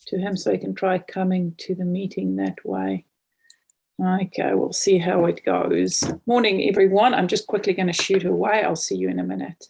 to him so he can try coming to the meeting that way. Okay, we'll see how it goes. Morning, everyone. I'm just quickly going to shoot away. I'll see you in a minute.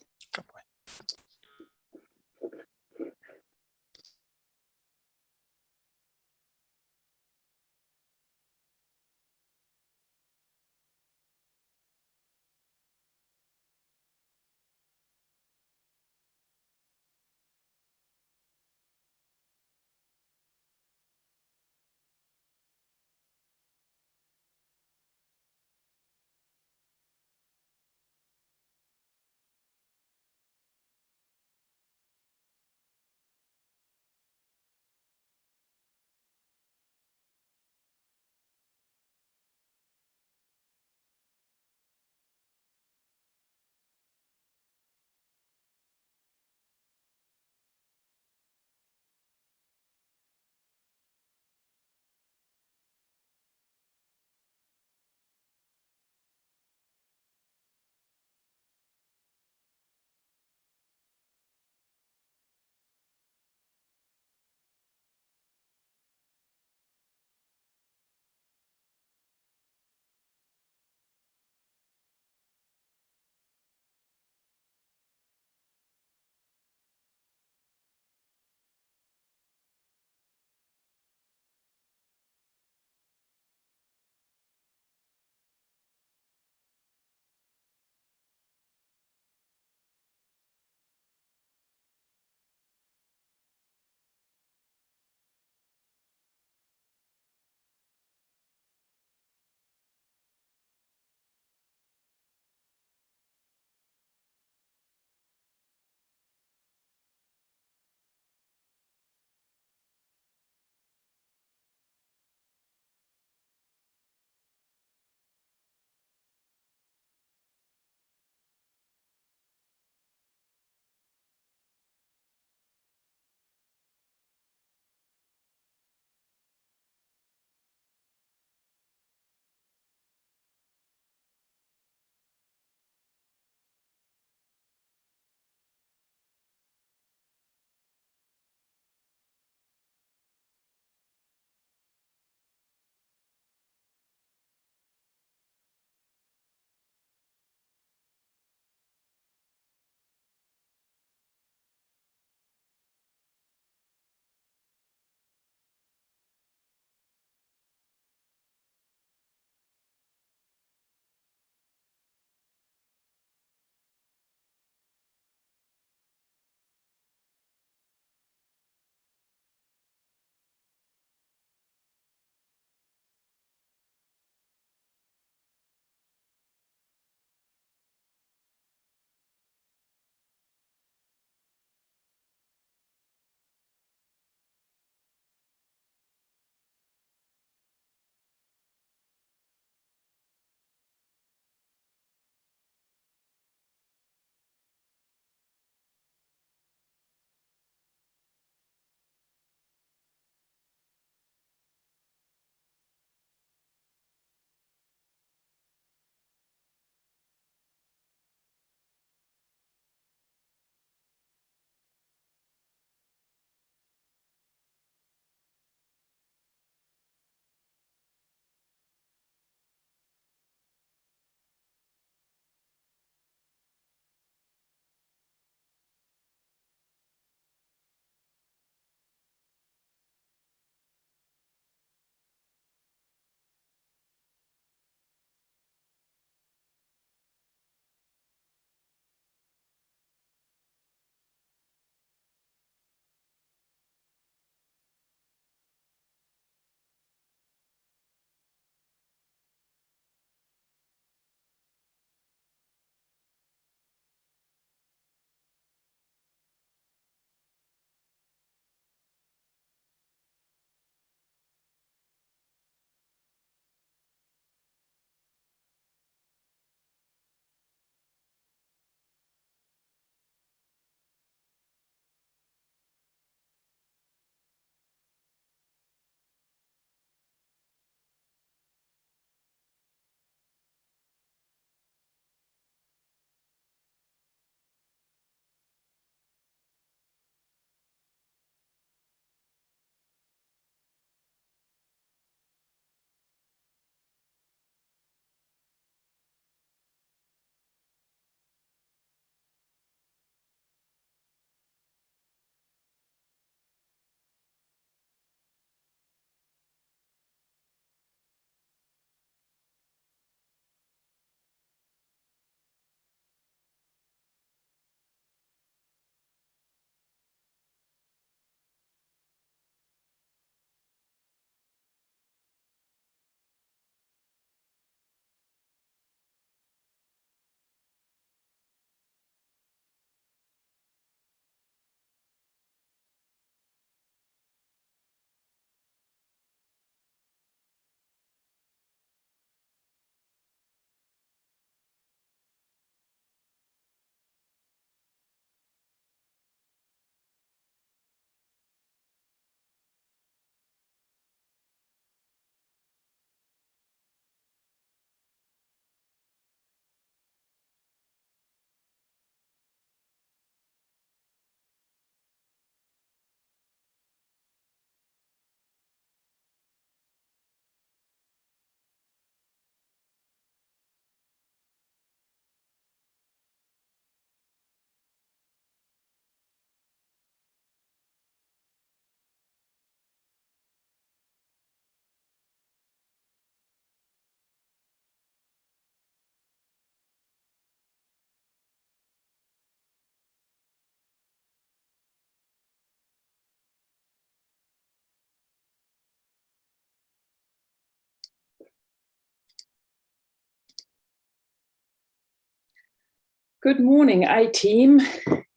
Good morning, A-team.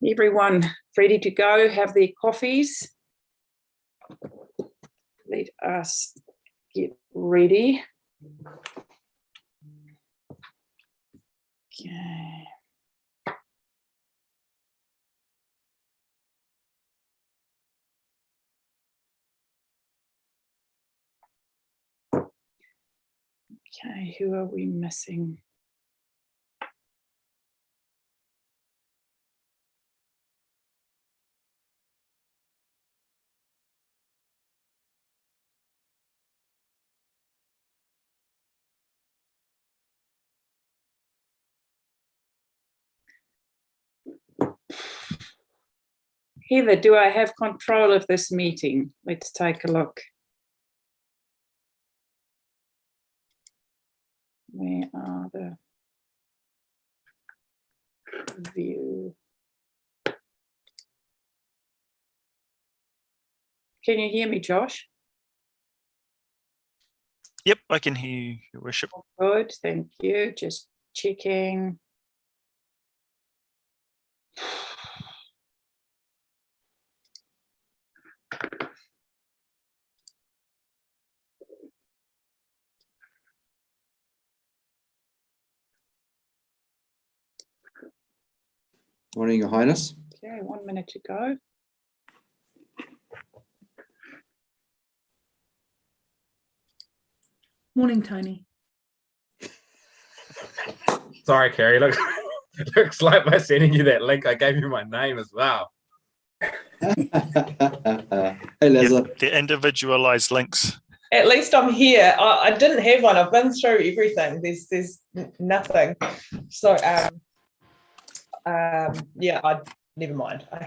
Everyone ready to go, have their coffees? Let us get ready. Okay. Okay, who are we missing? Heather, do I have control of this meeting? Let's take a look. Where are the view? Can you hear me, Josh? Yep, I can hear you, Your Worship. Good, thank you. Just checking. Morning, Your Highness. Okay, 1 minute to go. Morning, Tony. Sorry, Kerry. Look, looks like by sending you that link, I gave you my name as well. Hey, Leslie. Yep, the individualized links. At least I'm here. I didn't have one. I've been through everything. There's nothing. So yeah, never mind. I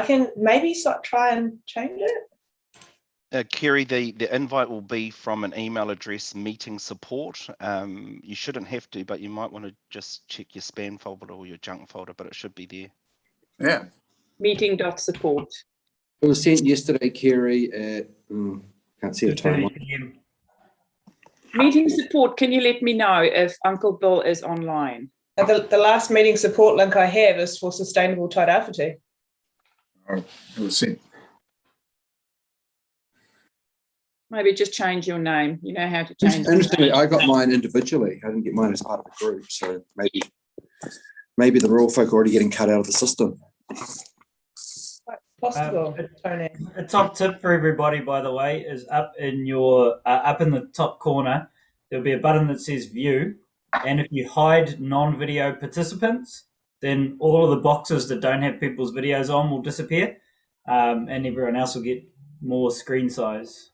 can maybe try and change it. Kerry, the invite will be from an email address, meeting support. You shouldn't have to, but you might want to just check your spam folder or your junk folder, but it should be there. Yeah. Meeting.support. It was sent yesterday, Kerry, at, can't see the time. Meeting support, can you let me know if Uncle Bill is online? The last meeting support link I have is for Sustainable Tide Awhiti. Oh, it was sent. Maybe just change your name. You know how to change your Interestingly, name. I got mine individually. I didn't get mine as part of a group, so maybe the royal folk are already getting cut out of the system. Quite possible, Tony. A top tip for everybody, by the way, is up in your up in the top corner. There'll be a button that says View, and if you hide non-video participants, then all of the boxes that don't have people's videos on will disappear, and everyone else will get more screen size.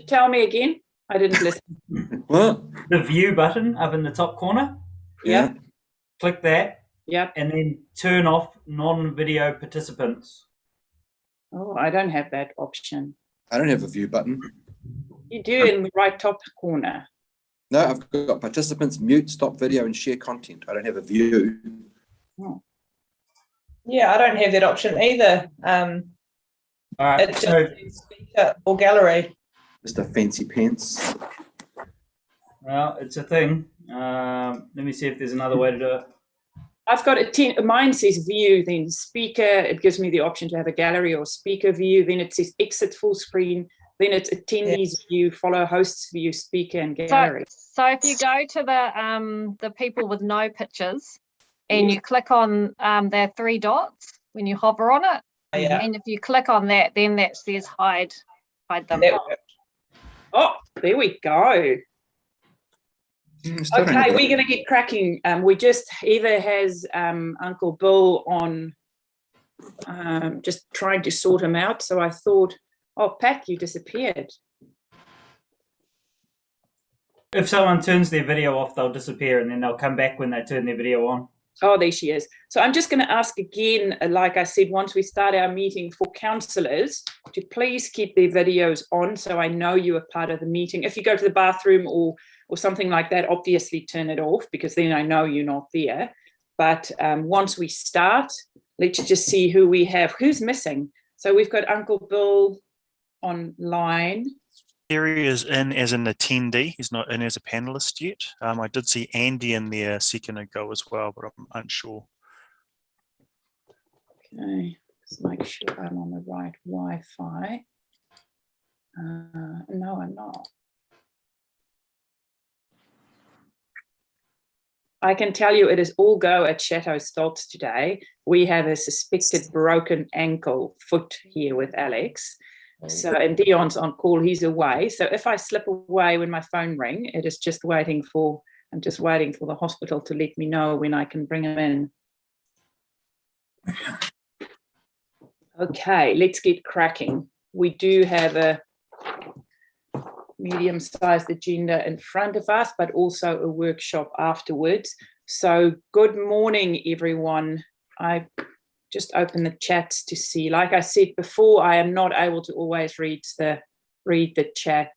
Tell me again. I didn't listen. What? The View button up in the top corner. Yeah. Click that. Yep. And then turn off non-video participants. Oh, I don't have that option. I don't have a view button. You do in the right top corner. No, I've got participants, mute, stop video, and share content. I don't have a view. Oh. Yeah, I don't have that option either. All right. It just says speaker or gallery. Mr. Fancy Pants. Well, it's a thing. Let me see if there's another way to do it. I've got mine says view, then speaker. It gives me the option to have a gallery or speaker view. Then it says exit full screen. Then it's attendees view, follow hosts view, speaker and gallery. So if you go to the people with no pictures and you click on their three dots when you hover on it, and if you click on that, then that says hide them. Oh, there we go. Okay, we're going to get cracking. We just Eva has Uncle Bill on, just trying to sort him out. So I thought, oh, Pat, you disappeared. If someone turns their video off, they'll disappear and then they'll come back when they turn their video on. Oh, there she is. So I'm just going to ask again, like I said, once we start our meeting, for councillors to please keep their videos on so I know you are part of the meeting. If you go to the bathroom or something like that, obviously turn it off because then I know you're not there. But once we start, let's just see who we have. Who's missing? So we've got Uncle Bill online. Terry is in as an attendee. He's not in as a panelist yet. I did see Andy in there a second ago as well, but I'm unsure. Okay, let's make sure I'm on the right Wi-Fi. No, I'm not. I can tell you it is all go at Chateau Stoltz today. We have a suspected broken ankle foot here with Alex. So, and Dion's on call, he's away. So if I slip away when my phone ring, it is just waiting for, I'm just waiting for the hospital to let me know when I can bring him in. Okay, let's get cracking. We do have a medium-sized agenda in front of us, but also a workshop afterwards. So good morning, everyone. I just open the chats to see. Like I said before, I am not able to always read the chat.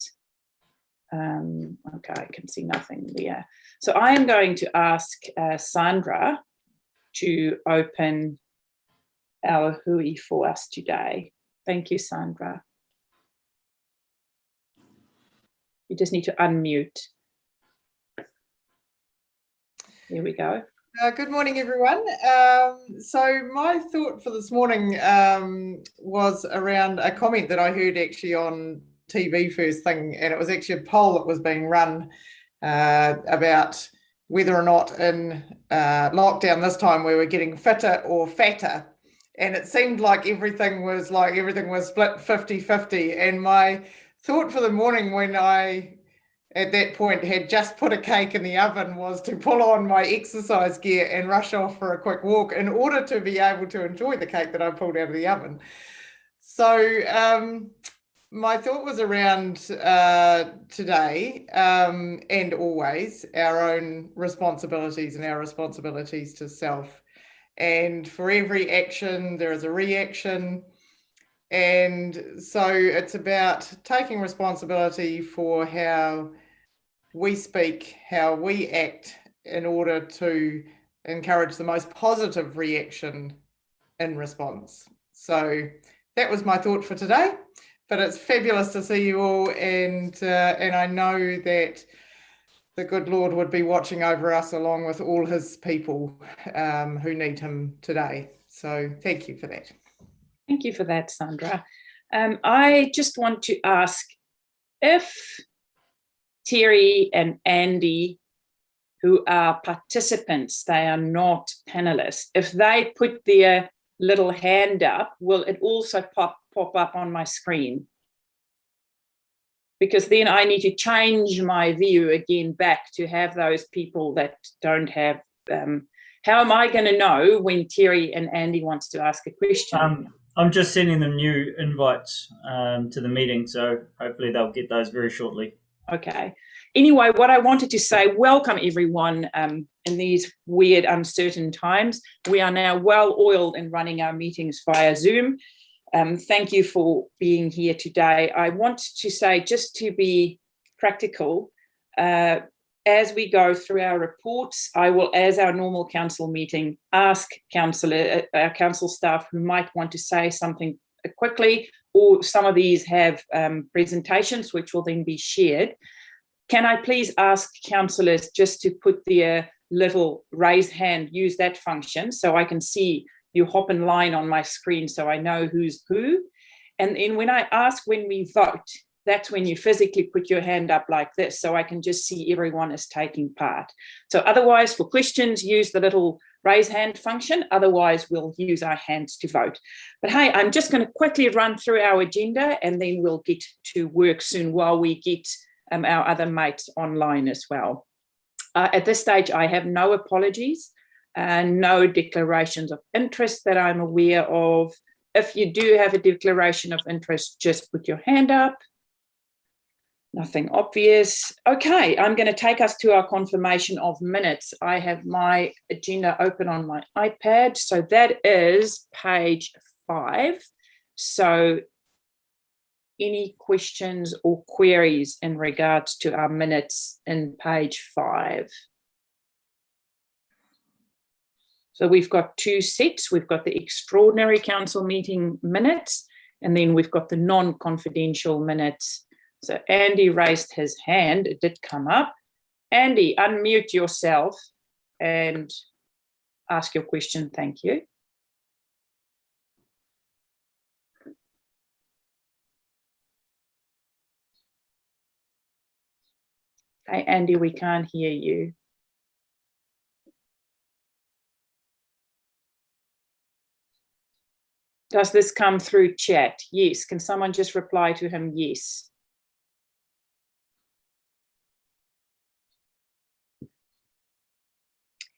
Okay, I can see nothing there. So I am going to ask Sandra to open our hui for us today. Thank you, Sandra. You just need to unmute. Here we go. Good morning, everyone. So my thought for this morning was around a comment that I heard actually on TV first thing, and it was actually a poll that was being run about whether or not in lockdown this time we were getting fitter or fatter. And it seemed like everything was split 50-50. And my thought for the morning when I, at that point, had just put a cake in the oven was to pull on my exercise gear and rush off for a quick walk in order to be able to enjoy the cake that I pulled out of the oven. So my thought was around today and always our own responsibilities and our responsibilities to self. And for every action, there is a reaction. And so it's about taking responsibility for how we speak, how we act in order to encourage the most positive reaction in response. So that was my thought for today, but it's fabulous to see you all. And I know that the good Lord would be watching over us along with all his people who need him today. So thank you for that. Thank you for that, Sandra. I just want to ask if Terry and Andy, who are participants, they are not panelists, if they put their little hand up, will it also pop up on my screen? Because then I need to change my view again back to have those people that don't have, how am I going to know when Terry and Andy wants to ask a question? I'm just sending them new invites to the meeting, so hopefully they'll get those very shortly. Okay. Anyway, what I wanted to say, welcome everyone in these weird, uncertain times. We are now well oiled in running our meetings via Zoom. Thank you for being here today. I want to say, just to be practical, as we go through our reports, I will, as our normal council meeting, ask our council staff who might want to say something quickly, or some of these have presentations which will then be shared. Can I please ask councillors just to put their little raised hand, use that function so I can see you hop in line on my screen so I know who's who. And then when I ask when we vote, that's when you physically put your hand up like this so I can just see everyone is taking part. So otherwise, for questions, use the little raise hand function. Otherwise, we'll use our hands to vote. But hey, I'm just going to quickly run through our agenda and then we'll get to work soon while we get our other mates online as well. At this stage, I have no apologies and no declarations of interest that I'm aware of. If you do have a declaration of interest, just put your hand up. Nothing obvious. Okay, I'm going to take us to our confirmation of minutes. I have my agenda open on my iPad. So that is page 5. So any questions or queries in regards to our minutes in page 5? So we've got 2 sets. We've got the extraordinary council meeting minutes, and then we've got the non-confidential minutes So Andy raised his hand. It did come up. Andy, unmute yourself and ask your question. Thank you. Hey, Andy, we can't hear you. Does this come through chat? Yes. Can someone just reply to him? Yes.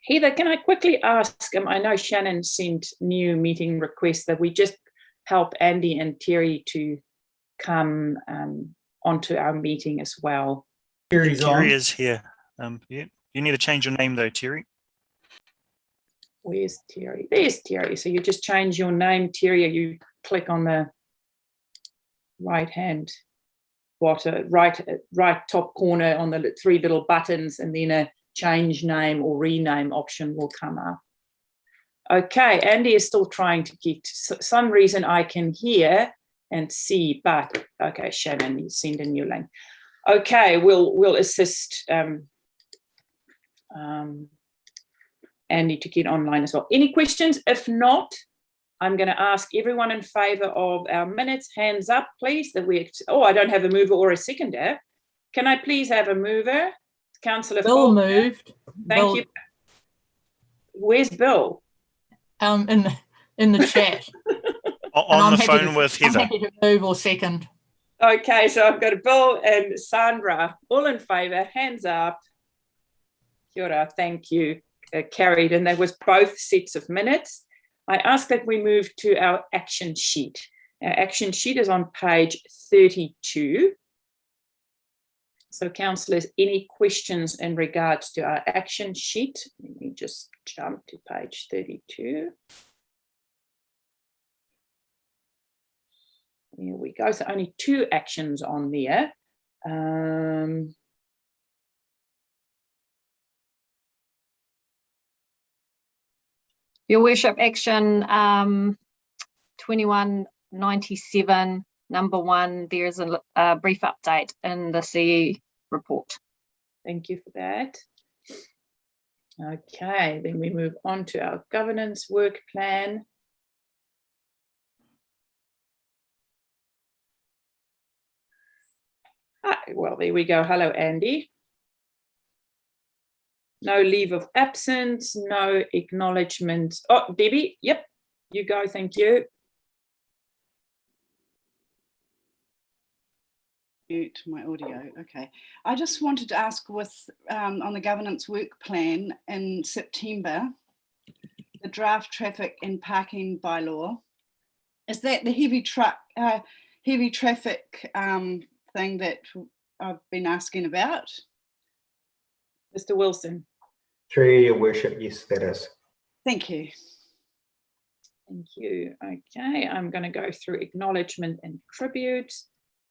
Heather, can I quickly ask, I know Shannon sent new meeting requests that we just help Andy and Terry to come onto our meeting as well. Terry's on. Terry is here. Yeah. You need to change your name though, Terry. Where's Terry? There's Terry. So you just change your name, Terry, or you click on the right hand bottom, right top corner on the 3 little buttons, and then a change name or rename option will come up. Okay, Andy is still trying to get some reason I can hear and see, but okay, Shannon, you send a new link. Okay, we'll assist Andy to get online as well. Any questions? If not, I'm going to ask everyone in favour of our minutes. Hands up, please. That we. Oh, I don't have a mover or a seconder. Can I please have a mover? Councillor Bill Faulkner. moved. Thank Bill, you. Where's Bill? in the chat. On the phone with Heather. I'm happy to move or second. Okay, so I've got Bill and Sandra, all in favour. Hands up. Kia ora, thank you. Carried, and that was both sets of minutes. I ask that we move to our action sheet. Our action sheet is on page 32. So councillors, any questions in regards to our action sheet? Let me just jump to page 32. Here we go. So only 2 actions on there. Your Worship, action 2197, number 1, there is a brief update in the CE report. Thank you for that. Okay, then we move on to our governance work plan. Well, there we go. Hello, Andy. No leave of absence, no acknowledgement. Oh, Debbie, yep, you go, thank you. Mute my audio, okay. I just wanted to ask with, on the governance work plan in September, the draft traffic and parking bylaw, is that the heavy traffic thing that I've been asking about? Mr. Wilson. Through your worship, yes, that is. Thank you. Thank you. Okay, I'm going to go through acknowledgement and tributes,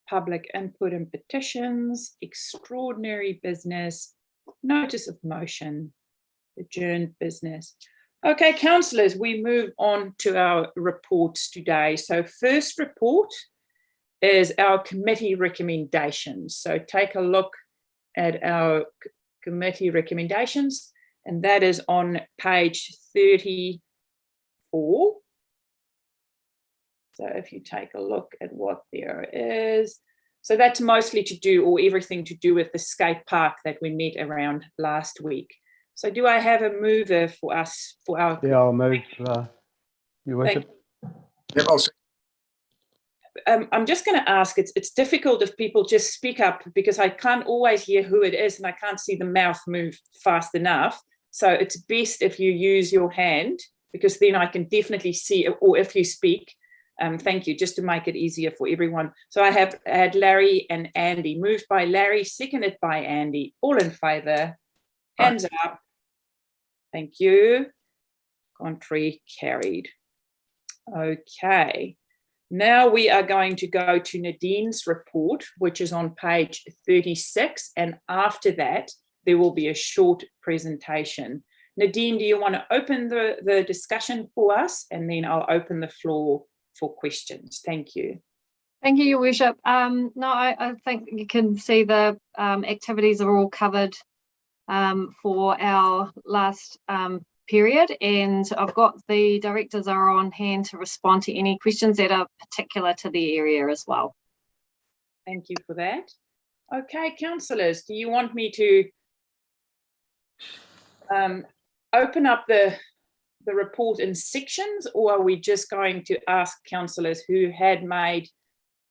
public input and petitions, extraordinary business, notice of motion, adjourned business. Okay, councillors, we move on to our reports today. So first report is our committee recommendations. So take a look at our committee recommendations, and that is on page 34. So if you take a look at what there is, so that's mostly to do, or everything to do with the skate park that we met around last week. So do I have a mover for us, for our— Yeah, I'll move, your worship. Yep, I'll say. I'm just going to ask, it's difficult if people just speak up, because I can't always hear who it is and I can't see the mouth move fast enough. So it's best if you use your hand, because then I can definitely see, or if you speak. Thank you, just to make it easier for everyone. So I have had Larry and Andy. Moved by Larry, seconded by Andy. All in favour? Hands up. Thank you. Contrary, carried. Okay. Now we are going to go to Nadine's report, which is on page 36. And after that, there will be a short presentation. Nadine, do you want to open the discussion for us? And then I'll open the floor for questions. Thank you. Thank you, Your Worship. No, I think you can see the activities are all covered for our last period, and I've got the directors are on hand to respond to any questions that are particular to the area as well. Thank you for that. Okay, councillors, do you want me to open up the report in sections, or are we just going to ask councillors who had made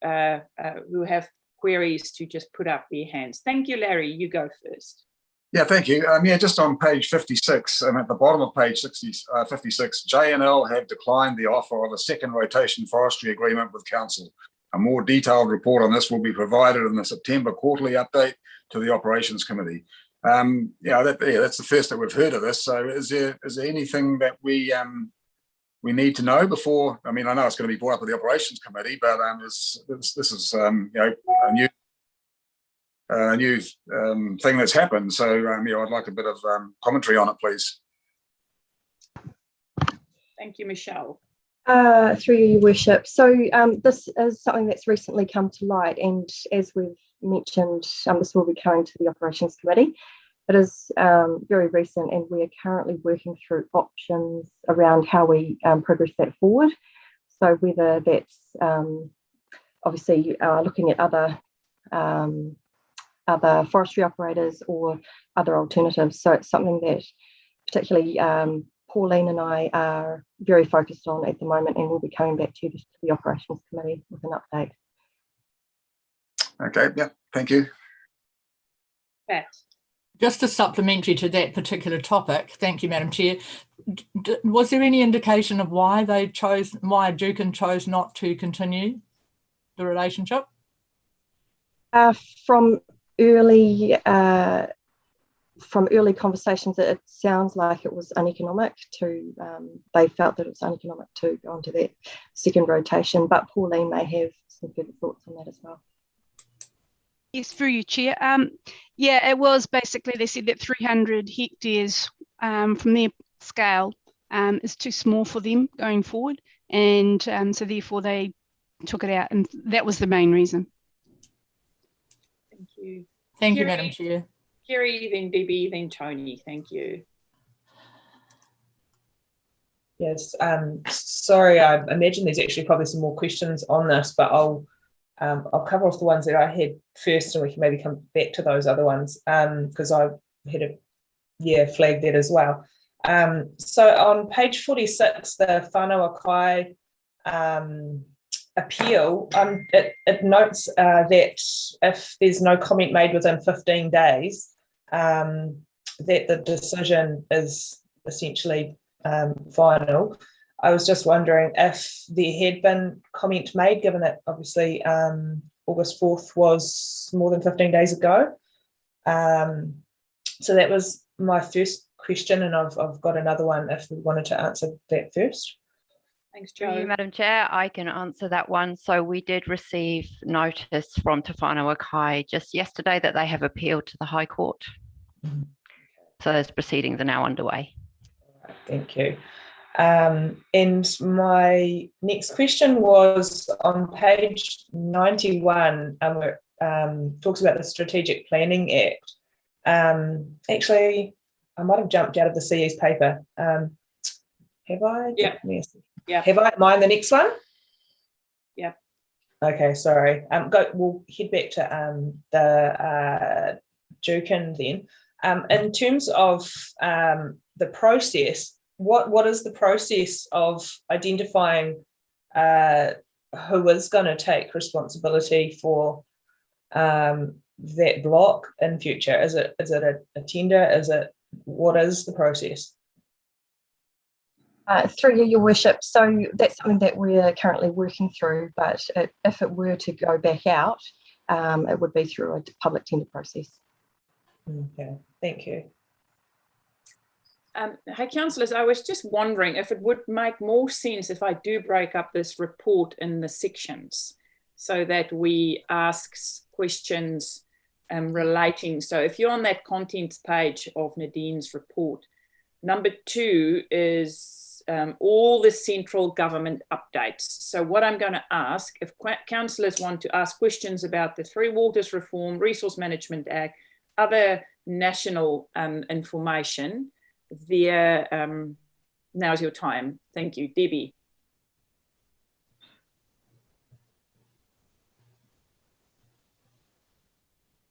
who have queries to just put up their hands? Thank you, Larry. You go first. Yeah, thank you. Yeah, just on page 56, and at the bottom of page 56, JNL have declined the offer of a second rotation forestry agreement with council. A more detailed report on this will be provided in the September quarterly update to the operations committee. That's the first that we've heard of this. So is there anything that we need to know before? I mean, I know it's going to be brought up with the operations committee, but this is a new thing that's happened. So I'd like a bit of commentary on it, please. Thank you, Michelle. Through you, Your Worship. So this is something that's recently come to light, and as we've mentioned, this will be going to the operations committee. It is very recent, and we are currently working through options around how we progress that forward. So whether that's obviously looking at other forestry operators or other alternatives. So it's something that particularly Pauline and I are very focused on at the moment, and we'll be coming back to the operations committee with an update. Okay, yeah, thank you. Pat. Just a supplementary to that particular topic, thank you, Madam Chair. Was there any indication of why Juukan chose not to continue the relationship? From early conversations, it sounds like it was uneconomic to, they felt that it was uneconomic to go into that second rotation, but Pauline may have some further thoughts on that as well. Yes, through you, Chair. Yeah, it was basically, they said that 300 hectares from their scale is too small for them going forward. And so therefore they took it out, and that was the main reason. Thank you. Thank you, Madam Chair. Kerry, then Debbie, then Tony. Thank you. Yes, sorry, I imagine there's actually probably some more questions on this, but I'll cover off the ones that I had first, and we can maybe come back to those other ones because I had flagged that as well. So on page 46, the Whānau Kai appeal, it notes that if there's no comment made within 15 days, that the decision is essentially final. I was just wondering if there had been comment made, given that obviously August 4th was more than 15 days ago. So that was my first question, and I've got another one if we wanted to answer that first. Thanks, Through Jo. you, Madam Chair, I can answer that one. So we did receive notice from Te Whānau Kai just yesterday that they have appealed to the High Court. So those proceedings are now underway. Thank you. And my next question was on page 91, talks about the Strategic Planning Act. Actually, I might have jumped out of the CE's paper. Have I? Yeah. Yes. Yeah. Have I? Am I in the next one? Yeah. Okay, sorry. We'll head back to the Juukan then. In terms of the process, what is the process of identifying who is going to take responsibility for that block in future? Is it a tender? What is the process? Through you, Your Worship. So that's something that we're currently working through, but if it were to go back out, it would be through a public tender process. Okay, thank you. Hey, councillors, I was just wondering if it would make more sense if I do break up this report in the sections so that we ask questions relating. So if you're on that contents page of Nadine's report, number 2 is all the central government updates. So what I'm going to ask, if councillors want to ask questions about the Three Waters Reform, Resource Management Act, other national information, now's your time. Thank you. Debbie.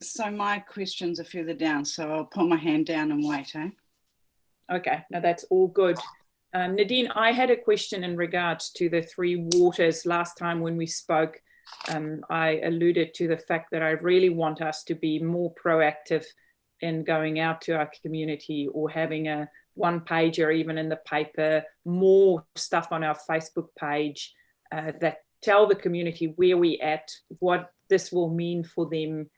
So my questions are further down, so I'll put my hand down and wait, eh? Okay, now that's all good. Nadine, I had a question in regards to the Three Waters. Last time when we spoke, I alluded to the fact that I really want us to be more proactive in going out to our community, or having a one-pager even in the paper, more stuff on our Facebook page that tell the community where we're at, what this will mean for them,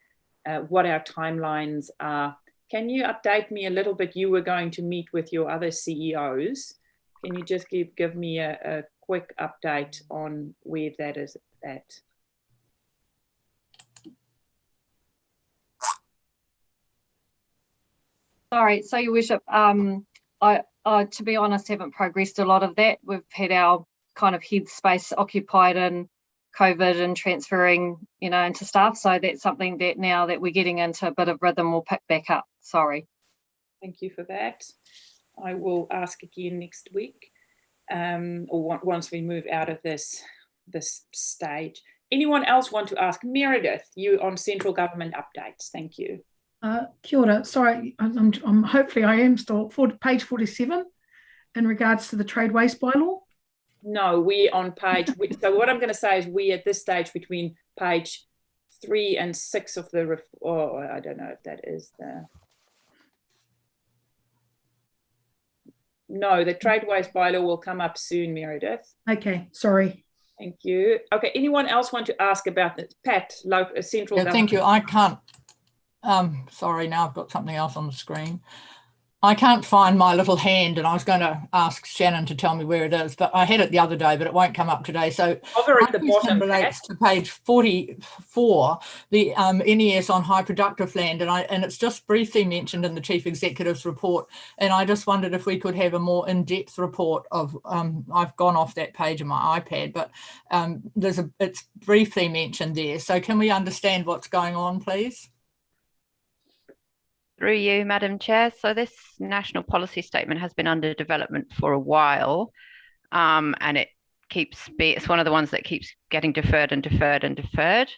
what our timelines are. Can you update me a little bit? You were going to meet with your other CEOs. Can you just give me a quick update on where that is at? Sorry, so your worship, I to be honest haven't progressed a lot of that. We've had our kind of headspace occupied in COVID and transferring, into staff. So that's something that now that we're getting into a bit of rhythm, we'll pick back up. Sorry. Thank you for that. I will ask again next week, or once we move out of this stage. Anyone else want to ask? Meredith, you on central government updates. Thank you. Kia ora. Sorry, I'm hopefully I am still page 47 in regards to the trade waste bylaw. No, we on page. So what I'm going to say is we at this stage between page 3 and 6 of the. I don't know if that is the. No, the trade waste bylaw will come up soon, Meredith. Okay, sorry. Thank you. Okay, anyone else want to ask about this? Pat, central government. Thank you. I can't. Sorry, now I've got something else on the screen. I can't find my little hand, and I was going to ask Shannon to tell me where it is, but I had it the other day, but it won't come up today. So over at the bottom relates to page 44, the NES on high productive land, and it's just briefly mentioned in the Chief Executive's report. And I just wondered if we could have a more in-depth report of. I've gone off that page on my iPad, but it's briefly mentioned there. So can we understand what's going on, please? Through you, Madam Chair. So this national policy statement has been under development for a while, and it's one of the ones that keeps getting deferred and deferred and deferred.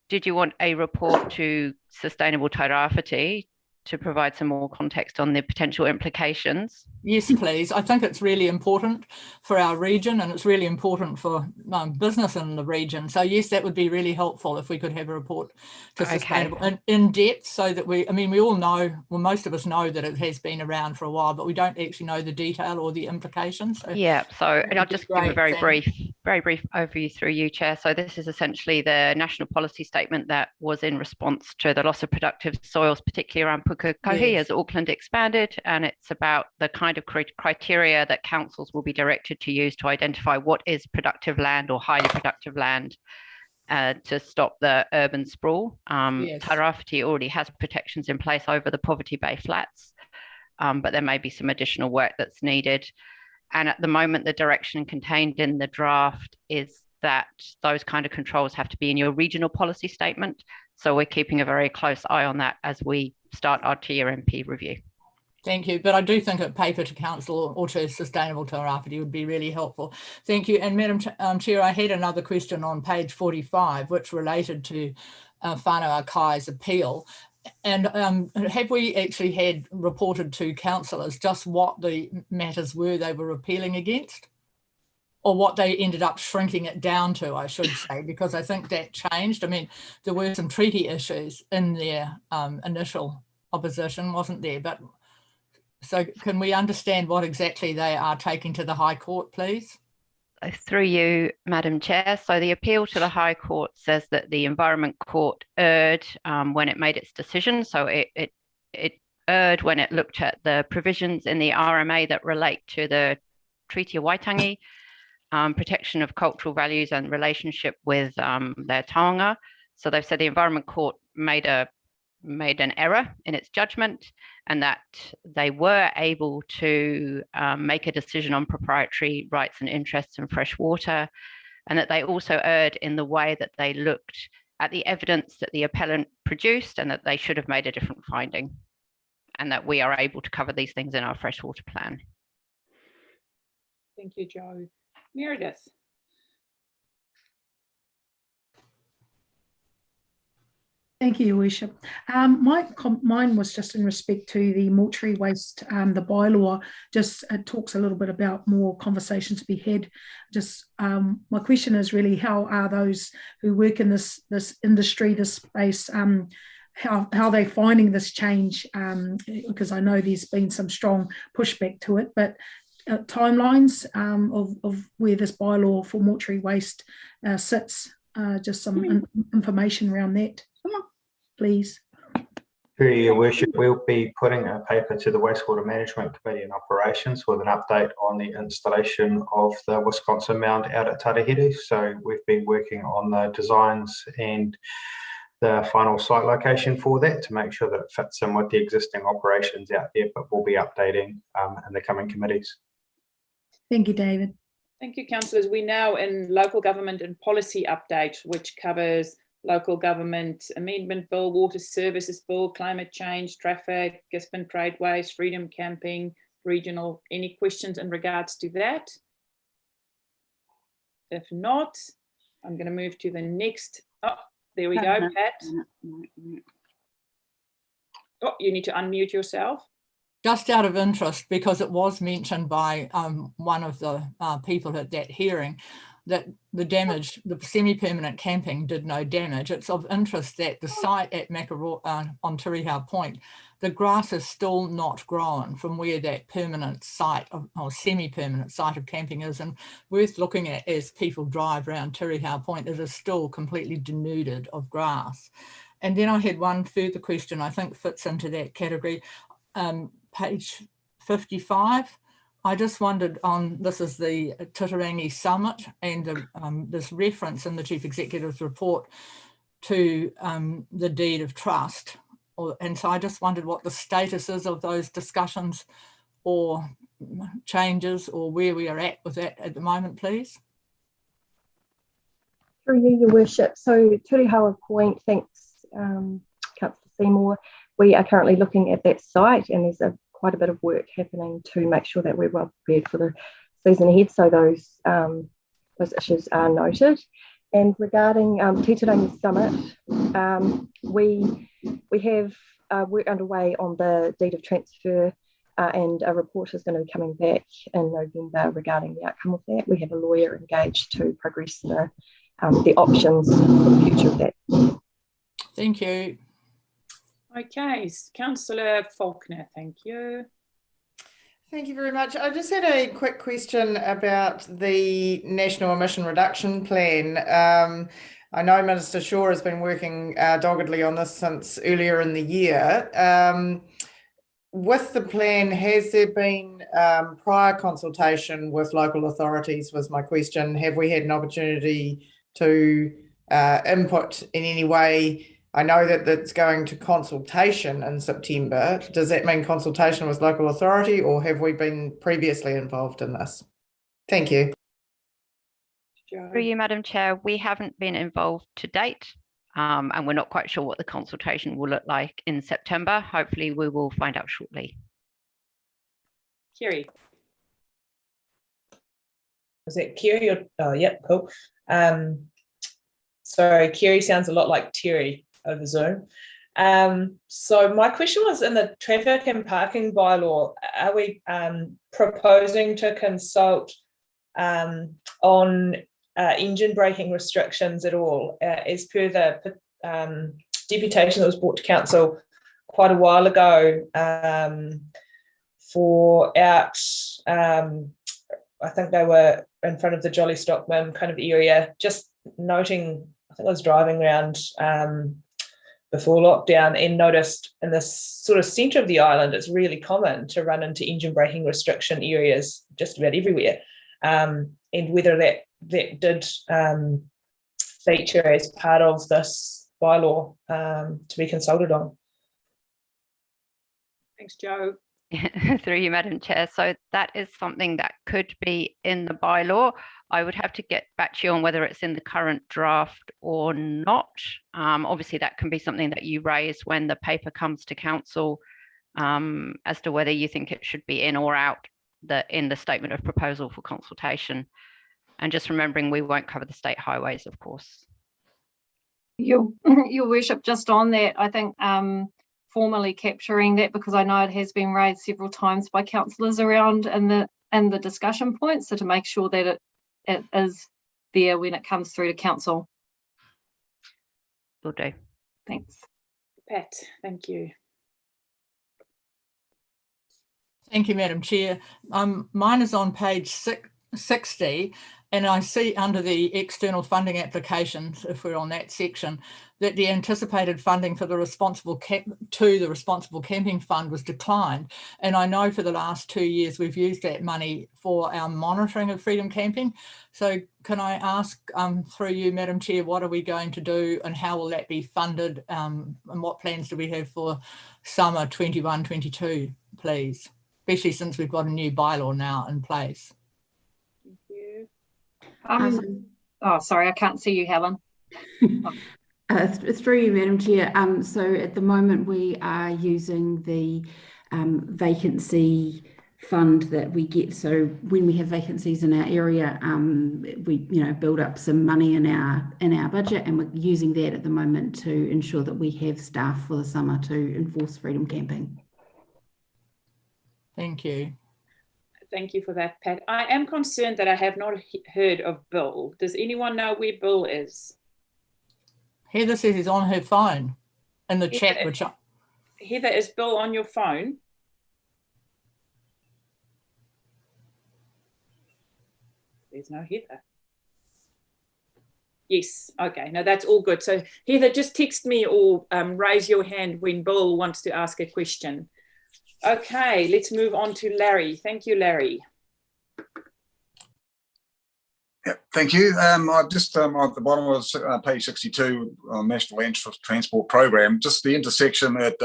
Did you want a report to Sustainable Tairāwhiti to provide some more context on the potential implications? Yes, please. I think it's really important for our region, and it's really important for business in the region. So yes, that would be really helpful if we could have a report to Sustainable in depth, so that we all know, well, most of us know that it has been around for a while, but we don't actually know the detail or the implications. So yeah, and I'll just give a very brief overview through you, Chair. So this is essentially the national policy statement that was in response to the loss of productive soils, particularly around Pukekohe, as Auckland expanded, and it's about the kind of criteria that councils will be directed to use to identify what is productive land or highly productive land to stop the urban sprawl. Tairāwhiti already has protections in place over the Poverty Bay flats, but there may be some additional work that's needed. And at the moment, the direction contained in the draft is that those kind of controls have to be in your regional policy statement. So we're keeping a very close eye on that as we start our TRMP review. Thank you. But I do think a paper to council or to Sustainable Tairāwhiti would be really helpful. Thank you. And Madam Chair, I had another question on page 45, which related to Whānau Akai's appeal. And have we actually had reported to councillors just what the matters were they were appealing against? Or what they ended up shrinking it down to, I should say, because I think that changed. I mean, there were some treaty issues in their initial opposition, wasn't there? But so can we understand what exactly they are taking to the High Court, please? Through you, Madam Chair. So the appeal to the High Court says that the Environment Court erred when it made its decision. So it erred when it looked at the provisions in the RMA that relate to the Treaty of Waitangi, protection of cultural values and relationship with their taonga. So they've said the Environment Court made a made an error in its judgment, and that they were able to make a decision on proprietary rights and interests in fresh water, and that they also erred in the way that they looked at the evidence that the appellant produced, and that they should have made a different finding, and that we are able to cover these things in our freshwater plan. Thank you, Jo. Meredith. Thank you, Your Worship. Mine was just in respect to the mortuary waste, the bylaw. Just talks a little bit about more conversations to be had. Just my question is really, how are those who work in this industry, this space, how are they finding this change? Because I know there's been some strong pushback to it, but timelines of where this bylaw for mortuary waste sits, just some information around that, please. Through Your Worship, we'll be putting a paper to the Wastewater Management Committee and Operations with an update on the installation of the Wisconsin Mound out at Tarahere. So we've been working on the designs and the final site location for that to make sure that it fits in with the existing operations out there, but we'll be updating in the coming committees. Thank you, David. Thank you, councillors. We're now in local government and policy update, which covers local government amendment bill, water services bill, climate change, traffic, Gisborne tradeways, freedom camping, regional. Any questions in regards to that? If not, I'm going to move to the next. Oh, there we go, Pat. Oh, you need to unmute yourself. Just out of interest, because it was mentioned by one of the people at that hearing, that the damage, the semi-permanent camping did no damage. It's of interest that the site at Makaroa on Turihau Point, the grass is still not grown from where that permanent site or semi-permanent site of camping is, and worth looking at as people drive around Turihau Point. It is still completely denuded of grass. And then I had one further question, I think fits into that category. Page 55. I just wondered on, this is the Titirangi Summit, and this reference in the Chief Executive's report to the deed of trust. And so I just wondered what the status is of those discussions or changes, or where we are at with that at the moment, please. Through you, Your Worship. So Turihau Point, thanks Councillor Seymour. We are currently looking at that site, and there's quite a bit of work happening to make sure that we're well prepared for the season ahead. So those issues are noted. And regarding Titirangi Summit, we have work underway on the deed of transfer, and a report is going to be coming back in November regarding the outcome of that. We have a lawyer engaged to progress the options for the future of that. Thank you. Okay, Councillor Faulkner, thank you. Thank you very much. I just had a quick question about the National Emission Reduction Plan. I know Minister Shaw has been working doggedly on this since earlier in the year. With the plan, has there been prior consultation with local authorities, was my question. Have we had an opportunity to input in any way? I know that that's going to consultation in September. Does that mean consultation with local authority, or have we been previously involved in this? Thank you. Through you, Madam Chair, we haven't been involved to date, and we're not quite sure what the consultation will look like in September. Hopefully we will find out shortly. Kerry. Was it Kerry or, oh, yep, cool. Sorry, Kerry sounds a lot like Terry over Zoom. So my question was, in the traffic and parking bylaw, are we proposing to consult on engine braking restrictions at all? As per the deputation that was brought to council quite a while ago for out, I think they were in front of the Jolly Stockman kind of area, just noting, I think I was driving around before lockdown and noticed in this sort of centre of the island, it's really common to run into engine braking restriction areas just about everywhere. And whether that did feature as part of this bylaw to be consulted on. Thanks, Joe. Through you, Madam Chair. So that is something that could be in the bylaw. I would have to get back to you on whether it's in the current draft or not. Obviously, that can be something that you raise when the paper comes to council as to whether you think it should be in or out in the statement of proposal for consultation. And just remembering we won't cover the state highways, of course. Your worship, just on that, I think formally capturing that, because I know it has been raised several times by councillors around in the discussion points, so to make sure that it is there when it comes through to council. Will do. Thanks. Pat, thank you. Thank you, Madam Chair. Mine is on page 60, and I see under the external funding applications, if we're on that section, that the anticipated funding for the responsible camping fund was declined. And I know for the last 2 years we've used that money for our monitoring of freedom camping. So can I ask through you, Madam Chair, what are we going to do and how will that be funded, and what plans do we have for summer 21-22, please? Especially since we've got a new bylaw now in place. Thank you. Oh, sorry, I can't see you, Helen. Through you, Madam Chair. So at the moment we are using the vacancy fund that we get. So when we have vacancies in our area, we build up some money in our budget, and we're using that at the moment to ensure that we have staff for the summer to enforce freedom camping. Thank you. Thank you for that, Pat. I am concerned that I have not heard of Bill. Does anyone know where Bill is? Heather says he's on her phone in the chat, which Heather, is Bill on your phone? There's no Heather. Yes, okay, no, that's all good. So Heather, just text me or raise your hand when Bill wants to ask a question. Okay, let's move on to Larry. Thank you, Larry. Yeah, thank you. I've just at the bottom of page 62 on National Land Transport Program, just the intersection at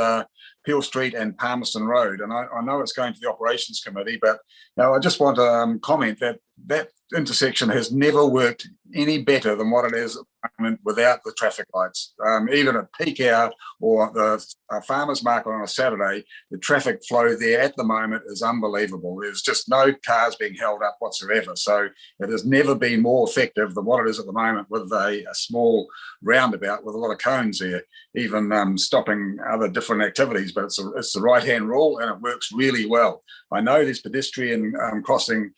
Peel Street and Palmerston Road. And I know it's going to the Operations Committee, but I just want to comment that that intersection has never worked any better than what it is at the moment without the traffic lights. Even at peak hour or the farmers market on a Saturday, the traffic flow there at the moment is unbelievable. There's just no cars being held up whatsoever. So it has never been more effective than what it is at the moment with a small roundabout with a lot of cones there, even stopping other different activities. But it's the right-hand rule and it works really well. I know there's pedestrian crossing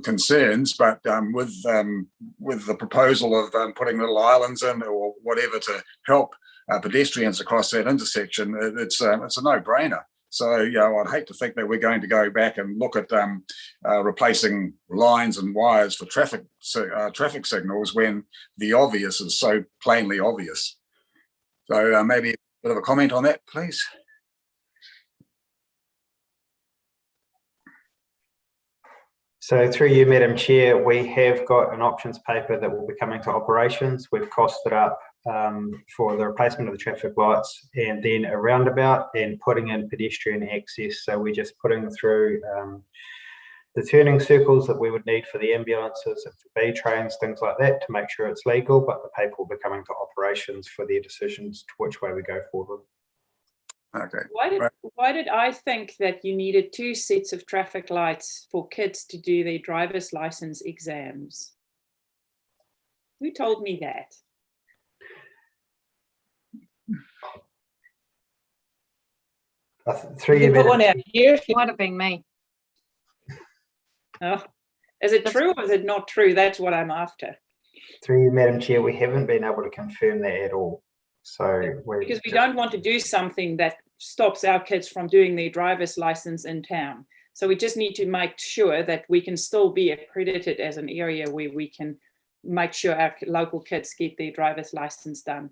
concerns, but with the proposal of putting little islands in or whatever to help pedestrians across that intersection, it's a no-brainer. So I'd hate to think that we're going to go back and look at replacing lines and wires for traffic signals when the obvious is so plainly obvious. So maybe a bit of a comment on that, please. So through you, Madam Chair, we have got an options paper that will be coming to operations. We've costed up for the replacement of the traffic lights and then a roundabout and putting in pedestrian access. So we're just putting through the turning circles that we would need for the ambulances and for B trains, things like that, to make sure it's legal, but the paper will be coming to operations for their decisions to which way we go forward. Okay. Why did I think that you needed 2 sets of traffic lights for kids to do their driver's license exams? Who told me that? Might have been me. Oh, is it true or is it not true? That's what I'm after. Through you, Madam Chair, we haven't been able to confirm that at all. So because we don't want to do something that stops our kids from doing their driver's license in town. So we just need to make sure that we can still be accredited as an area where we can make sure our local kids get their driver's license done.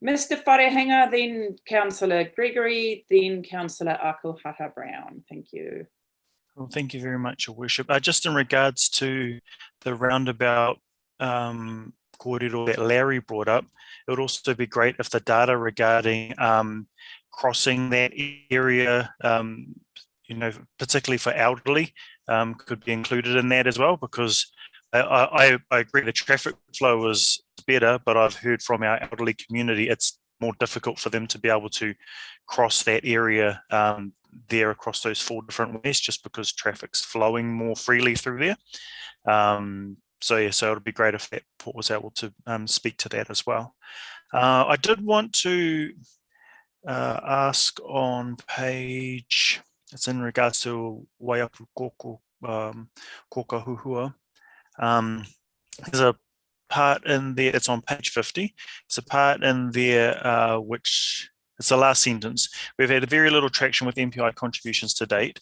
Mr. Wharehenga, then Councillor Gregory, then Councillor Akuhata Brown. Thank you. Well, thank you very much, Your Worship. Just in regards to the roundabout corridor that Larry brought up, it would also be great if the data regarding crossing that area, particularly for elderly, could be included in that as well, because I agree the traffic flow is better, but I've heard from our elderly community it's more difficult for them to be able to cross that area there across those 4 different ways, just because traffic's flowing more freely through there. So it would be great if that port was able to speak to that as well. I did want to ask on page, it's in regards to Waiapu Kokahuhua. There's a part in there, it's on page 50. It's a part in there which, it's the last sentence. We've had very little traction with MPI contributions to date.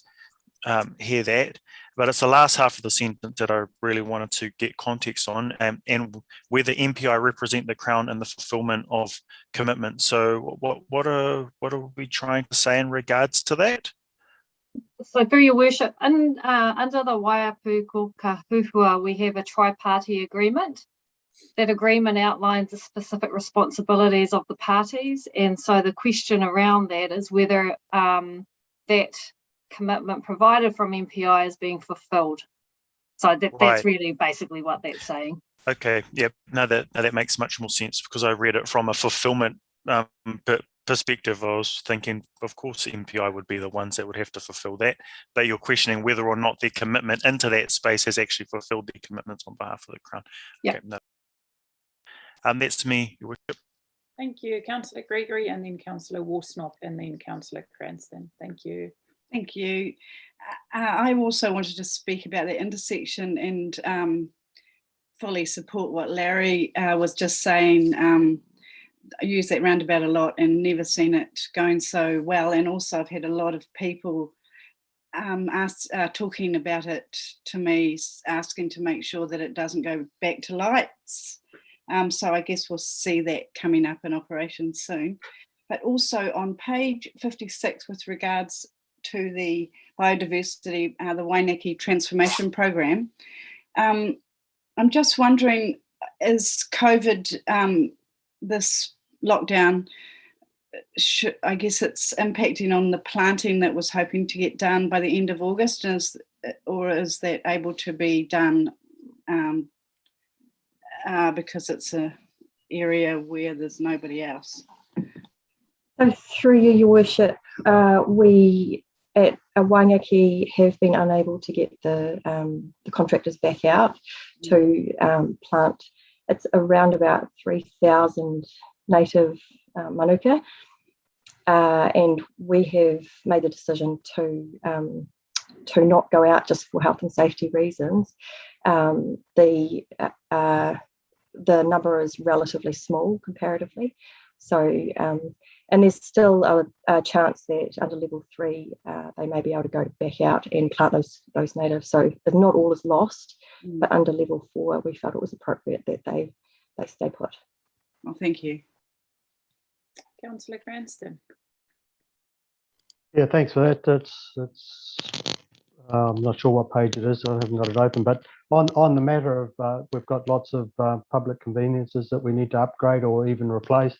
Hear that, but it's the last half of the sentence that I really wanted to get context on, and whether MPI represent the Crown in the fulfilment of commitments. So what are we trying to say in regards to that? So through your worship, under the Waiapu Kokahuhua, we have a tri-party agreement. That agreement outlines the specific responsibilities of the parties, and so the question around that is whether that commitment provided from MPI is being fulfilled. So that's really basically what that's saying. Okay, yeah, no, that makes much more sense, because I read it from a fulfillment perspective. I was thinking, of course, MPI would be the ones that would have to fulfill that, but you're questioning whether or not their commitment into that space has actually fulfilled their commitments on behalf of the Crown. Yeah. Okay, no. That's me, Your Worship. Thank you, Councillor Gregory, and then Councillor Worsnop, and then Councillor Cranston. Thank you. Thank you. I also wanted to speak about the intersection and fully support what Larry was just saying. I use that roundabout a lot and never seen it going so well. And also I've had a lot of people talking about it to me, asking to make sure that it doesn't go back to lights. So I guess we'll see that coming up in operation soon. But also on page 56, with regards to the biodiversity, the Wainaki Transformation Program, I'm just wondering, is COVID, this lockdown, I guess it's impacting on the planting that was hoping to get done by the end of August, or is that able to be done because it's an area where there's nobody else? So through you, Your Worship, we at Wainaki have been unable to get the contractors back out to plant. It's around about 3,000 native manuka, and we have made the decision to not go out just for health and safety reasons. The number is relatively small comparatively, so and there's still a chance that under level 3 they may be able to go back out and plant those natives. So not all is lost, but under level 4 we felt it was appropriate that they stay put. Well, thank you. Councillor Cranston. Yeah, thanks for that. That's I'm not sure what page it is. I haven't got it open, but on the matter of we've got lots of public conveniences that we need to upgrade or even replace,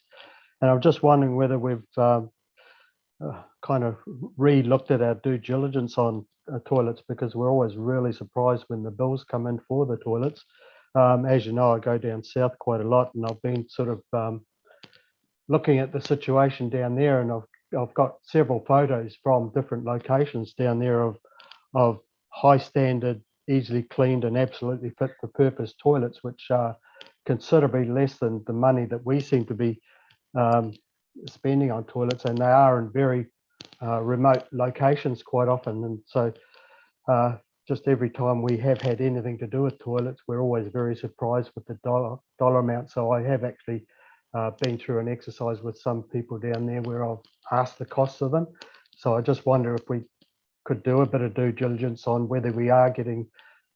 and I'm just wondering whether we've kind of re-looked at our due diligence on toilets, because we're always really surprised when the bills come in for the toilets. As you know, I go down south quite a lot, and I've been sort of looking at the situation down there, and I've got several photos from different locations down there of high standard, easily cleaned and absolutely fit for purpose toilets, which are considerably less than the money that we seem to be spending on toilets, and they are in very remote locations quite often. And so just every time we have had anything to do with toilets, we're always very surprised with the dollar amount. So I have actually been through an exercise with some people down there where I've asked the costs of them. So I just wonder if we could do a bit of due diligence on whether we are getting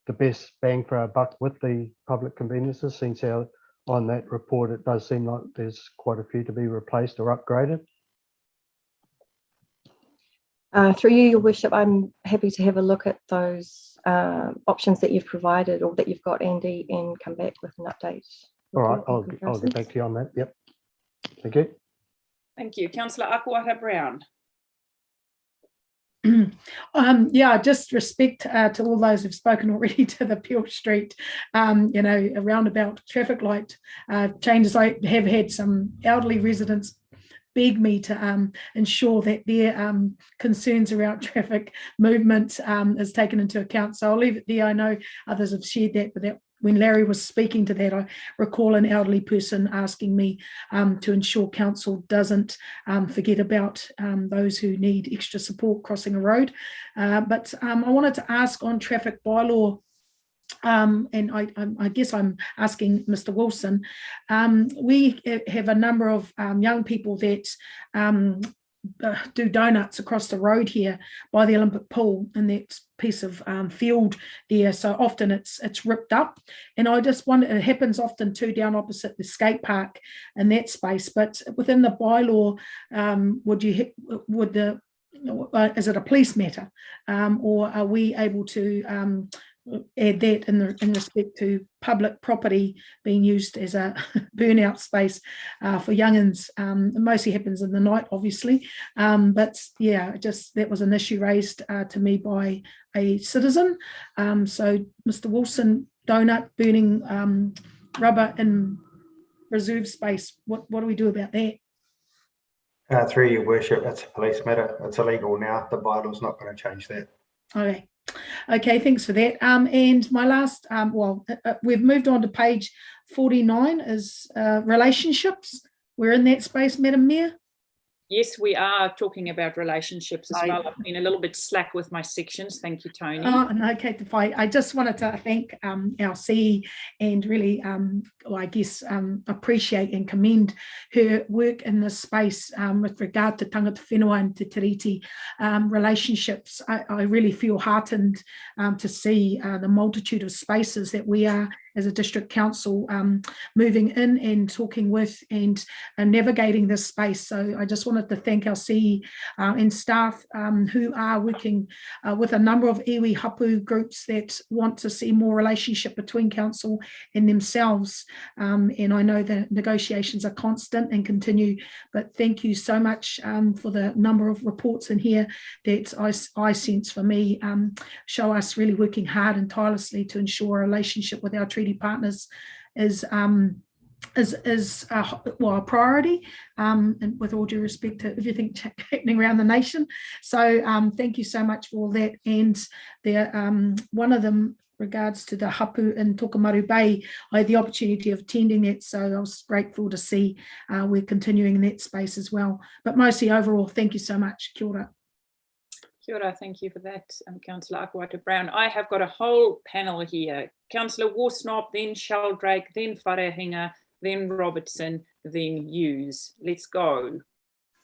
the best bang for our buck with the public conveniences, since on that report it does seem like there's quite a few to be replaced or upgraded. Through you, Your Worship, I'm happy to have a look at those options that you've provided or that you've got, Andy, and come back with an update. All right, I'll get back to you on that. Yep. Thank you. Thank you. Councillor Akawata-Brown. Yeah, just respect to all those who've spoken already to the Peel Street, roundabout traffic light changes. I have had some elderly residents beg me to ensure that their concerns around traffic movement is taken into account. So I'll leave it there. I know others have shared that, but when Larry was speaking to that, I recall an elderly person asking me to ensure council doesn't forget about those who need extra support crossing a road. But I wanted to ask on traffic bylaw, and I guess I'm asking Mr. Wilson, we have a number of young people that do donuts across the road here by the Olympic pool in that piece of field there. So often it's ripped up, and I just wonder, it happens often too down opposite the skate park in that space. But within the bylaw, is it a police matter, or are we able to add that in respect to public property being used as a burnout space for young'uns? It mostly happens in the night, obviously, but yeah, just that was an issue raised to me by a citizen. So Mr. Wilson, donut burning rubber in reserve space, what do we do about that? Through your worship, it's a police matter. It's illegal now. The bylaw's not going to change that. Okay, thanks for that. And my last, we've moved on to page 49 is relationships. We're in that space, Madam Mayor. Yes, we are talking about relationships as well. I've been a little bit slack with my sections. Thank you, Tony. Okay, I just wanted to thank our CE and really, appreciate and commend her work in this space with regard to tangata whenua and te tiriti relationships. I really feel heartened to see the multitude of spaces that we are as a district council moving in and talking with and navigating this space. So I just wanted to thank our CE and staff who are working with a number of iwi hapu groups that want to see more relationship between council and themselves. And I know the negotiations are constant and continue, but thank you so much for the number of reports in here that I sense for me show us really working hard and tirelessly to ensure a relationship with our treaty partners is a priority, and with all due respect to everything happening around the nation. So thank you so much for all that. And one of them regards to the hapu in Tokomaru Bay, I had the opportunity of attending that, so I was grateful to see we're continuing in that space as well. But mostly overall, thank you so much. Kia ora. Kia ora, thank you for that, Councillor Akawata-Brown. I have got a whole panel here. Councillor Worsnop, then Sheldrake, then Wharehinga, then Robertson, then Hughes. Let's go.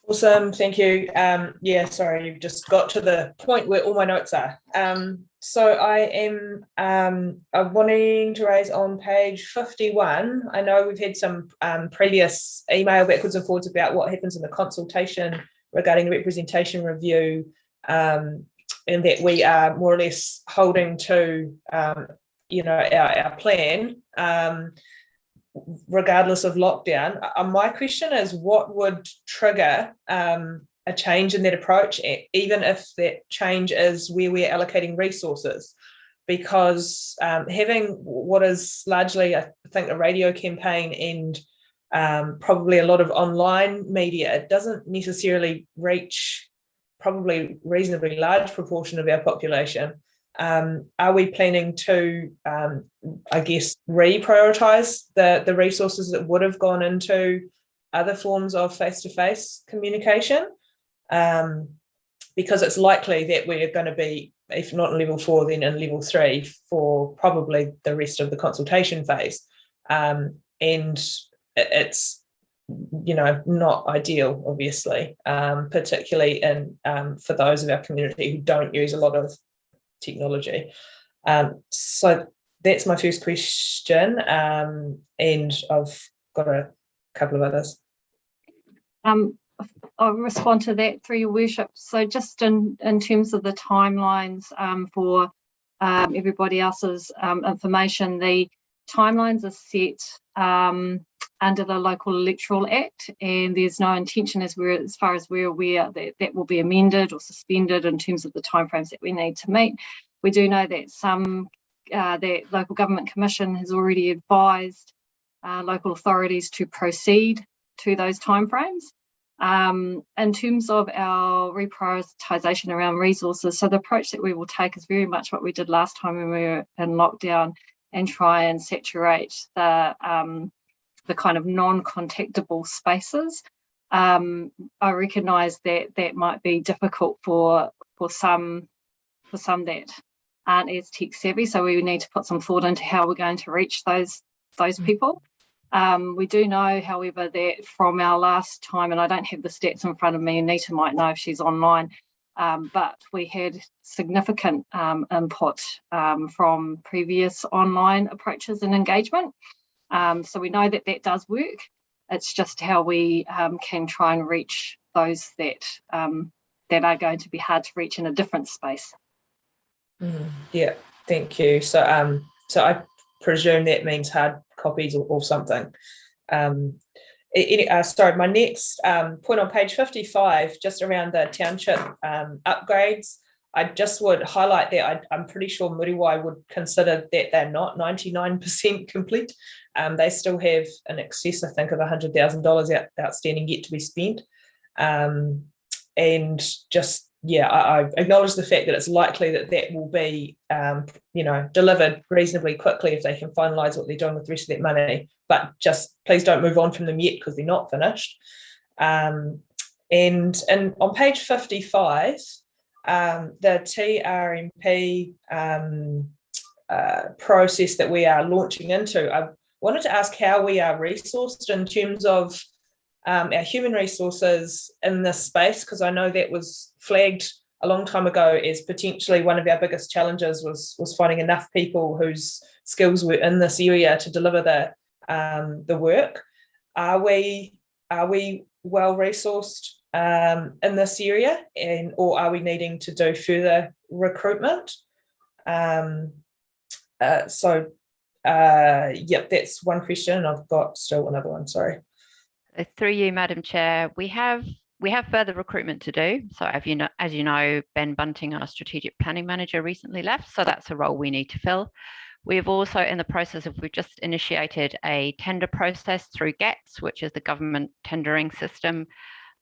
Awesome, thank you. Sorry, you've just got to the point where all my notes are. So I am wanting to raise on page 51. I know we've had some previous email backwards and forwards about what happens in the consultation regarding the representation review, and that we are more or less holding to our plan regardless of lockdown. My question is, what would trigger a change in that approach, even if that change is where we're allocating resources? Because having what is largely, I think, a radio campaign and probably a lot of online media, it doesn't necessarily reach probably reasonably large proportion of our population. Are we planning to, reprioritise the resources that would have gone into other forms of face-to-face communication? Because it's likely that we're going to be, if not in level 4, then in level 3 for probably the rest of the consultation phase. And it's, not ideal, obviously, particularly for those of our community who don't use a lot of technology. So that's my first question, and I've got a couple of others. I'll respond to that through your worship. So just in terms of the timelines for everybody else's information, the timelines are set under the Local Electoral Act, and there's no intention, as far as we're aware, that that will be amended or suspended in terms of the timeframes that we need to meet. We do know that the Local Government Commission has already advised local authorities to proceed to those timeframes. In terms of our reprioritisation around resources, so the approach that we will take is very much what we did last time when we were in lockdown, and try and saturate the kind of non-contactable spaces. I recognise that that might be difficult for some that aren't as tech savvy, so we need to put some thought into how we're going to reach those people. We do know, however, that from our last time, and I don't have the stats in front of me, Anita might know if she's online, but we had significant input from previous online approaches and engagement. So we know that that does work. It's just how we can try and reach those that are going to be hard to reach in a different space. Yeah, thank you. So I presume that means hard copies or something. Sorry, my next point on page 55, just around the township upgrades, I just would highlight that I'm pretty sure Muriwai would consider that they're not 99% complete. They still have in excess, I think, of $100,000 outstanding yet to be spent. And just, yeah, I acknowledge the fact that it's likely that that will be, delivered reasonably quickly if they can finalise what they're doing with the rest of that money. But just please don't move on from them yet because they're not finished. And on page 55, the TRMP process that we are launching into, I wanted to ask how we are resourced in terms of our human resources in this space, because I know that was flagged a long time ago as potentially one of our biggest challenges was finding enough people whose skills were in this area to deliver the work. Are we well resourced in this area, or are we needing to do further recruitment? Yep, that's one question. I've got still another one, sorry. Through you, Madam Chair, we have further recruitment to do. So as you know, Ben Bunting, our strategic planning manager, recently left. So that's a role we need to fill. We've also, in the process of, we've just initiated a tender process through GATS, which is the government tendering system,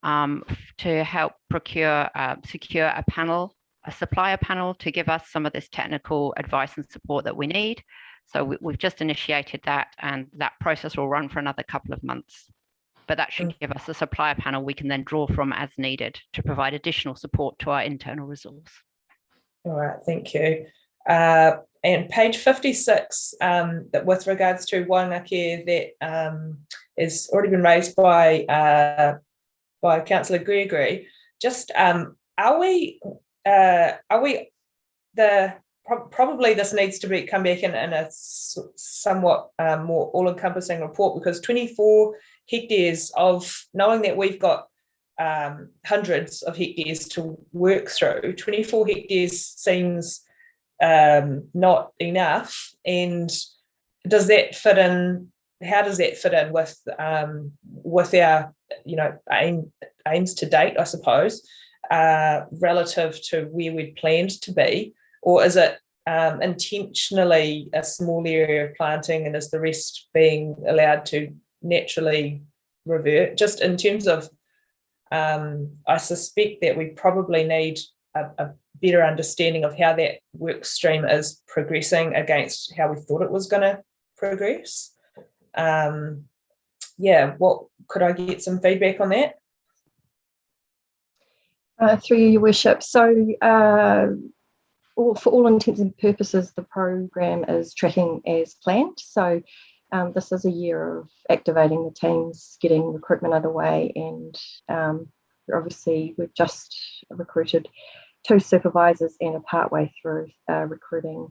to help secure a supplier panel to give us some of this technical advice and support that we need. So we've just initiated that, and that process will run for another couple of months. But that should give us a supplier panel we can then draw from as needed to provide additional support to our internal resource. All right, thank you. And page 56, that with regards to wāngake that has already been raised by Councillor Gregory, just probably this needs to come back in a somewhat more all-encompassing report, because 24 hectares of, knowing that we've got hundreds of hectares to work through, 24 hectares seems not enough. And does that fit in? How does that fit in with our aims to date, I suppose, relative to where we'd planned to be? Or is it intentionally a small area of planting, and is the rest being allowed to naturally revert? Just in terms of, I suspect that we probably need a better understanding of how that work stream is progressing against how we thought it was going to progress. What could I get some feedback on that? Through you, Your Worship. So for all intents and purposes, the program is tracking as planned. So this is a year of activating the teams, getting recruitment underway, and obviously we've just recruited 2 supervisors and are partway through recruiting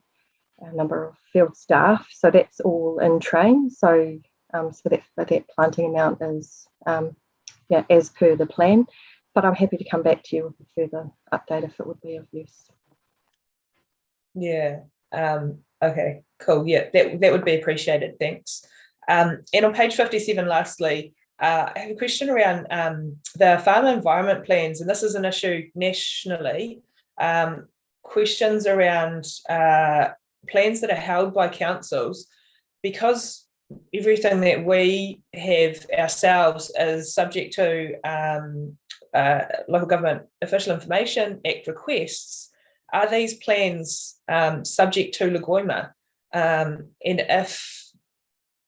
a number of field staff. So that's all in train. So that planting amount is as per the plan. But I'm happy to come back to you with a further update if it would be of use. Yeah. Okay, cool. Yeah, that would be appreciated. Thanks. And on page 57, lastly, I have a question around the farm environment plans, and this is an issue nationally. Questions around plans that are held by councils, because everything that we have ourselves is subject to Local Government Official Information Act requests. Are these plans subject to LGOIMA? And if,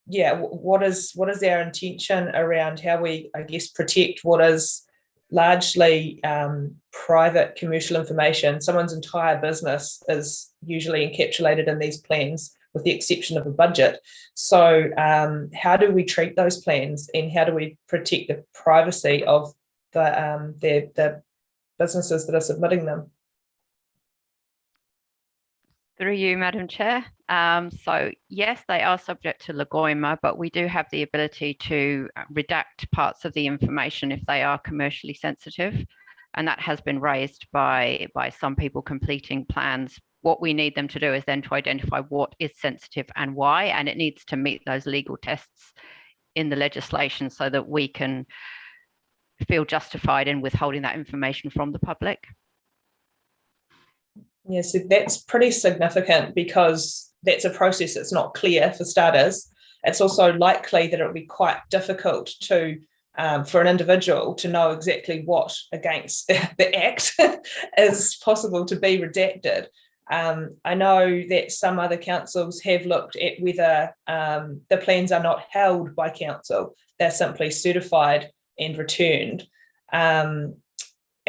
yeah, what is our intention around how we, I guess, protect what is largely private commercial information? Someone's entire business is usually encapsulated in these plans, with the exception of a budget. So how do we treat those plans, and how do we protect the privacy of the businesses that are submitting them? Through you, Madam Chair. So yes, they are subject to LGOIMA, but we do have the ability to redact parts of the information if they are commercially sensitive. And that has been raised by some people completing plans. What we need them to do is then to identify what is sensitive and why, and it needs to meet those legal tests in the legislation so that we can feel justified in withholding that information from the public. Yeah, so that's pretty significant, because that's a process that's not clear for starters. It's also likely that it would be quite difficult to for an individual to know exactly what against the Act is possible to be redacted. I know that some other councils have looked at whether the plans are not held by council, they're simply certified and returned.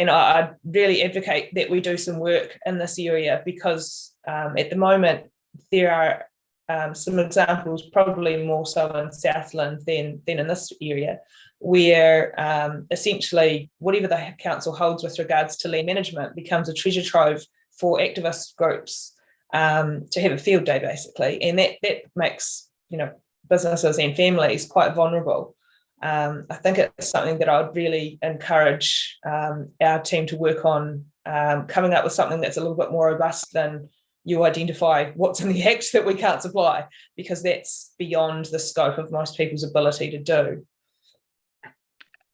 And I really advocate that we do some work in this area, because at the moment there are some examples, probably more so in Southland than in this area, where essentially whatever the council holds with regards to land management becomes a treasure trove for activist groups to have a field day, basically, and that makes, you know, businesses and families quite vulnerable. I think it's something that I would really encourage our team to work on, coming up with something that's a little bit more robust than you identify what's in the Act that we can't supply, because that's beyond the scope of most people's ability to do.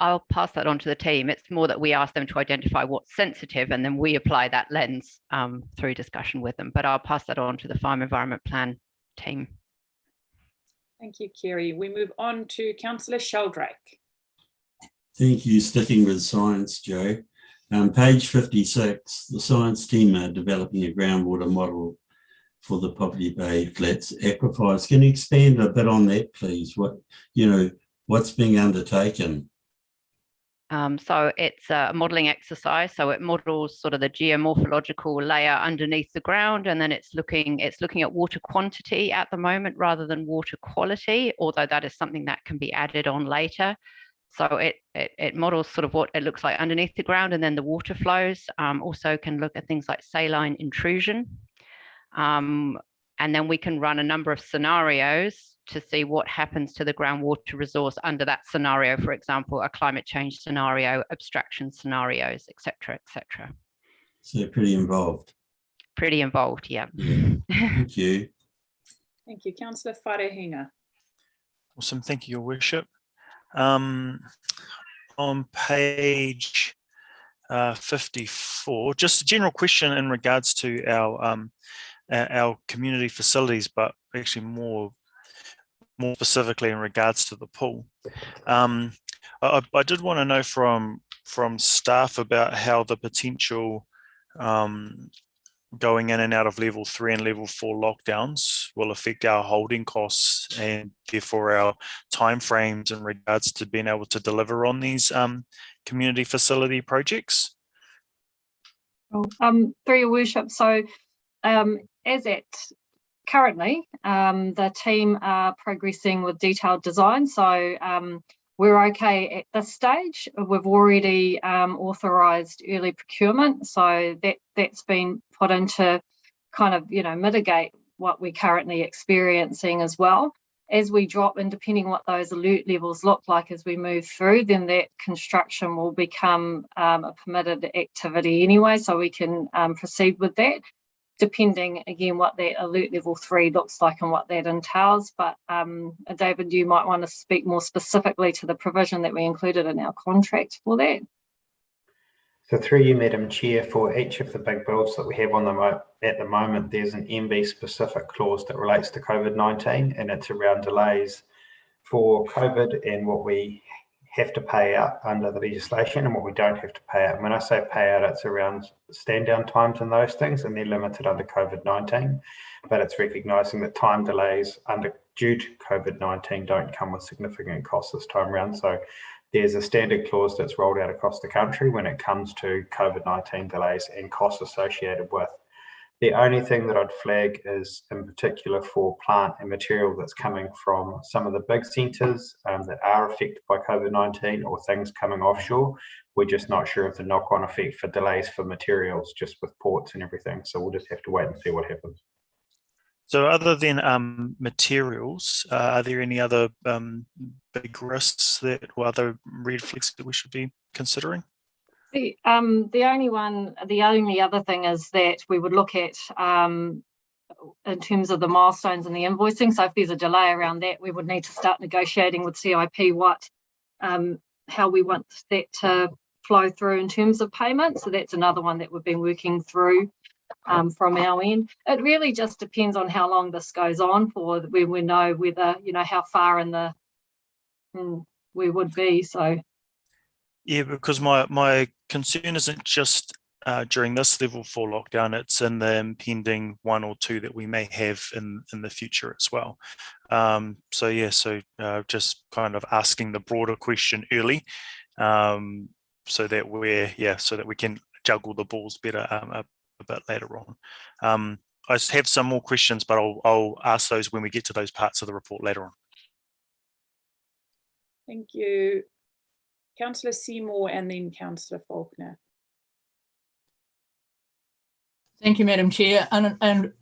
I'll pass that on to the team. It's more that we ask them to identify what's sensitive, and then we apply that lens through discussion with them. But I'll pass that on to the Farm Environment Plan team. Thank you, Kerry. We move on to Councillor Sheldrake. Thank you. Sticking with science, Joe. Page 56, the science team are developing a groundwater model for the Poverty Bay Flats aquifers. Can you expand a bit on that, please? What's being undertaken? So it's a modelling exercise. So it models sort of the geomorphological layer underneath the ground, and then it's looking at water quantity at the moment rather than water quality, although that is something that can be added on later. So it models sort of what it looks like underneath the ground, and then the water flows. Also can look at things like saline intrusion. And then we can run a number of scenarios to see what happens to the groundwater resource under that scenario. For example, a climate change scenario, abstraction scenarios, etc., etc. So pretty involved. Pretty involved, yeah. Thank you. Thank you, Councillor Wharehinga. Awesome, thank you, Your Worship. On page 54, just a general question in regards to our community facilities, but actually more specifically in regards to the pool. I did want to know from staff about how the potential going in and out of level 3 and level 4 lockdowns will affect our holding costs and therefore our timeframes in regards to being able to deliver on these community facility projects. Through Your Worship, so as at currently, the team are progressing with detailed design, so we're okay at this stage. We've already authorised early procurement, so that's been put in to kind of, mitigate what we're currently experiencing as well. As we drop in, depending what those alert levels look like as we move through, then that construction will become a permitted activity anyway, so we can proceed with that. depending again what that alert level 3 looks like and what that entails. But David, you might want to speak more specifically to the provision that we included in our contract for that. So through you, Madam Chair, for each of the big bills that we have on at the moment, there's an MB specific clause that relates to COVID-19, and it's around delays for COVID and what we have to pay out under the legislation and what we don't have to pay out. And when I say pay out, it's around stand down times and those things, and they're limited under COVID-19, but it's recognising that time delays due to COVID-19 don't come with significant costs this time around. So there's a standard clause that's rolled out across the country when it comes to COVID-19 delays and costs associated with. The only thing that I'd flag is in particular for plant and material that's coming from some of the big centres that are affected by COVID-19 or things coming offshore. We're just not sure of the knock-on effect for delays for materials, just with ports and everything. So we'll just have to wait and see what happens. So other than materials, are there any other big risks or other red flags that we should be considering? The only other thing is that we would look at in terms of the milestones and the invoicing. So if there's a delay around that, we would need to start negotiating with CIP how we want that to flow through in terms of payment. So that's another one that we've been working through from our end. It really just depends on how long this goes on for, when we know whether, how far in the we would be. So yeah, because my concern isn't just during this level 4 lockdown, it's in the impending 1 or 2 that we may have in the future as well. So just kind of asking the broader question early, so that we can juggle the balls better a bit later on. I have some more questions, but I'll ask those when we get to those parts of the report later on. Thank you. Councillor Seymour and then Councillor Faulkner. Thank you, Madam Chair. And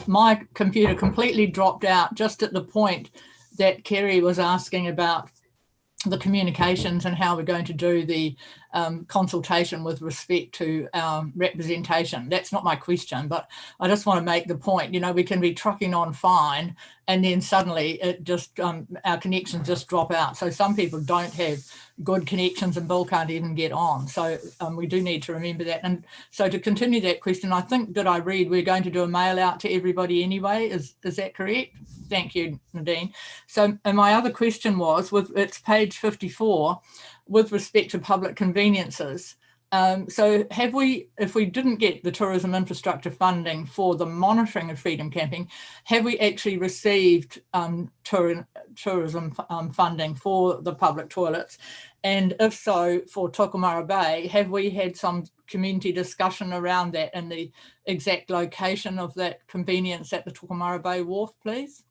my computer completely dropped out just at the point that Kerry was asking about the communications and how we're going to do the consultation with respect to representation. That's not my question, but I just want to make the point, we can be trucking on fine and then suddenly it just, our connections just drop out. So some people don't have good connections and Bill can't even get on. So we do need to remember that. And so to continue that question, I think that I read we're going to do a mail out to everybody anyway. Is that correct? Thank you, Nadine. So and my other question was, it's page 54, with respect to public conveniences. So have we, if we didn't get the tourism infrastructure funding for the monitoring of freedom camping, have we actually received tourism funding for the public toilets? And if so, for Tokomara Bay, have we had some community discussion around that and the exact location of that convenience at the Tokomara Bay Wharf, please?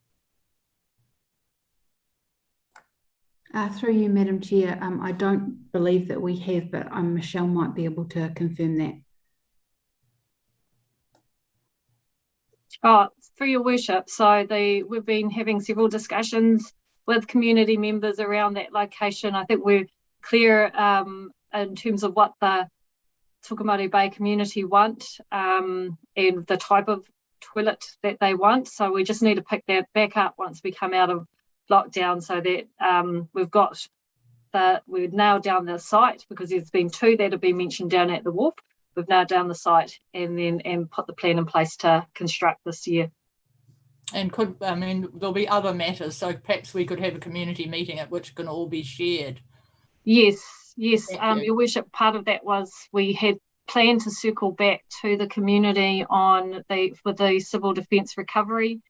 Through you, Madam Chair, I don't believe that we have, but Michelle might be able to confirm that. Through your worship, so we've been having several discussions with community members around that location. I think we're clear in terms of what the Tokomaru Bay community want and the type of toilet that they want. So we just need to pick that back up once we come out of lockdown, so that we've nailed down the site, because there's been 2 that have been mentioned down at the wharf. We've nailed down the site and put the plan in place to construct this year. And there'll be other matters, so perhaps we could have a community meeting at which can all be shared. Yes. Your worship, part of that was we had planned to circle back to the community for the civil defence recovery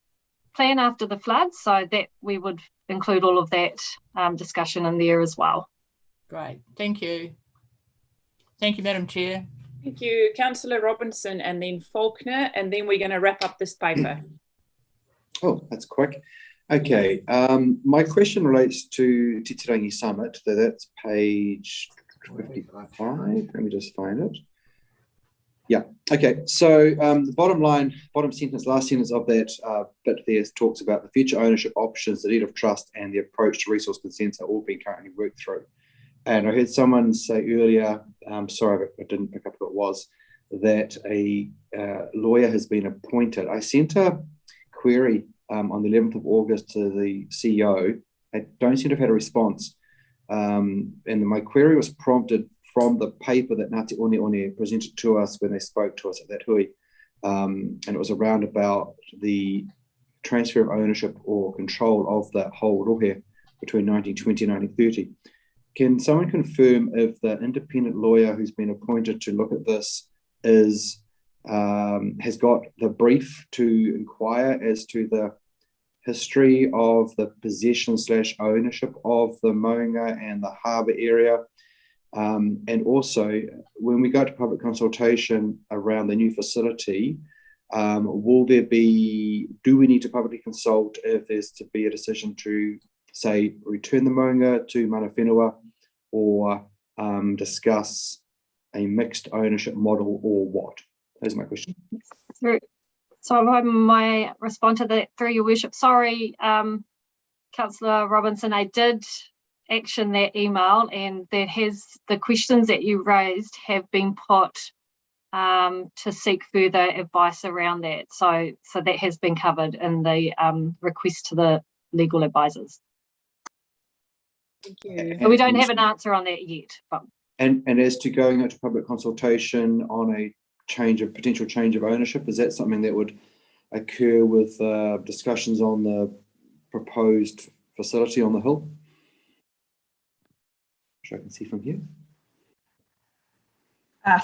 plan after the floods, so that we would include all of that discussion in there as well. Great, thank you. Thank you, Madam Chair. Thank you, Councillor Robinson and then Faulkner, and then we're going to wrap up this paper. Oh, that's quick. Okay, my question relates to Titirangi Summit. That's page 55. Let me just find it. Yeah, okay, so the bottom sentence, last sentence of that bit there talks about the future ownership options, the deed of trust, and the approach to resource consents are all being currently worked through. And I heard someone say earlier, sorry I didn't pick up who it was, that a lawyer has been appointed. I sent a query on the 11th of August to the CEO. I don't seem to have had a response. And my query was prompted from the paper that Ngāti Oneone presented to us when they spoke to us at that hui. And it was around about the transfer of ownership or control of the whole rohe between 1920 and 1930. Can someone confirm if the independent lawyer who's been appointed to look at this has got the brief to inquire as to the history of the possession / ownership of the Maunga and the harbour area? And also, when we go to public consultation around the new facility, do we need to publicly consult if there's to be a decision to, say, return the Maunga to Mana Whenua, or discuss a mixed ownership model, or what? Those are my questions. So I might respond to that through your worship. Sorry, Councillor Robinson, I did action that email, and the questions that you raised have been put to seek further advice around that. So that has been covered in the request to the legal advisors. Thank you. But we don't have an answer on that yet. But. And as to going out to public consultation on a potential change of ownership, is that something that would occur with discussions on the proposed facility on the hill? Which I can see from here.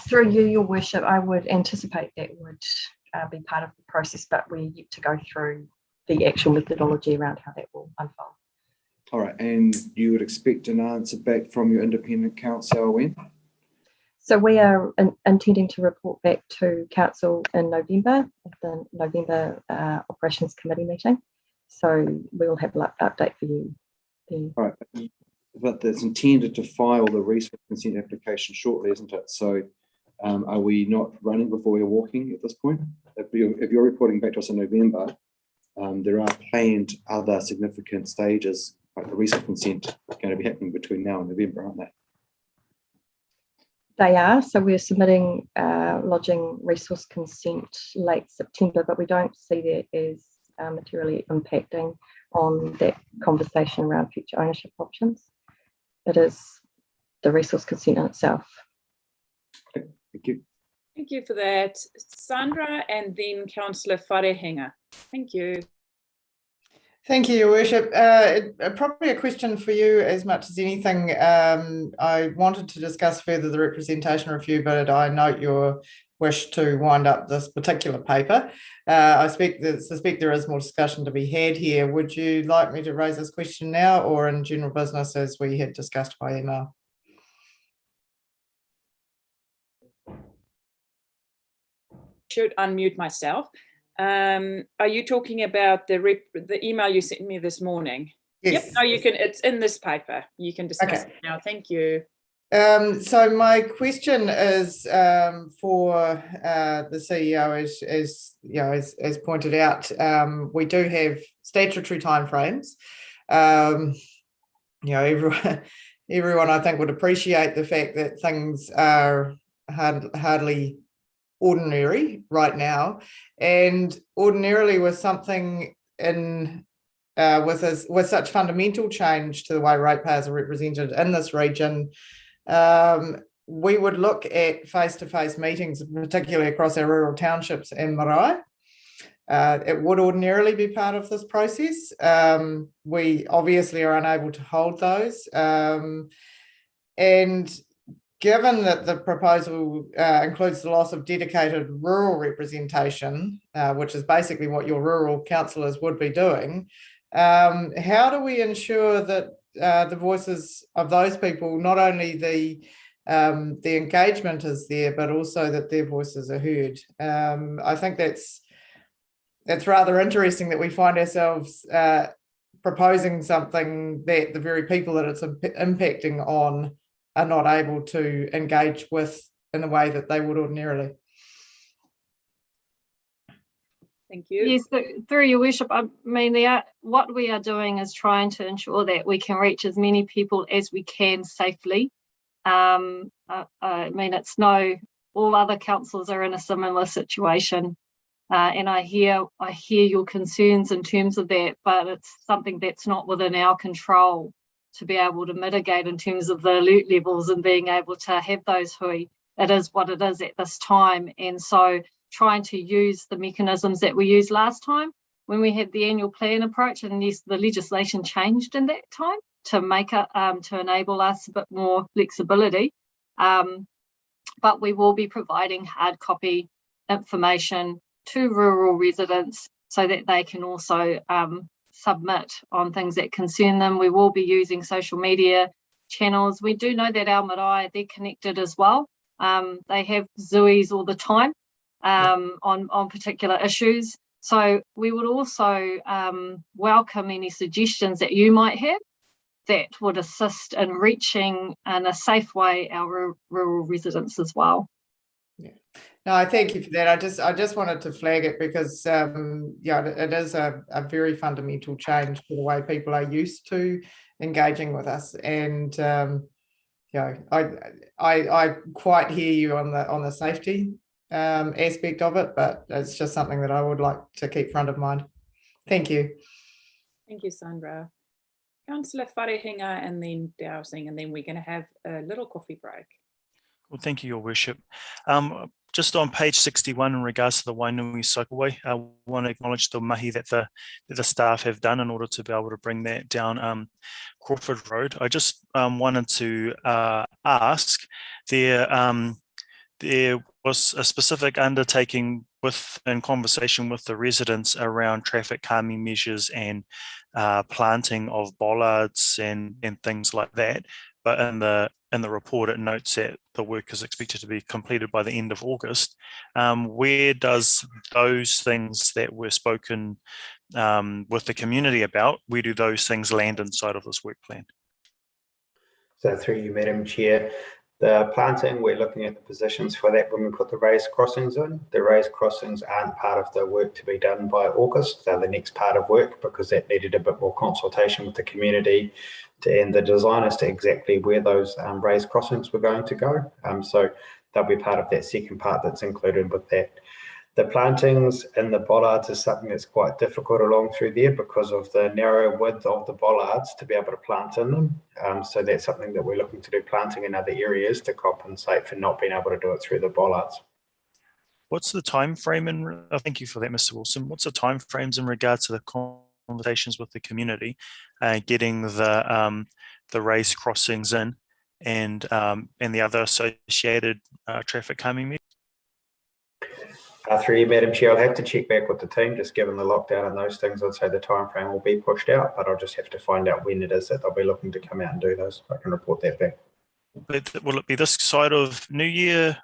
Through you, your worship, I would anticipate that would be part of the process, but we're yet to go through the actual methodology around how that will unfold. All right, and you would expect an answer back from your independent counsel when? So we are intending to report back to council in November, at the November Operations Committee meeting. So we will have an update for you then. All right, but it's intended to file the resource consent application shortly, isn't it? So are we not running before we're walking at this point? If you're reporting back to us in November, there are planned other significant stages, like the resource consent, going to be happening between now and November, aren't they? They are. So we're submitting lodging resource consent late September, but we don't see that as materially impacting on that conversation around future ownership options. It is the resource consent in itself. Okay, thank you. Thank you for that, Sandra, and then Councillor Wharehenga. Thank you. Thank you, Your Worship. Probably a question for you as much as anything. I wanted to discuss further the representation review, but I note your wish to wind up this particular paper. I suspect there is more discussion to be had here. Would you like me to raise this question now or in general business as we had discussed by email? Should unmute myself. Are you talking about the email you sent me this morning? Yes. Yep. No, you can. It's in this paper. You can discuss it now. Thank you. So my question is for the CEO, as you know, as pointed out, we do have statutory timeframes. You know, everyone I think would appreciate the fact that things are hardly ordinary right now, and ordinarily with something in with such fundamental change to the way ratepayers are represented in this region, we would look at face-to-face meetings, particularly across our rural townships and marae. It would ordinarily be part of this process. We obviously are unable to hold those, and given that the proposal includes the loss of dedicated rural representation, which is basically what your rural councillors would be doing, how do we ensure that the voices of those people, not only the engagement is there, but also that their voices are heard? I think that's rather interesting that we find ourselves proposing something that the very people that it's impacting on are not able to engage with in the way that they would ordinarily. Thank you. Yes, through your worship, I mean, what we are doing is trying to ensure that we can reach as many people as we can safely. I mean, it's no all other councils are in a similar situation. And I hear your concerns in terms of that, but it's something that's not within our control to be able to mitigate in terms of the alert levels and being able to have those hui. It is what it is at this time. And so trying to use the mechanisms that we used last time when we had the annual plan approach, and yes, the legislation changed in that time to make it, to enable us a bit more flexibility. But we will be providing hard copy information to rural residents so that they can also submit on things that concern them. We will be using social media channels. We do know that our marae, they're connected as well. They have Zoos all the time on particular issues. So we would also welcome any suggestions that you might have that would assist in reaching in a safe way our rural residents as well. No, I thank you for that. I just wanted to flag it because it is a very fundamental change to the way people are used to engaging with us, and I quite hear you on the safety aspect of it, but it's just something that I would like to keep front of mind. Thank you. Thank you, Sandra. Councillor Wharehinga and then Dowsing, and then we're going to have a little coffee break. Well, thank you, Your Worship. Just on page 61 in regards to the Wainui Cycleway, I want to acknowledge the mahi that the staff have done in order to be able to bring that down Crawford Road. I just wanted to ask, there was a specific undertaking in conversation with the residents around traffic calming measures and planting of bollards and things like that. But in the report, it notes that the work is expected to be completed by the end of August. Where does those things that were spoken with the community about, where do those things land inside of this work plan? So through you, Madam Chair, the planting, we're looking at the positions for that when we put the raised crossings in. The raised crossings aren't part of the work to be done by August. They're the next part of work because that needed a bit more consultation with the community and the designers to exactly where those raised crossings were going to go. So they'll be part of that second part that's included with that. The plantings and the bollards is something that's quite difficult along through there because of the narrow width of the bollards to be able to plant in them. So that's something that we're looking to do, planting in other areas to compensate for not being able to do it through the bollards. What's the time frame? Thank you for that, Mr. Wilson. What's the time frames in regards to the conversations with the community, getting the raised crossings in and the other associated traffic calming measures? Through you, Madam Chair, I'll have to check back with the team, just given the lockdown and those things. I'd say the time frame will be pushed out, but I'll just have to find out when it is that they'll be looking to come out and do those. I can report that back. But will it be this side of New Year,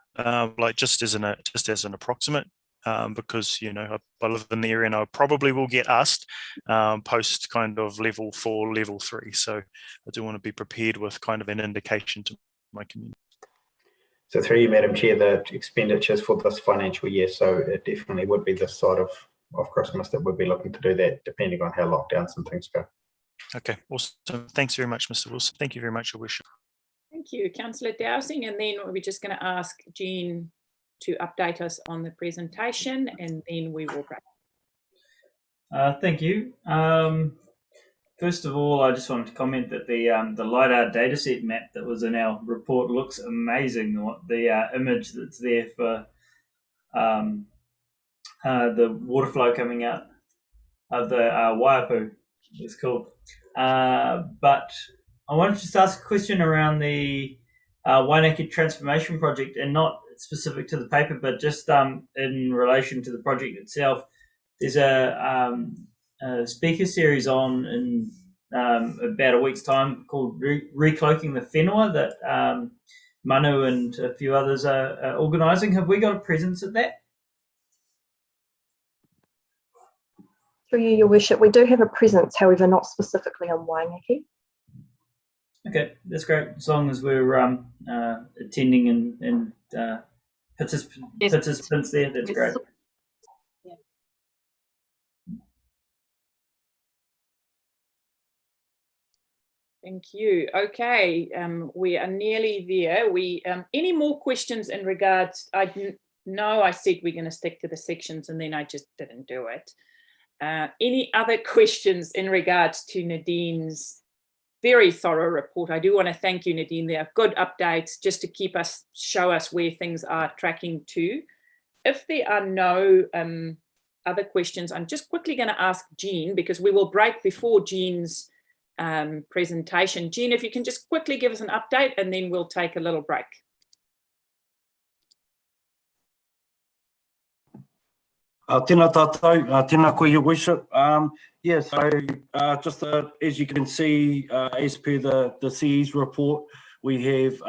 like just as an approximate? Because I live in the area and I probably will get asked post kind of level 4, level 3. So I do want to be prepared with kind of an indication to my community. So through you, Madam Chair, the expenditures for this financial year, so it definitely would be this side of Christmas that we'll be looking to do that, depending on how lockdowns and things go. Okay, awesome. Thanks very much, Mr. Wilson. Thank you very much, Your Worship. Thank you, Councillor Dowsing. And then we're just going to ask Jean to update us on the presentation, and then we will break. Thank you. First of all, I just wanted to comment that the LiDAR dataset map that was in our report looks amazing. The image that's there for the water flow coming out of the Waiapu is cool. But I wanted to just ask a question around the Wairakei Transformation Project, and not specific to the paper, but just in relation to the project itself. There's a speaker series on in about a week's time called Recloaking the Whenua that Manu and a few others are organising. Have we got a presence at that? Through you, Your Worship, we do have a presence, however, not specifically on Wairakei. Okay, that's great. As long as we're attending and participants there, that's great. Thank you. Okay, we are nearly there. Any more questions in regards? No, I said we're going to stick to the sections, and then I just didn't do it. Any other questions in regards to Nadine's very thorough report? I do want to thank you, Nadine. They are good updates just to show us where things are tracking to. If there are no other questions, I'm just quickly going to ask Jean, because we will break before Jean's presentation. Jean, if you can just quickly give us an update, and then we'll take a little break. Tēnā tātou, tēnā koe, your worship. Yeah, so just as you can see, as per the CE's report, we have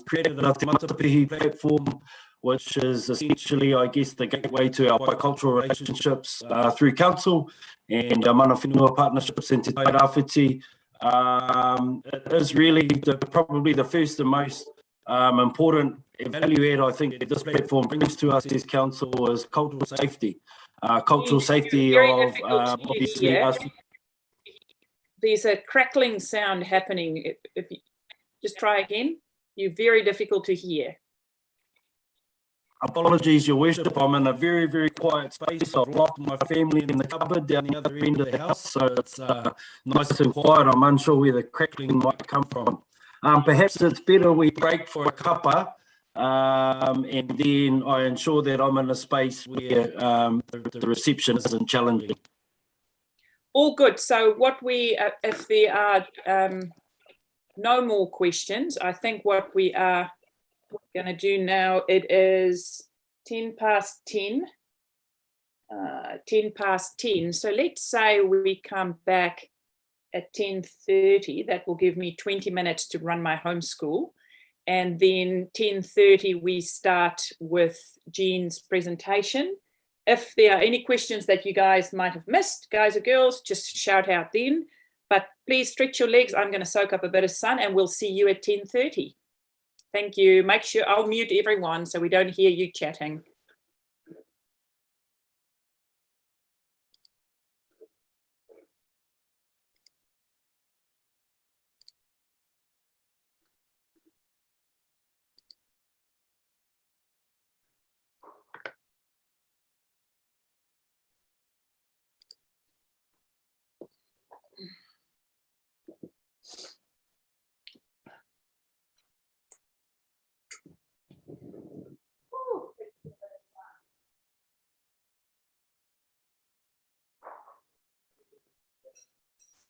created the Te Matapihi platform, which is essentially, I guess, the gateway to our bicultural relationships through council and our mana whenua partnerships and te tai rāwhiti. It is really probably the first and most important value add I think that this platform brings to us as council is cultural safety. Cultural safety of obviously us. There's a crackling sound happening. If you just try again, you're very difficult to hear. Apologies, your worship. I'm in a very, very quiet space. I've locked my family in the cupboard down the other end of the house, so it's nice and quiet. I'm unsure where the crackling might come from. Perhaps it's better we break for a cuppa, and then I ensure that I'm in a space where the reception isn't challenging. All good. So what if there are no more questions, I think what we are going to do now, it is 10 past 10. 10 past 10. So let's say we come back at 10:30. That will give me 20 minutes to run my homeschool. And then 10:30, we start with Jean's presentation. If there are any questions that you guys might have missed, guys or girls, just shout out then. But please stretch your legs. I'm going to soak up a bit of sun, and we'll see you at 10:30. Thank you. Make sure I'll mute everyone so we don't hear you chatting.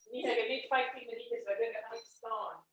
Nita, je net 15 minuutjes, we kunnen gaan staan.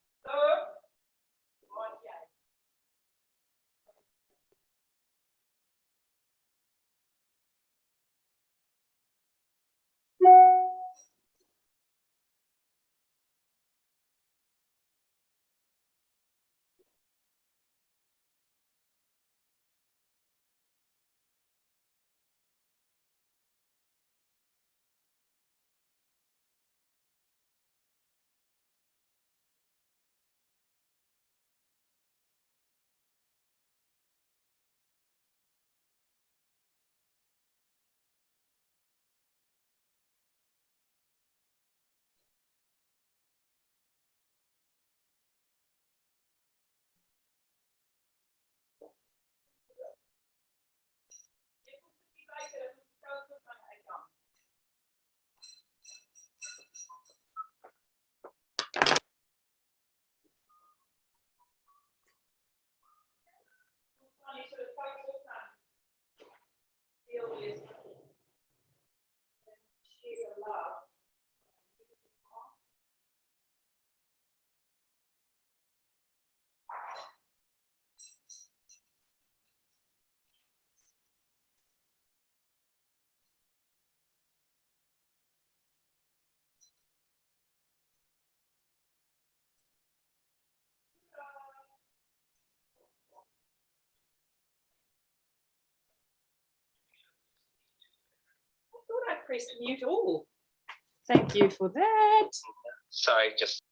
I pressed mute all. Thank you for that. Sorry, just.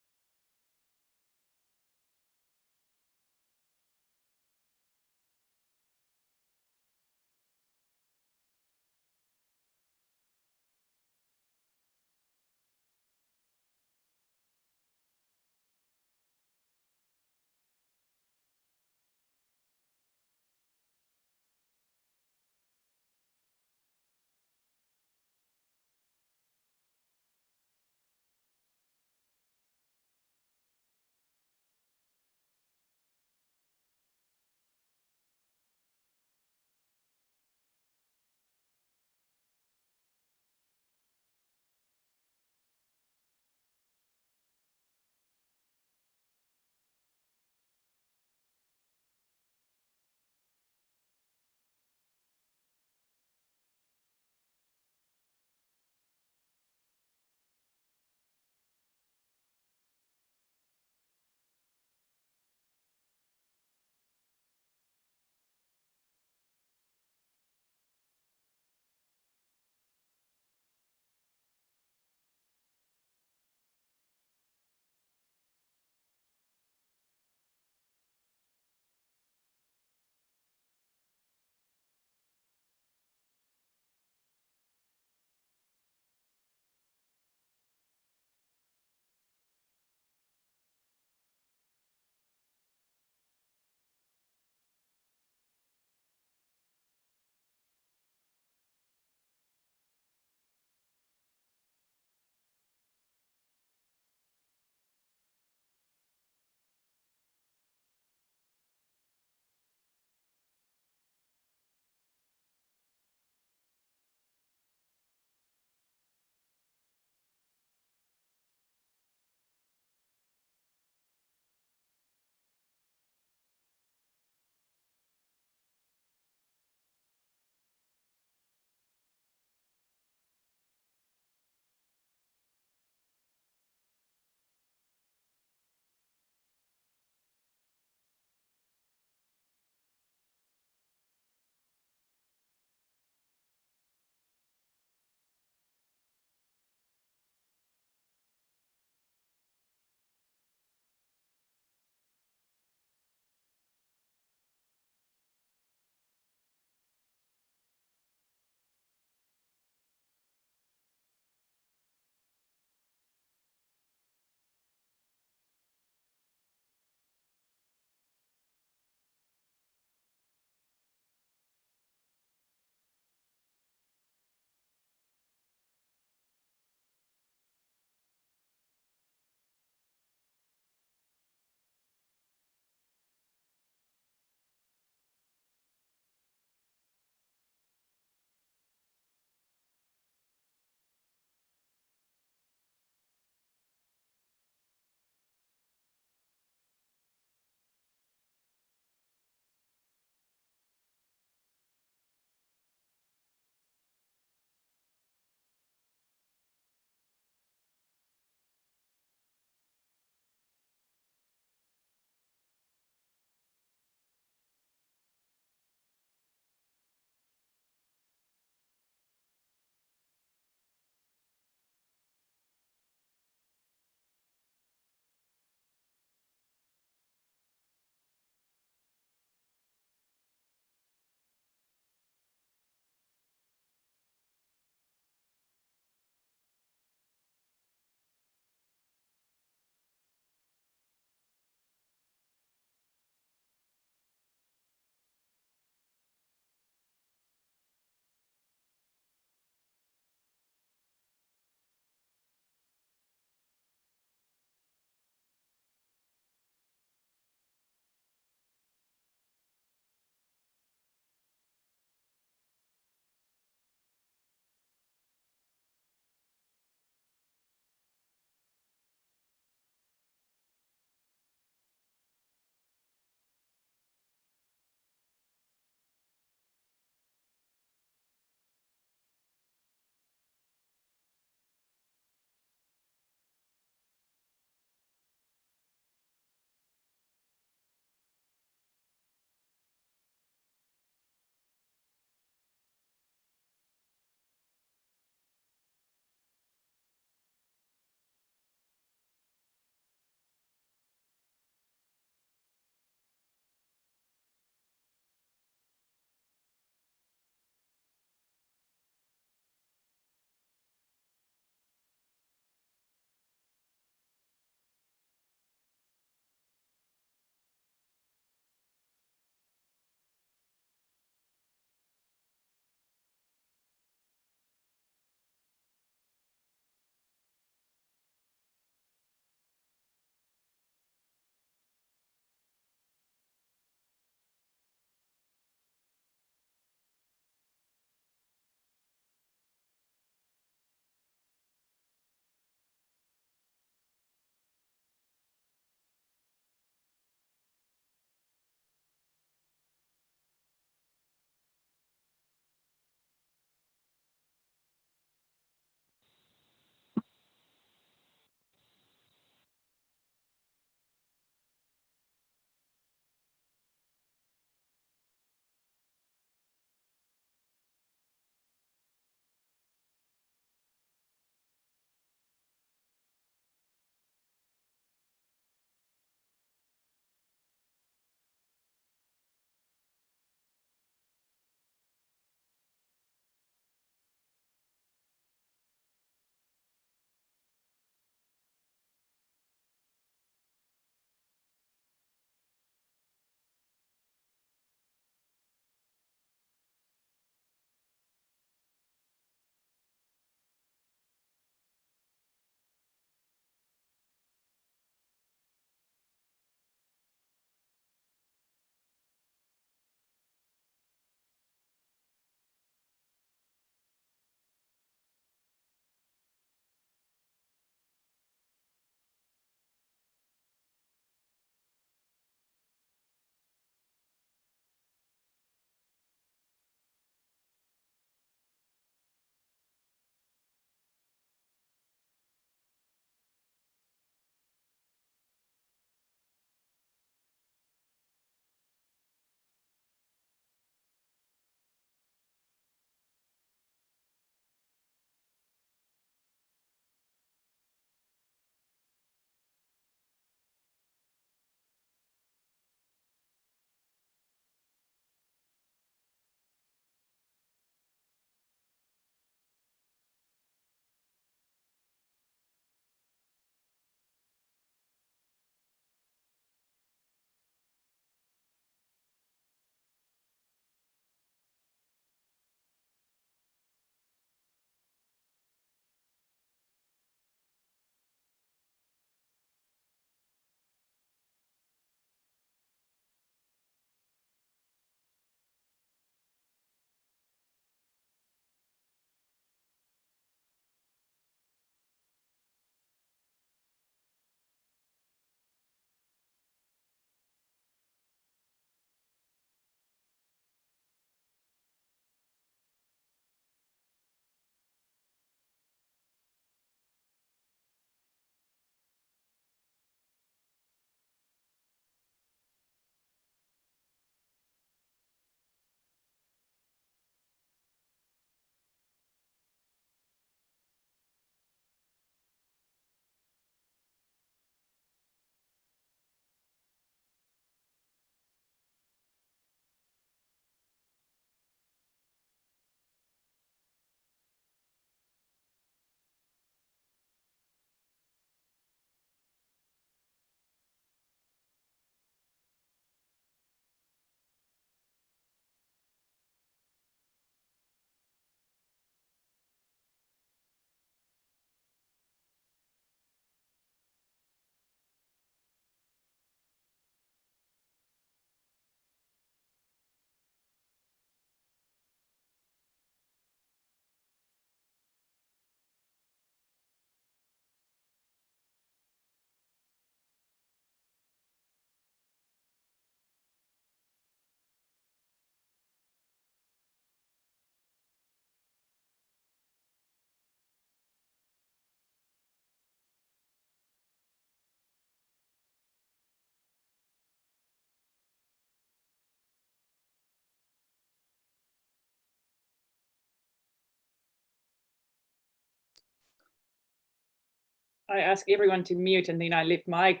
I ask everyone to mute and then I left my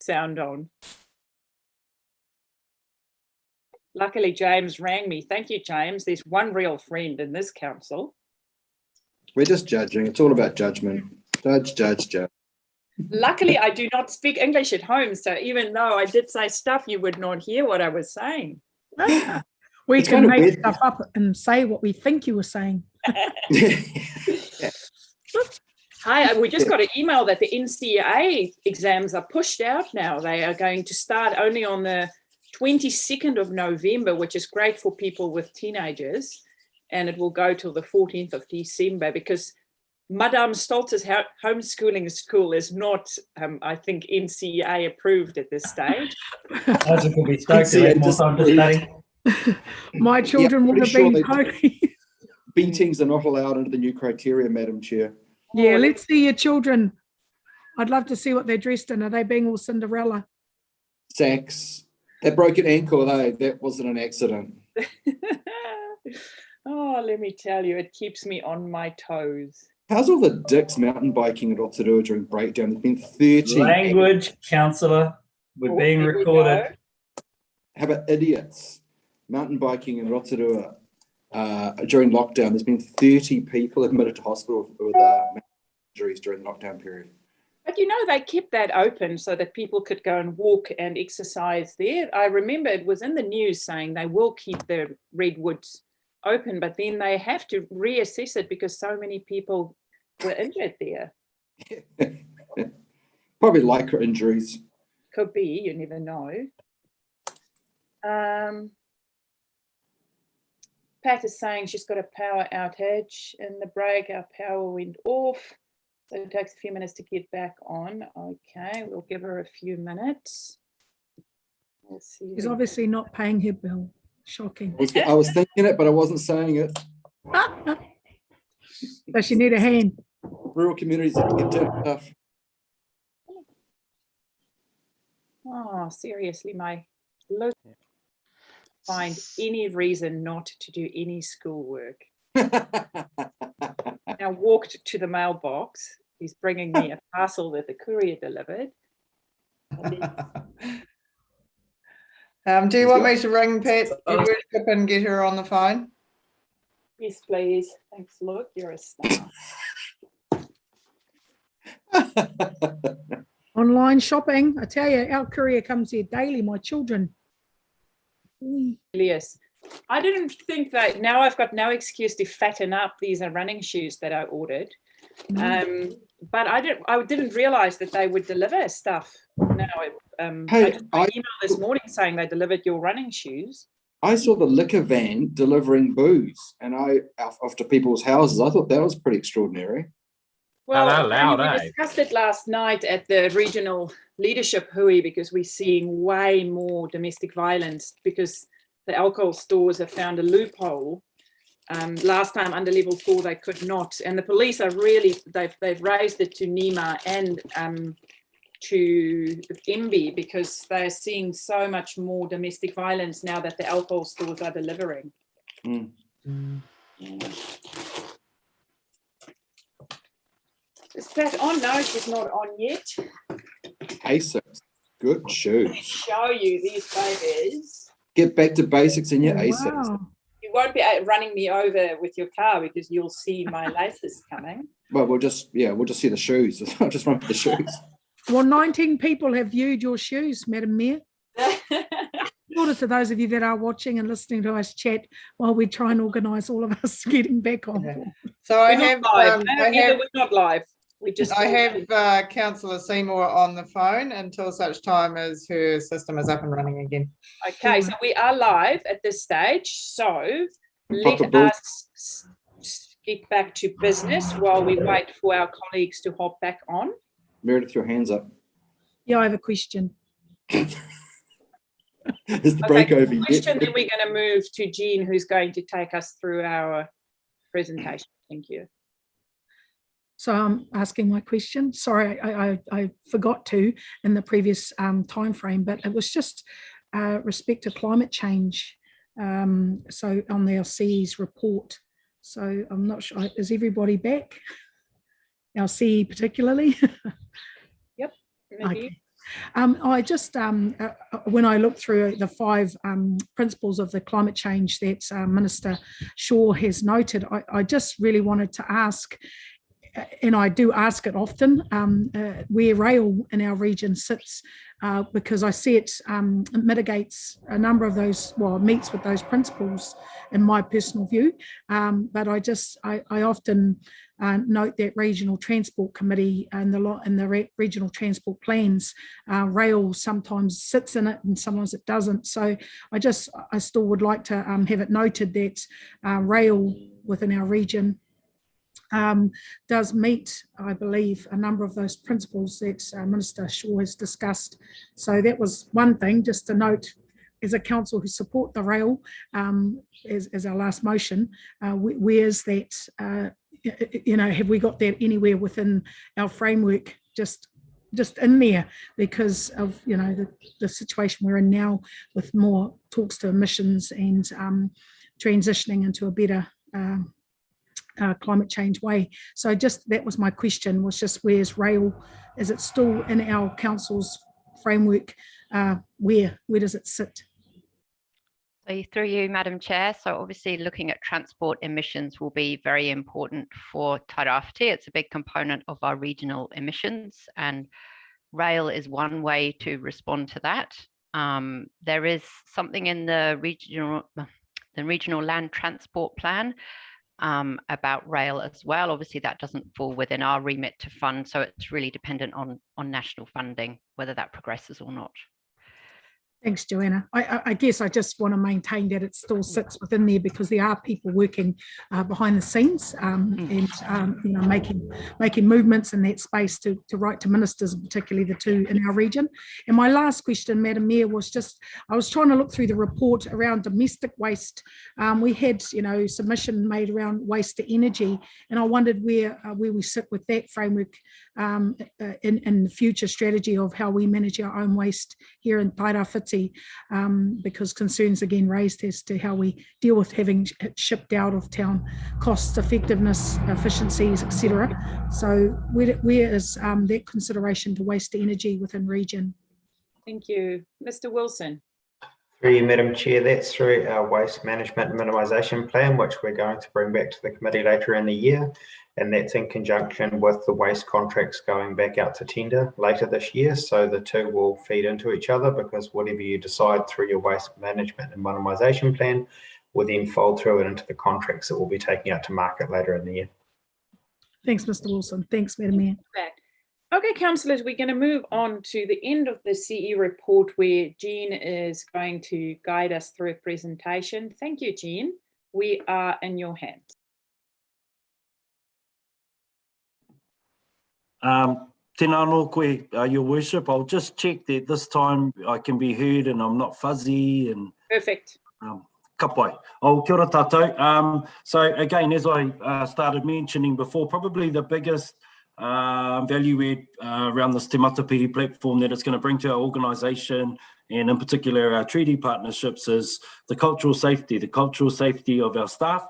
sound on. Luckily, James rang me. Thank you, James. There's one real friend in this council. We're just judging. It's all about judgment. Judge, judge, judge. Luckily, I do not speak English at home. So even though I did say stuff, you would not hear what I was saying. We It's can kind of make weird. stuff up and say what we think you were saying. Hi, we just got an email that the NCEA exams are pushed out now. They are going to start only on the 22nd of November, which is great for people with teenagers. And it will go till the 14th of December because Madame Stolz's homeschooling school is not, I think, NCEA approved at this stage. Isaac will be stoked to have more time to study. My children would have been totally. Beatings are not allowed under the new criteria, Madam Chair. Yeah, let's see your children. I'd love to see what they're dressed in. Are they being all Cinderella? Sacks. That broken ankle, though, that wasn't an accident. Oh, let me tell you, it keeps me on my toes. How's all the dicks mountain biking at Rotorua during breakdown? There's been 13. Language, councillor, we're being recorded. How about idiots mountain biking in Rotorua during lockdown? There's been 30 people admitted to hospital with injuries during the lockdown period. But you know, they kept that open so that people could go and walk and exercise there. I remember it was in the news saying they will keep the redwoods open, but then they have to reassess it because so many people were injured there. Probably lycra injuries. Could be, you never know. Pat is saying she's got a power outage in the break. Our power went off. So it takes a few minutes to get back on. Okay, we'll give her a few minutes. We'll see. She's obviously not paying her bill. Shocking. I was thinking it, but I wasn't saying it. Does she need a hand? Rural communities have to get tough. Oh, seriously, my look. Find any reason not to do any schoolwork. Now walked to the mailbox. He's bringing me a parcel that the courier delivered. Do you want me to ring Pat Your Worship and get her on the phone? Yes, please. Thanks, Luke. You're a star. Online shopping. I tell you, our courier comes here daily, my children. Yes. I didn't think that now I've got no excuse to fatten up. These are running shoes that I ordered. But I didn't realize that they would deliver stuff. Now I got an email this morning saying they delivered your running shoes. I saw the liquor van delivering booze and off to people's houses. I thought that was pretty extraordinary. Well, we discussed it last night at the regional leadership hui because we're seeing way more domestic violence because the alcohol stores have found a loophole. Last time under level 4 they could not, and the police are really they've raised it to NEMA and to MB because they're seeing so much more domestic violence now that the alcohol stores are delivering. Is that on? No, she's not on yet. ASICs, good shoes. Show you these babies. Get back to basics in your ASICs. Wow. You won't be running me over with your car because you'll see my laces coming. Well, we'll just see the shoes. I'll just run with the shoes. Well, 19 people have viewed your shoes, Madam Mayor. In order to those of you that are watching and listening to us chat while we try and organise all of us getting back on. So I have we're not live. I have Councillor Seymour on the phone until such time as her system is up and running again. Okay, so we are live at this stage. So let us get back to business while we wait for our colleagues to hop back on. Meredith, your hands up. Yeah, I have a question. Is the break over yet? Question, then we're going to move to Jean, who's going to take us through our presentation. Thank you. So I'm asking my question. Sorry, I forgot to in the previous time frame, but it was just respect to climate change. So on the CE's report. So I'm not sure. Is everybody back? our CE particularly. Yep. Okay. I just, when I look through the 5 principles of the climate change that Minister Shaw has noted, I just really wanted to ask, and I do ask it often, where rail in our region sits, because I see it mitigates a number of those, well, meets with those principles in my personal view. But I often note that Regional Transport Committee and the regional transport plans, rail sometimes sits in it and sometimes it doesn't. So I still would like to have it noted that rail within our region does meet, I believe, a number of those principles that Minister Shaw has discussed. So that was one thing, just to note, as a council who support the rail, as our last motion, where's that, have we got that anywhere within our framework, just in there, because of the situation we're in now with more talks to emissions and transitioning into a better climate change way. So that was my question, was just where's rail? Is it still in our council's framework? Where does it sit? So through you, Madam Chair, so obviously looking at transport emissions will be very important for Tairāwhiti. It's a big component of our regional emissions, and rail is one way to respond to that. There is something in the regional land transport plan about rail as well. Obviously that doesn't fall within our remit to fund, so it's really dependent on national funding whether that progresses or not. Thanks, Joanna. I guess I just want to maintain that it still sits within there, because there are people working behind the scenes and making movements in that space to write to ministers, particularly the 2 in our region. And my last question, Madam Mayor, was just, I was trying to look through the report around domestic waste. We had submission made around waste to energy, and I wondered where we sit with that framework in the future strategy of how we manage our own waste here in Tairāwhiti. Because concerns again raised as to how we deal with having it shipped out of town, cost effectiveness, efficiencies, etc. So where is that consideration to waste energy within region? Thank you. Mr. Wilson. Through you, Madam Chair, that's through our waste management and minimisation plan, which we're going to bring back to the committee later in the year. And that's in conjunction with the waste contracts going back out to tender later this year. So the 2 will feed into each other, because whatever you decide through your waste management and minimisation plan will then fold through it into the contracts that we'll be taking out to market later in the year. Thanks, Mr. Wilson. Thanks, Madam Mayor. Okay, councillors, we're going to move on to the end of the CE report, where Jean is going to guide us through a presentation. Thank you, Jean. We are in your hands. Tēnā anō koe, Your Worship. I'll just check that this time I can be heard and I'm not fuzzy. And perfect. Ka pai. Oh, kia ora tātou. So again, as I started mentioning before, probably the biggest value add around this Te Matapihi platform that it's going to bring to our organisation, and in particular our treaty partnerships, is the cultural safety of our staff,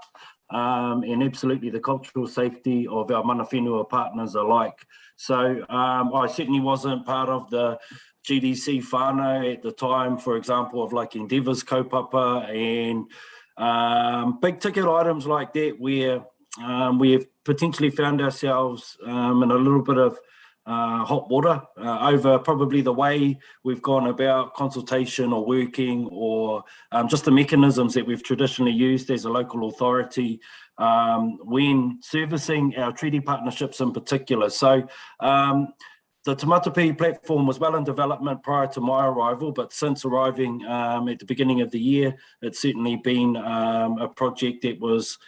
and absolutely the cultural safety of our mana whenua partners alike. So I certainly wasn't part of the GDC whānau at the time, for example, of like Endeavour's kaupapa and big ticket items like that, where we have potentially found ourselves in a little bit of hot water over probably the way we've gone about consultation or working, or just the mechanisms that we've traditionally used as a local authority when servicing our treaty partnerships in particular. So the Te Matapihi platform was well in development prior to my arrival, but since arriving at the beginning of the year, it's certainly been a project that was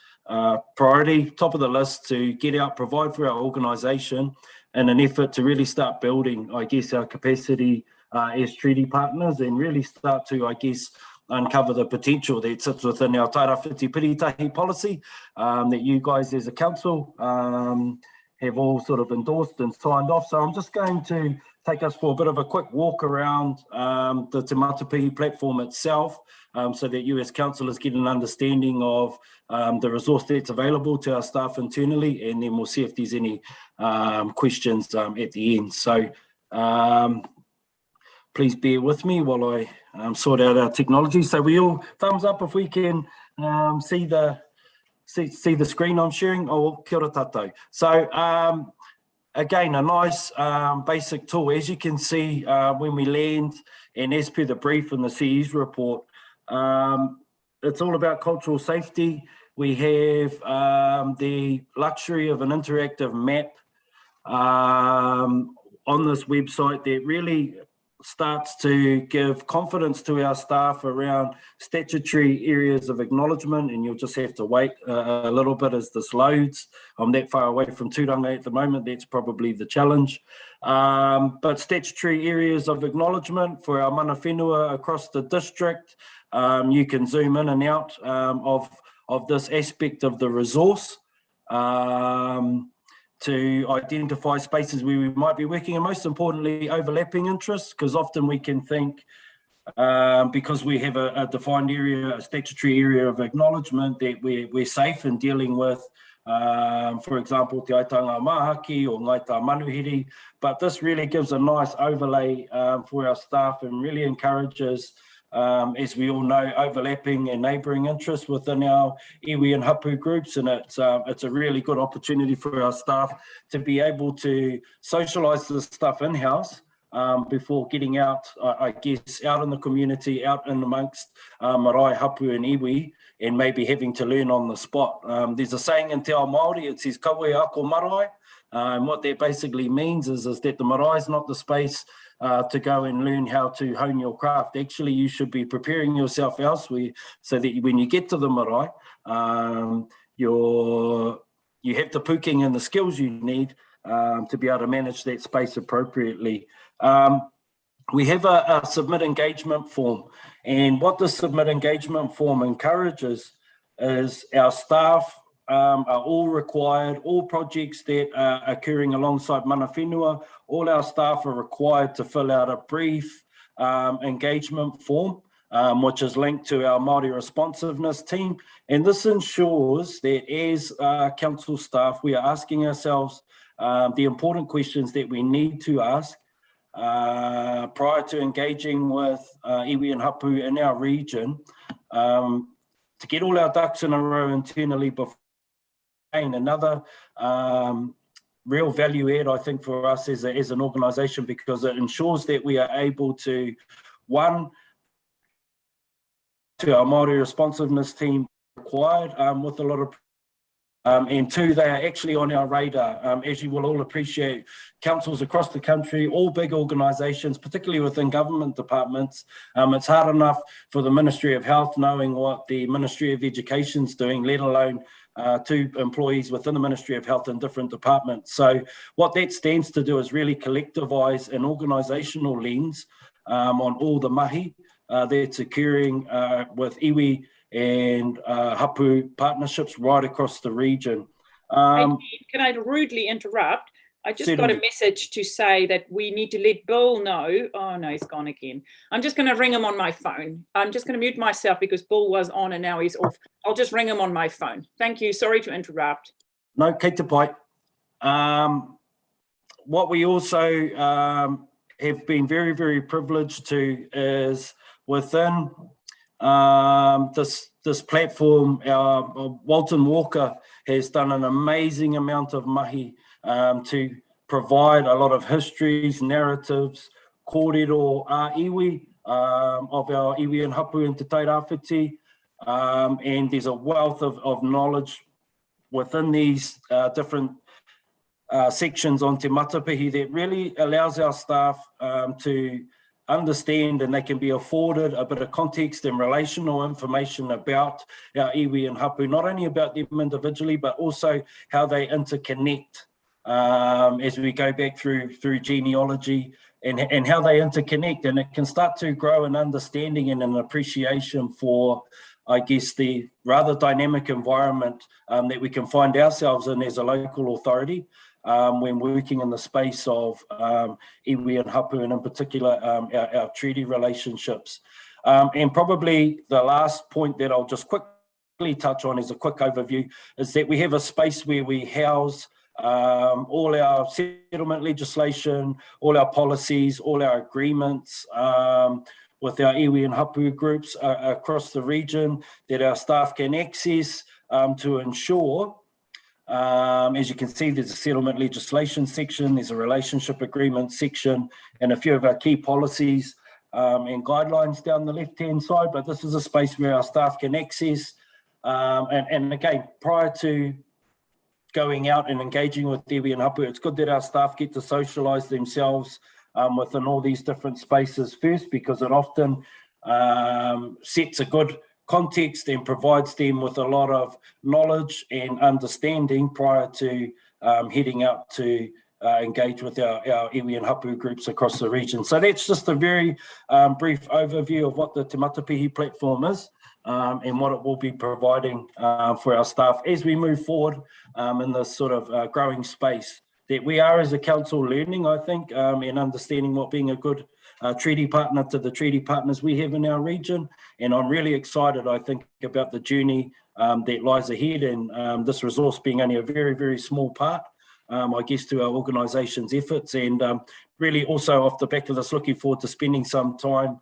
priority, top of the list, to get out, provide for our organisation in an effort to really start building, I guess, our capacity as treaty partners, and really start to, I guess, uncover the potential that sits within our Tairāwhiti Piritahi policy that you guys as a council have all sort of endorsed and signed off. So I'm just going to take us for a bit of a quick walk around the Te Matapihi platform itself, so that you as councillors get an understanding of the resource that's available to our staff internally, and then we'll see if there's any questions at the end. So please bear with me while I sort out our technology. So we all thumbs up if we can see the screen I'm sharing. Oh, kia ora tātou. So again, a nice basic tool. As you can see, when we land, and as per the brief in the CE's report, it's all about cultural safety. We have the luxury of an interactive map on this website that really starts to give confidence to our staff around statutory areas of acknowledgement, and you'll just have to wait a little bit as this loads. I'm that far away from Tūranga at the moment, that's probably the challenge. But statutory areas of acknowledgement for our mana whenua across the district, you can zoom in and out of this aspect of the resource to identify spaces where we might be working, and most importantly, overlapping interests, because often we can think, because we have a defined area, a statutory area of acknowledgement, that we're safe in dealing with, for example, Te Aitanga Mahaki or Ngaita Manuhiri, but this really gives a nice overlay for our staff and really encourages, as we all know, overlapping and neighbouring interests within our iwi and hapu groups, and it's a really good opportunity for our staff to be able to socialise this stuff in-house before getting out, I guess, out in the community, out in amongst marae, hapu and iwi, and maybe having to learn on the spot. There's a saying in Te Ao Māori, it says kawe ako marae, and what that basically means is that the marae is not the space to go and learn how to hone your craft. Actually, you should be preparing yourself elsewhere so that when you get to the marae, you have the puking and the skills you need to be able to manage that space appropriately. We have a submit engagement form, and what the submit engagement form encourages is our staff are all required, all projects that are occurring alongside mana whenua, all our staff are required to fill out a brief engagement form, which is linked to our Māori responsiveness team. And this ensures that as council staff, we are asking ourselves the important questions that we need to ask prior to engaging with iwi and hapu in our region, to get all our ducks in a row internally before. Another real value add, I think, for us as an organisation, because it ensures that we are able to, one, to our Māori responsiveness team required with a lot of, and two, they are actually on our radar. As you will all appreciate, councils across the country, all big organisations, particularly within government departments, it's hard enough for the Ministry of Health knowing what the Ministry of Education's doing, let alone to employees within the Ministry of Health in different departments. So what that stands to do is really collectivise an organisational lens on all the mahi that's occurring with iwi and hapu partnerships right across the region. Can I rudely interrupt? I just got a message to say that we need to let Bill know. Oh no, he's gone again. I'm just going to ring him on my phone. I'm just going to mute myself because Bill was on and now he's off. I'll just ring him on my phone. Thank you. Sorry to interrupt. No, kei te pai. What we also have been very, very privileged to is within this platform, Walton Walker has done an amazing amount of mahi to provide a lot of histories, narratives, kōrero iwi of our iwi and hapu and te tairāwhiti, and there's a wealth of knowledge within these different sections on Te Matapihi that really allows our staff to understand, and they can be afforded a bit of context and relational information about our iwi and hapu, not only about them individually, but also how they interconnect as we go back through genealogy and how they interconnect. And it can start to grow an understanding and an appreciation for, I guess, the rather dynamic environment that we can find ourselves in as a local authority. when working in the space of iwi and hapu, and in particular our treaty relationships. And probably the last point that I'll just quickly touch on as a quick overview is that we have a space where we house all our settlement legislation, all our policies, all our agreements with our iwi and hapu groups across the region that our staff can access to ensure, as you can see, there's a settlement legislation section, there's a relationship agreement section, and a few of our key policies and guidelines down the left-hand side, but this is a space where our staff can access. And again, prior to going out and engaging with iwi and hapu, it's good that our staff get to socialise themselves within all these different spaces first, because it often sets a good context and provides them with a lot of knowledge and understanding prior to heading out to engage with our iwi and hapu groups across the region. So that's just a very brief overview of what the Te Matapihi platform is and what it will be providing for our staff as we move forward in this sort of growing space that we are as a council learning, I think, and understanding what being a good treaty partner to the treaty partners we have in our region. And I'm really excited, I think, about the journey that lies ahead, and this resource being only a very, very small part, I guess, to our organisation's efforts. And really also off the back of this, looking forward to spending some time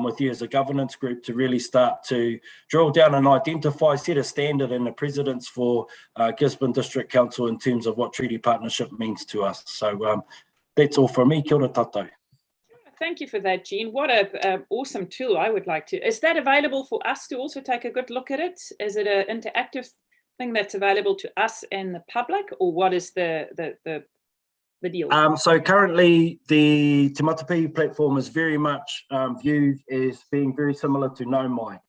with you as a governance group to really start to drill down and identify, set a standard and a precedence for Gisborne District Council in terms of what treaty partnership means to us. So that's all from me. Kia ora tātou. Thank you for that, Jean. What a awesome tool. I would like to. Is that available for us to also take a good look at it? Is it an interactive thing that's available to us and the public, or what is the deal? So currently the Te Matapihi platform is very much viewed as being very similar to Nau Mai,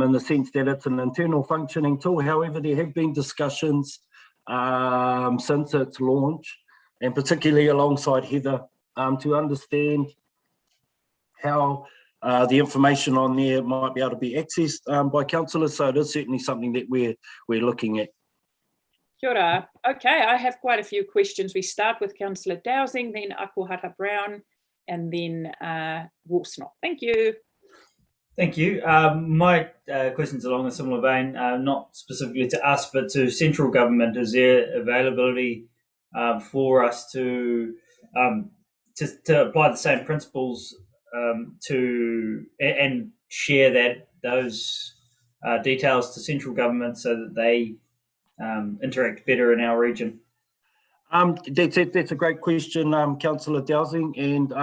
in the sense that it's an internal functioning tool. However, there have been discussions since its launch, and particularly alongside Heather, to understand how the information on there might be able to be accessed by councillors. So it is certainly something that we're looking at. Kia ora. Okay, I have quite a few questions. We start with Councillor Dowsing, then Akuhata Brown, and then Woolsnot. Thank you. Thank you. My question's along a similar vein, not specifically to us, but to central government. Is there availability for us to apply the same principles and share those details to central government so that they interact better in our region? That's a great question, Councillor Dowsing, and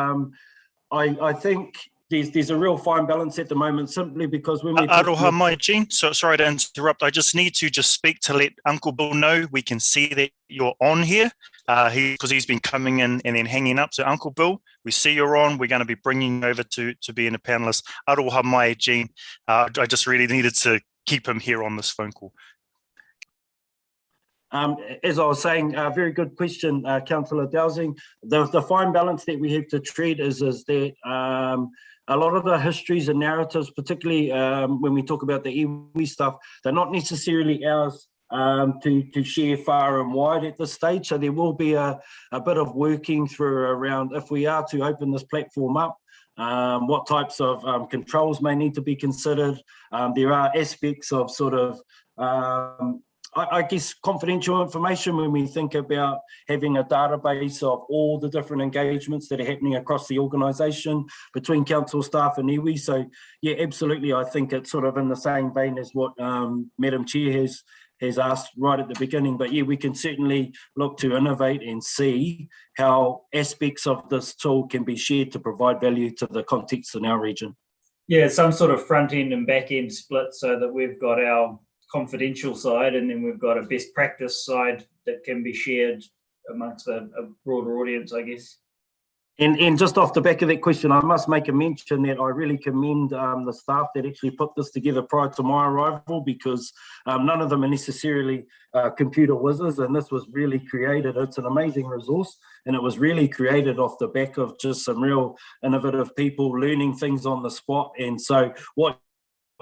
I think there's a real fine balance at the moment, simply because when we Aroha mai, Jean. So sorry to interrupt. I just need to speak to let Uncle Bill know we can see that you're on here, because he's been coming in and then hanging up. So Uncle Bill, we see you're on. We're going to be bringing you over to being a panelist. Aroha mai, Jean. I just really needed to keep him here on this phone call. As I was saying, a very good question, Councillor Dowsing. The fine balance that we have to treat is that a lot of the histories and narratives, particularly when we talk about the iwi stuff, they're not necessarily ours to share far and wide at this stage. So there will be a bit of working through around, if we are to open this platform up, what types of controls may need to be considered. There are aspects of sort of I guess confidential information when we think about having a database of all the different engagements that are happening across the organisation between council staff and iwi. So yeah, absolutely, I think it's sort of in the same vein as what Madam Chair has asked right at the beginning. But yeah, we can certainly look to innovate and see how aspects of this tool can be shared to provide value to the context in our region. Yeah, some sort of front end and back end split so that we've got our confidential side and then we've got a best practice side that can be shared amongst a broader audience, I guess. And just off the back of that question, I must make a mention that I really commend the staff that actually put this together prior to my arrival, because none of them are necessarily computer whizzes, and this was really created. It's an amazing resource, and it was really created off the back of just some real innovative people learning things on the spot. And so what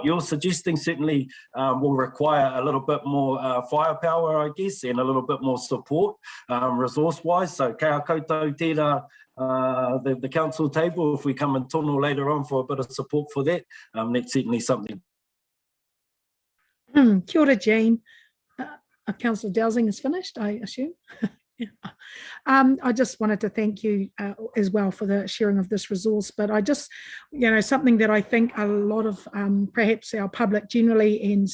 you're suggesting certainly will require a little bit more firepower, I guess, and a little bit more support resource-wise. So kia koutou tērā the council table, if we come and tono later on for a bit of support for that, that's certainly something. Kia ora, Jane. Councillor Dowsing is finished, I assume. Yeah. I just wanted to thank you as well for the sharing of this resource, but I just, something that I think a lot of perhaps our public generally and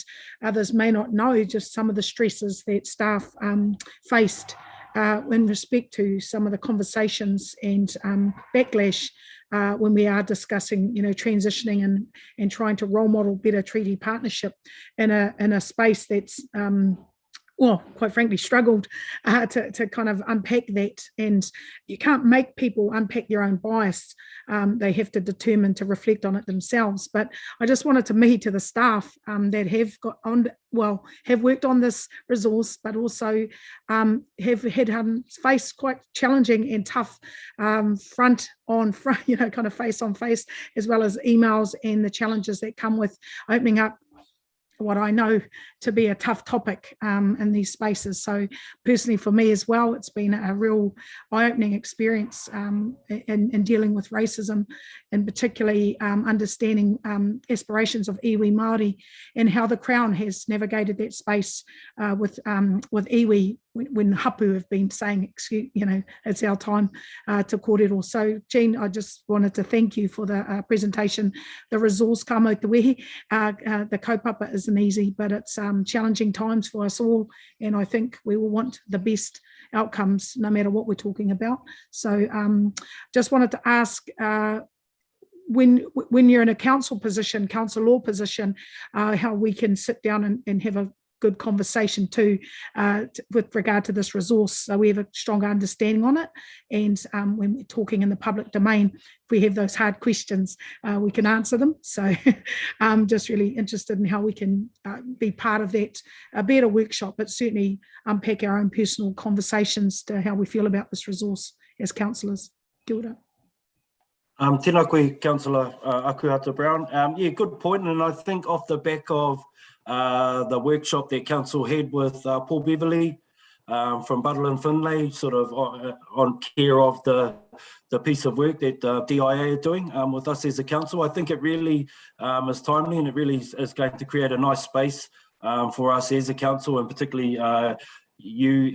others may not know, just some of the stresses that staff faced in respect to some of the conversations and backlash when we are discussing, transitioning and trying to role model better treaty partnership in a space that's well, quite frankly, struggled to kind of unpack that. And you can't make people unpack their own bias. They have to determine to reflect on it themselves. But I just wanted to me to the staff that have got on, have worked on this resource, but also have had faced quite challenging and tough front, kind of face on face, as well as emails and the challenges that come with opening up what I know to be a tough topic in these spaces. So personally for me as well, it's been a real eye-opening experience in dealing with racism, and particularly understanding aspirations of iwi Māori and how the Crown has navigated that space with iwi when hapu have been saying, excuse, it's our time to kōrero. So Jean, I just wanted to thank you for the presentation. The resource ka mau te wehi, the kaupapa isn't easy, but it's challenging times for us all. And I think we will want the best outcomes no matter what we're talking about. So just wanted to ask, when you're in a council law position, how we can sit down and have a good conversation too with regard to this resource, so we have a stronger understanding on it, and when we're talking in the public domain, if we have those hard questions, we can answer them. So I'm just really interested in how we can be part of that, be at a workshop, but certainly unpack our own personal conversations to how we feel about this resource as councillors. Kia ora. Tēnā koe, Councillor Akuhata Brown. Yeah, good point. And I think off the back of the workshop that Council had with Paul Beverley from Buddle and Finlay, sort of on care of the piece of work that DIA are doing with us as a council, I think it really is timely, and it really is going to create a nice space for us as a council, and particularly you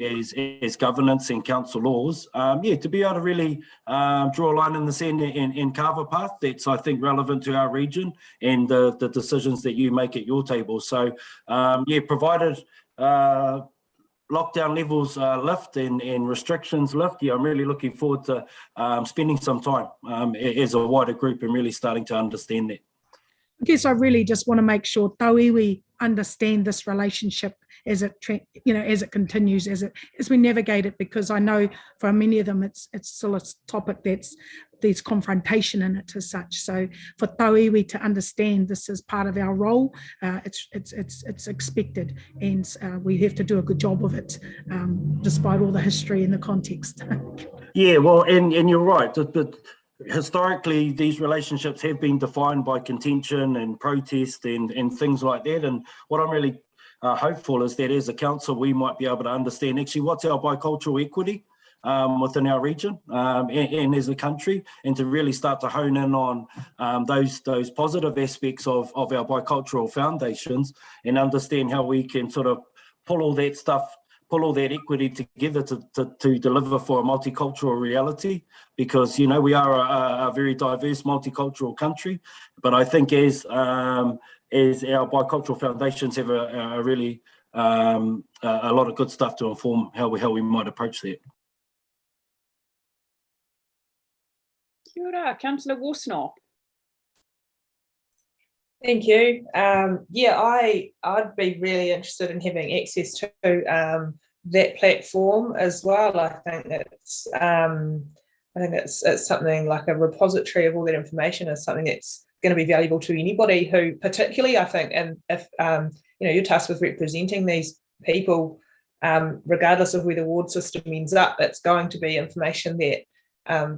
as governance and council laws, to be able to really draw a line in the sand and carve a path that's, I think, relevant to our region and the decisions that you make at your table. So, provided lockdown levels lift and restrictions lift, I'm really looking forward to spending some time as a wider group and really starting to understand that. I guess I really just want to make sure tauiwi understand this relationship as it continues, as we navigate it, because I know for many of them it's still a topic there's confrontation in it as such. So for tauiwi to understand this is part of our role, it's expected, and we have to do a good job of it, despite all the history and the context. Yeah, well, and you're right. But historically, these relationships have been defined by contention and protest and things like that. And what I'm really hopeful is that as a council, we might be able to understand actually what's our bicultural equity within our region and as a country, and to really start to hone in on those positive aspects of our bicultural foundations, and understand how we can sort of pull all that equity together to deliver for a multicultural reality, because we are a very diverse multicultural country. But I think as our bicultural foundations have a really a lot of good stuff to inform how we might approach that. Kia ora, Councillor Worsnop. Thank you. I'd be really interested in having access to that platform as well. I think it's something like a repository of all that information is something that's going to be valuable to anybody who, particularly, I think, and if you're tasked with representing these people, regardless of where the ward system ends up, it's going to be information that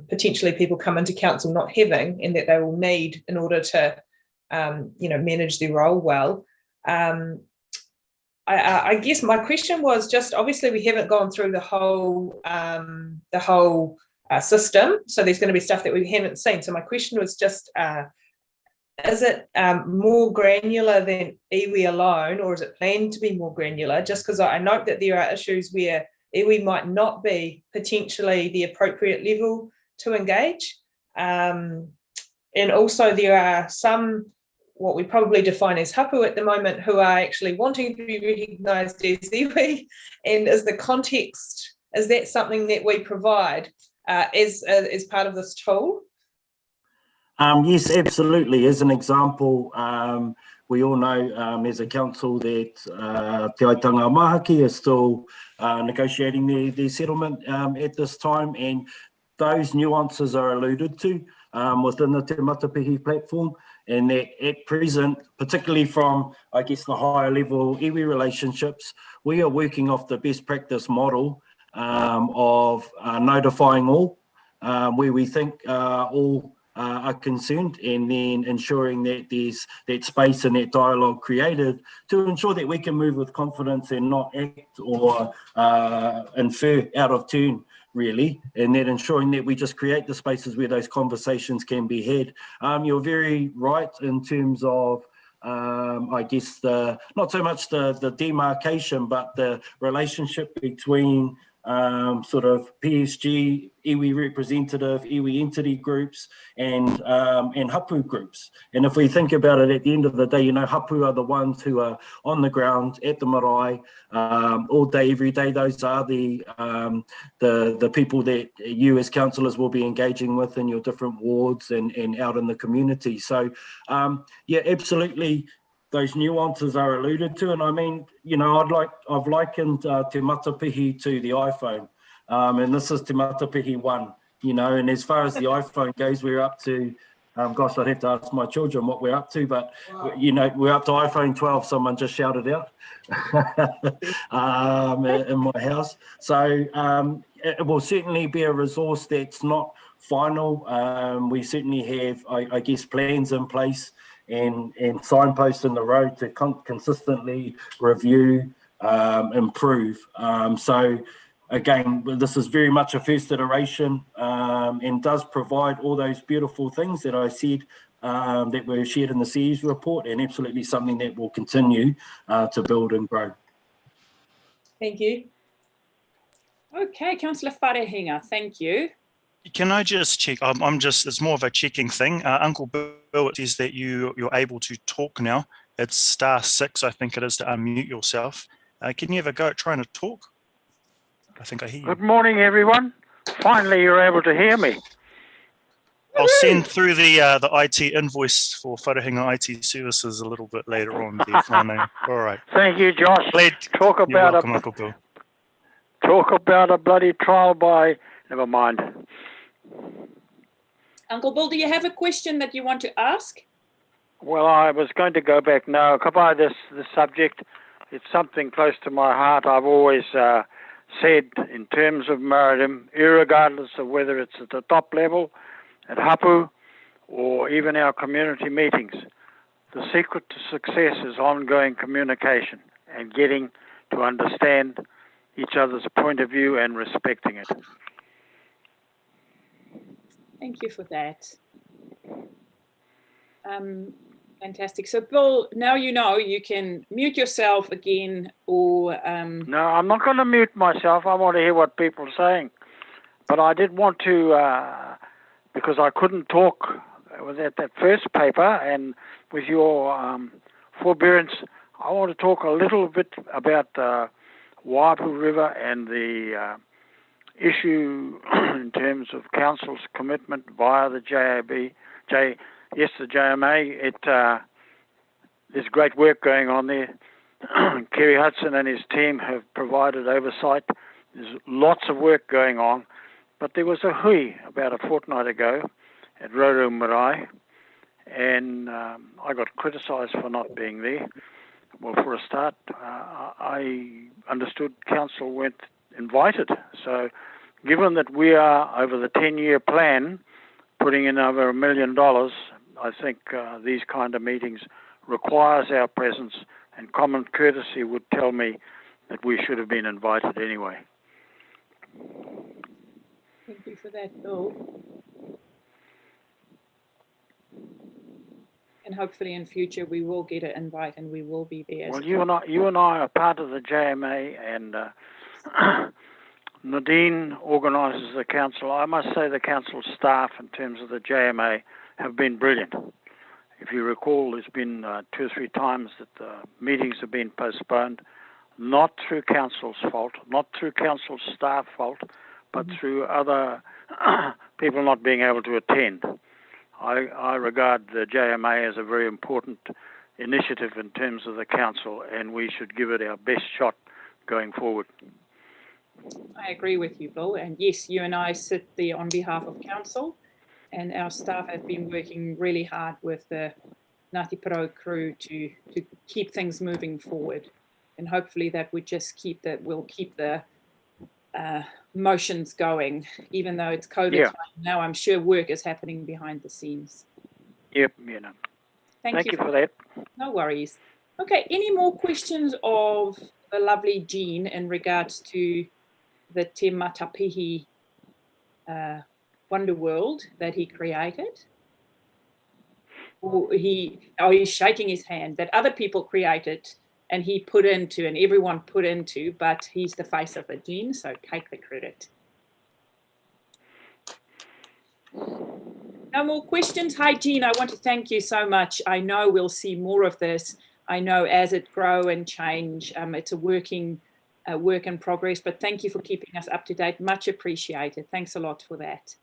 potentially people come into council not having, and that they will need in order to manage their role well. I guess my question was just, obviously we haven't gone through the whole system, so there's going to be stuff that we haven't seen. So my question was just, is it more granular than iwi alone, or is it planned to be more granular? Just because I note that there are issues where iwi might not be potentially the appropriate level to engage. And also there are some, what we probably define as hapu at the moment, who are actually wanting to be recognised as iwi. And is the context, is that something that we provide as part of this tool? Yes, absolutely. As an example, we all know as a council that Te Aitanga Mahaki is still negotiating their settlement at this time, and those nuances are alluded to within the Te Matapihi platform, and that at present, particularly from, I guess, the higher level iwi relationships, we are working off the best practice model of notifying all, where we think all are concerned, and then ensuring that there's that space and that dialogue created to ensure that we can move with confidence and not act or infer out of turn, really, and then ensuring that we just create the spaces where those conversations can be had. You're very right in terms of I guess not so much the demarcation, but the relationship between sort of PSG, iwi representative, iwi entity groups, and hapu groups. And if we think about it, at the end of the day, hapu are the ones who are on the ground at the marae all day, every day. Those are the people that you as councillors will be engaging with in your different wards and out in the community. So yeah, absolutely. Those nuances are alluded to, and I mean, I've likened Te Matapihi to the iPhone, and this is Te Matapihi 1, and as far as the iPhone goes, we're up to, gosh, I'd have to ask my children what we're up to, but we're up to iPhone 12, someone just shouted out in my house. So it will certainly be a resource that's not final. We certainly have, I guess, plans in place and signposts in the road to consistently review, improve. So again, this is very much a first iteration and does provide all those beautiful things that I said that were shared in the CE's report, and absolutely something that will continue to build and grow. Thank you. Okay, Councillor Wharehinga, thank you. Can I just check? It's more of a checking thing. Uncle Bill, it says that you're able to talk now. It's *6, I think it is, to unmute yourself. Can you have a go at trying to talk? I think I hear you. Good morning, everyone. Finally, you're able to hear me. I'll send through the IT invoice for Wharehinga IT services a little bit later on. All right. Thank you, Josh. Talk You're about welcome, Uncle Bill. Talk about a bloody trial by. Never mind. Uncle Bill, do you have a question that you want to ask? Well, I was going to go back now. By this subject, it's something close to my heart. I've always said, in terms of Meridian, irregardless of whether it's at the top level, at hapu, or even our community meetings, the secret to success is ongoing communication and getting to understand each other's point of view and respecting it. Thank you for that. Fantastic. So, Bill, now you can mute yourself again, or... No, I'm not going to mute myself. I want to hear what people are saying. But I did want to, because I couldn't talk with that first paper, and with your forbearance, I want to talk a little bit about Waipu River and the issue in terms of council's commitment via the the JMA. There's great work going on there. Kerry Hudson and his team have provided oversight. There's lots of work going on, but there was a hui about a fortnight ago at Roro Marae, and I got criticised for not being there. Well, for a start, I understood council weren't invited. So given that we are, over the 10-year plan, putting in over $1 million, I think these kind of meetings requires our presence, and common courtesy would tell me that we should have been invited anyway. Thank you for that, Bill. And hopefully in future we will get an invite and we will be there. Well, you and I are part of the JMA, and Nadine organises the council. I must say the council staff in terms of the JMA have been brilliant. If you recall, there's been 2 or 3 times that the meetings have been postponed, not through council's fault, not through council staff fault, but through other people not being able to attend. I regard the JMA as a very important initiative in terms of the council, and we should give it our best shot going forward. I agree with you, Bill. And yes, you and I sit there on behalf of council, and our staff have been working really hard with the Ngāti Porou crew to keep things moving forward. And hopefully that would just we'll keep the motions going, even though it's COVID time now. I'm sure work is happening behind the scenes. Yep, Thank you for that. No worries. Okay, any more questions of the lovely Jean in regards to the Te Matapihi Wonder World that he created? Or he's shaking his hand that other people created and he put into, and everyone put into, but he's the face of it, Jean, so take the credit. No more questions? Hi, Jean, I want to thank you so much. I know we'll see more of this. I know as it grow and change, it's a work in progress, but thank you for keeping us up to date. Much appreciated. Thanks a lot for that.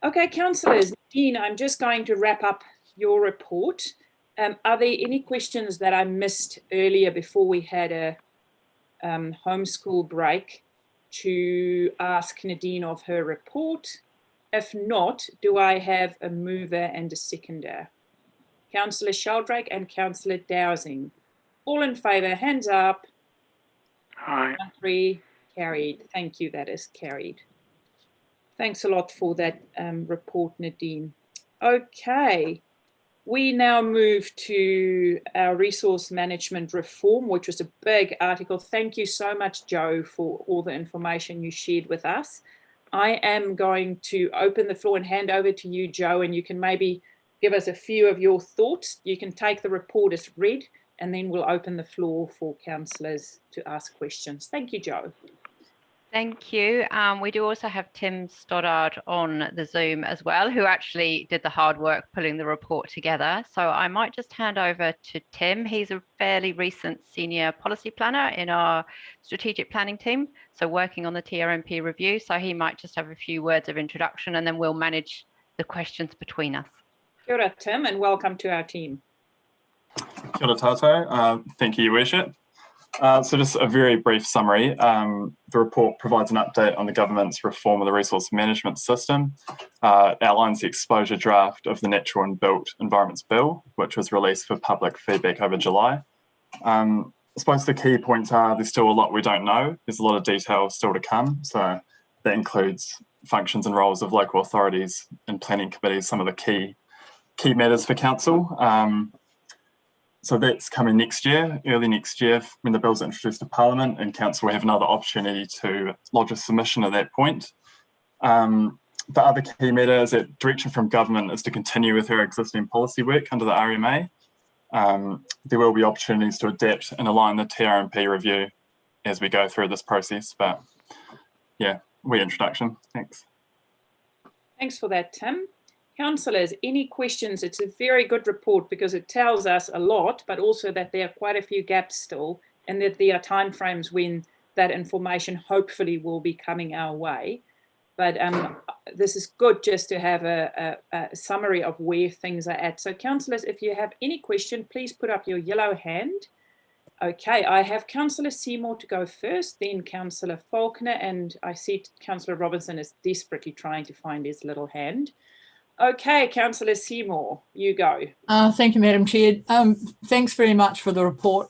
Okay, councillors, Dean, I'm just going to wrap up your report. Are there any questions that I missed earlier before we had a homeschool break to ask Nadine of her report? If not, do I have a mover and a seconder? Councillor Sheldrake and Councillor Dowsing. All in favour, hands up. Aye. 3, carried. Thank you, that is carried. Thanks a lot for that report, Nadine. Okay, we now move to our resource management reform, which was a big article. Thank you so much, Joe, for all the information you shared with us. I am going to open the floor and hand over to you, Joe, and you can maybe give us a few of your thoughts. You can take the report as read, and then we'll open the floor for councillors to ask questions. Thank you, Joe. Thank you. We do also have Tim Stoddard on the Zoom as well, who actually did the hard work pulling the report together. So I might just hand over to Tim. He's a fairly recent senior policy planner in our strategic planning team, so working on the TRMP review. So he might just have a few words of introduction, and then we'll manage the questions between us. Kia ora, Tim, and welcome to our team. Kia ora tātou. Thank you, Your Worship. So just a very brief summary. The report provides an update on the government's reform of the resource management system. It outlines the exposure draft of the Natural and Built Environments Bill, which was released for public feedback over July. I suppose the key points are there's still a lot we don't know. There's a lot of detail still to come. So that includes functions and roles of local authorities and planning committees, some of the key matters for council. So that's coming next year, early next year, when the bill's introduced to Parliament, and Council will have another opportunity to lodge a submission at that point. The other key matter is that direction from government is to continue with our existing policy work under the RMA. There will be opportunities to adapt and align the TRMP review as we go through this process, but yeah, introduction. Thanks. Thanks for that, Tim. Councillors, any questions? It's a very good report because it tells us a lot, but also that there are quite a few gaps still, and that there are timeframes when that information hopefully will be coming our way. But this is good just to have a summary of where things are at. So councillors, if you have any question, please put up your yellow hand. Okay, I have Councillor Seymour to go first, then Councillor Faulkner, and I see Councillor Robinson is desperately trying to find his little hand. Okay, Councillor Seymour, you go. Thank you, Madam Chair. Thanks very much for the report,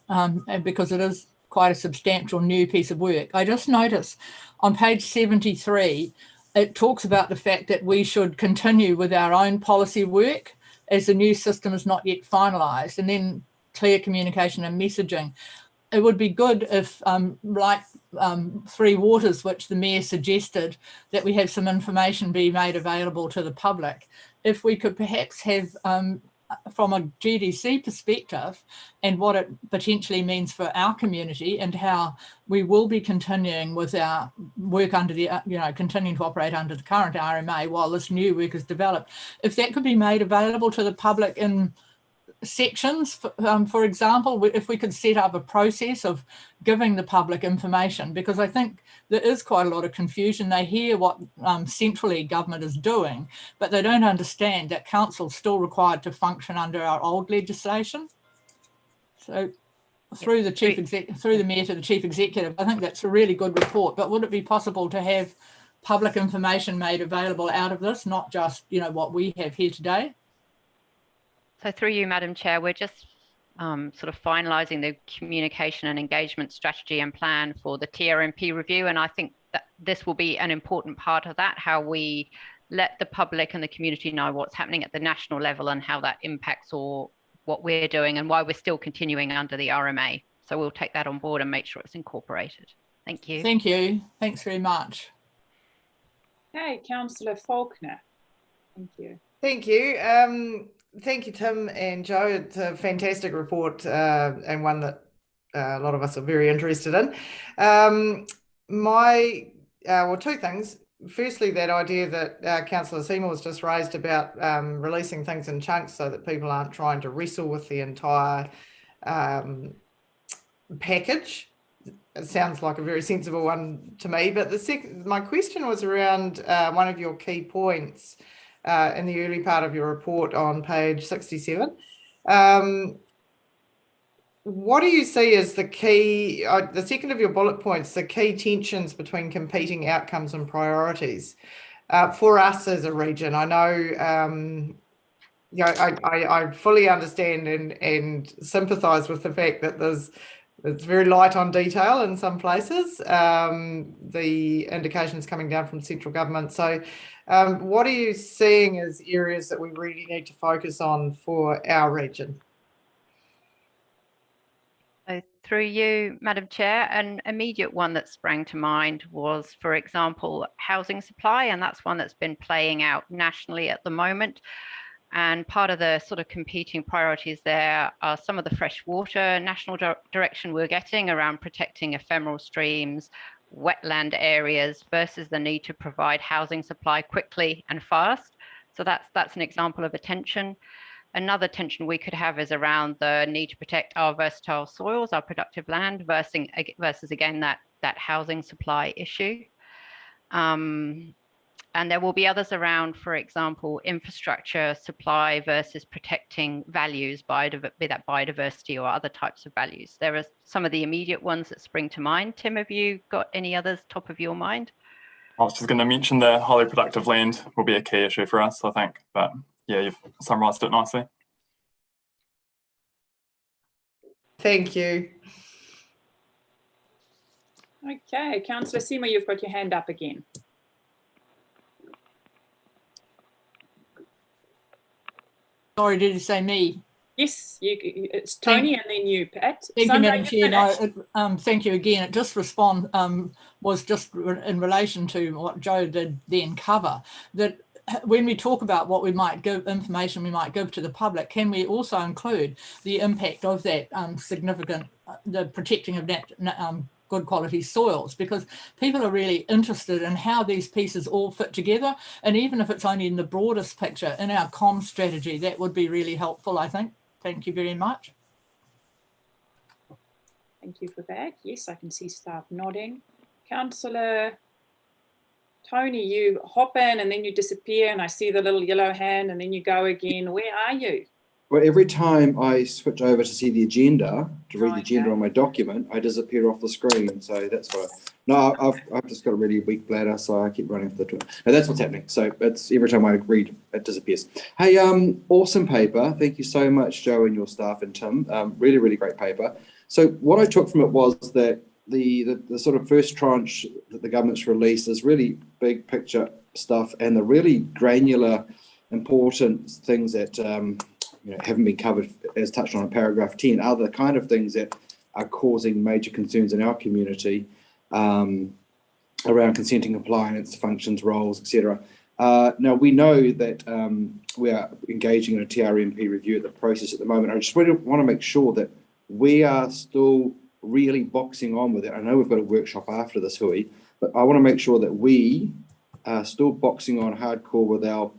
because it is quite a substantial new piece of work. I just noticed on page 73, it talks about the fact that we should continue with our own policy work as the new system is not yet finalised, and then clear communication and messaging. It would be good if, like Three Waters, which the Mayor suggested, that we have some information be made available to the public. If we could perhaps have, from a GDC perspective, and what it potentially means for our community and how we will be continuing with our work under the, continuing to operate under the current RMA while this new work is developed. If that could be made available to the public in sections, for example, if we could set up a process of giving the public information, because I think there is quite a lot of confusion. They hear what centrally government is doing, but they don't understand that council's still required to function under our old legislation. So through the Mayor to the Chief Executive, I think that's a really good report, but would it be possible to have public information made available out of this, not just, what we have here today? So through you, Madam Chair, we're just sort of finalising the communication and engagement strategy and plan for the TRMP review. And I think that this will be an important part of that, how we let the public and the community know what's happening at the national level and how that impacts or what we're doing and why we're still continuing under the RMA. So we'll take that on board and make sure it's incorporated. Thank you. Thank you. Thanks very much. Okay, Councillor Faulkner. Thank you. Thank you. Thank you, Tim and Joe. It's a fantastic report and one that a lot of us are very interested in. Well, two things. Firstly, that idea that Councillor Seymour has just raised about releasing things in chunks so that people aren't trying to wrestle with the entire package. It sounds like a very sensible one to me. But my question was around one of your key points in the early part of your report on page 67. What do you see as the key, the second of your bullet points, the key tensions between competing outcomes and priorities for us as a region? I know, I fully understand and sympathise with the fact that it's very light on detail in some places, the indications coming down from central government. So what are you seeing as areas that we really need to focus on for our region? So through you, Madam Chair, an immediate one that sprang to mind was, for example, housing supply, and that's one that's been playing out nationally at the moment. And part of the sort of competing priorities there are some of the freshwater national direction we're getting around protecting ephemeral streams, wetland areas versus the need to provide housing supply quickly and fast. So that's an example of a tension. Another tension we could have is around the need to protect our versatile soils, our productive land versus again, that housing supply issue. And there will be others around, for example, infrastructure supply versus protecting values, be that biodiversity or other types of values. There are some of the immediate ones that spring to mind. Tim, have you got any others top of your mind? I was just going to mention the highly productive land will be a key issue for us, I think. But yeah, you've summarised it nicely. Thank you. Okay, Councillor Seymour, you've got your hand up again. Sorry, did you say me? Yes, it's Tony and then you, Pat. Thank you, Madam Chair. No, thank you again. It just was just in relation to what Joe did then cover, that when we talk about what we might give, information we might give to the public, can we also include the impact of that significant, the protecting of that good quality soils, because people are really interested in how these pieces all fit together, and even if it's only in the broadest picture in our comm strategy, that would be really helpful, I think. Thank you very much. Thank you for that. Yes, I can see staff nodding. Councillor Tony, you hop in and then you disappear, and I see the little yellow hand and then you go again. Where are you? Well, every time I switch over to see the agenda, to read the agenda on my document, I disappear off the screen. So that's what I've just got a really weak bladder, so I keep running for the toilet. No, that's what's happening. So it's every time I read, it disappears. Hey, awesome paper. Thank you so much, Joe and your staff and Tim. Really, really great paper. So what I took from it was that the sort of first tranche that the government's released is really big picture stuff, and the really granular important things that haven't been covered as touched on in paragraph 10 are the kind of things that are causing major concerns in our community around consenting compliance, functions, roles, etc. Now, we know that we are engaging in a TRMP review of the process at the moment. I just really want to make sure that we are still really boxing on with it. I know we've got a workshop after this, Hui, but I want to make sure that we are still boxing on hardcore with our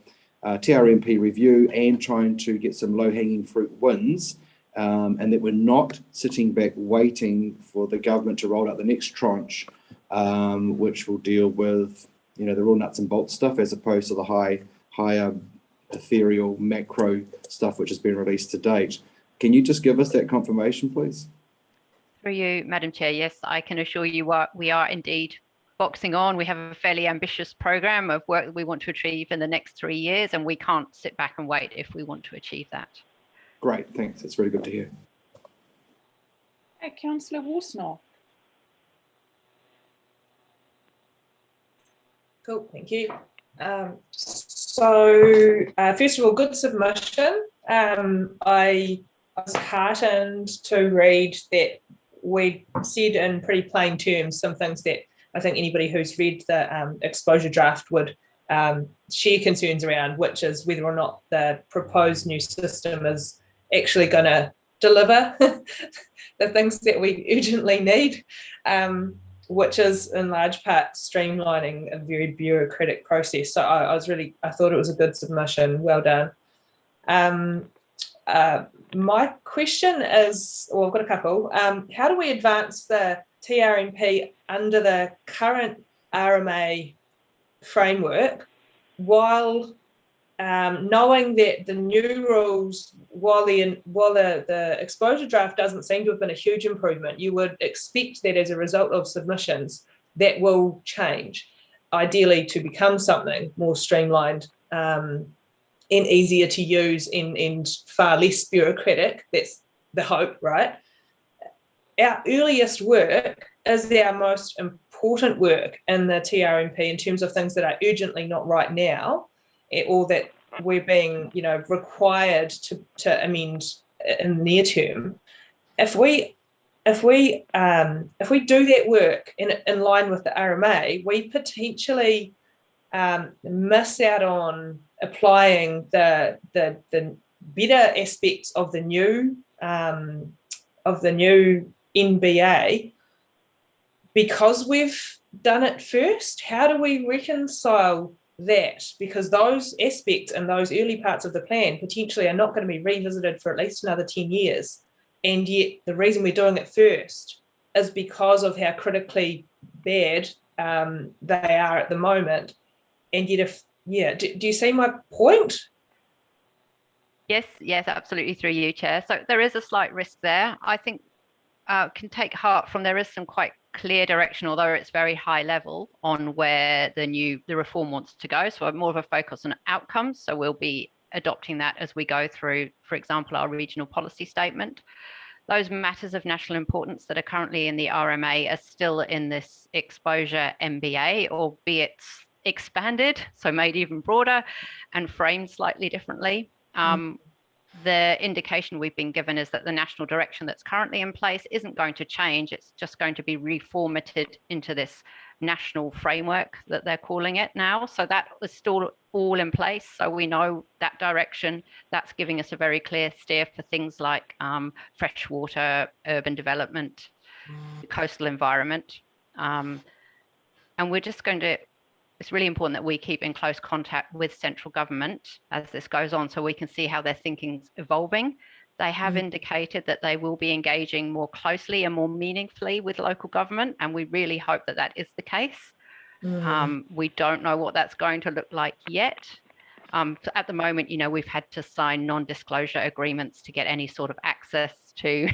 TRMP review and trying to get some low-hanging fruit wins, and that we're not sitting back waiting for the government to roll out the next tranche, which will deal with the real nuts and bolts stuff as opposed to the higher ethereal macro stuff which has been released to date. Can you just give us that confirmation, please? Through you, Madam Chair, yes, I can assure you we are indeed boxing on. We have a fairly ambitious programme of work that we want to achieve in the next 3 years, and we can't sit back and wait if we want to achieve that. Great, thanks. That's really good to hear. Hey, Councillor Worsnell. Cool, thank you. First of all, good submission. I was heartened to read that we said in pretty plain terms some things that I think anybody who's read the exposure draft would share concerns around, which is whether or not the proposed new system is actually going to deliver the things that we urgently need, which is in large part streamlining a very bureaucratic process. So I thought it was a good submission. Well done. My question is, I've got a couple. How do we advance the TRMP under the current RMA framework while knowing that the new rules, while the exposure draft doesn't seem to have been a huge improvement, you would expect that as a result of submissions that will change, ideally to become something more streamlined and easier to use and far less bureaucratic. That's the hope, right? Our earliest work is our most important work in the TRMP in terms of things that are urgently not right now, or that we're being, required to amend in the near term. If we do that work in line with the RMA, we potentially miss out on applying the better aspects of the new NBA because we've done it first. How do we reconcile that? Because those aspects and those early parts of the plan potentially are not going to be revisited for at least another 10 years. And yet the reason we're doing it first is because of how critically bad they are at the moment. And yet do you see my point? Yes, absolutely, through you, Chair. So there is a slight risk there. I think can take heart from there is some quite clear direction, although it's very high level, on where the reform wants to go. So more of a focus on outcomes. So we'll be adopting that as we go through, for example, our regional policy statement. Those matters of national importance that are currently in the RMA are still in this exposure MBA, albeit expanded, so made even broader and framed slightly differently. The indication we've been given is that the national direction that's currently in place isn't going to change. It's just going to be reformatted into this national framework that they're calling it now. So that is still all in place. So we know that direction. That's giving us a very clear steer for things like freshwater, urban development, coastal environment. And we're just going to, it's really important that we keep in close contact with central government as this goes on so we can see how their thinking's evolving. They have indicated that they will be engaging more closely and more meaningfully with local government, and we really hope that that is the case. We don't know what that's going to look like yet. At the moment, we've had to sign non-disclosure agreements to get any sort of access to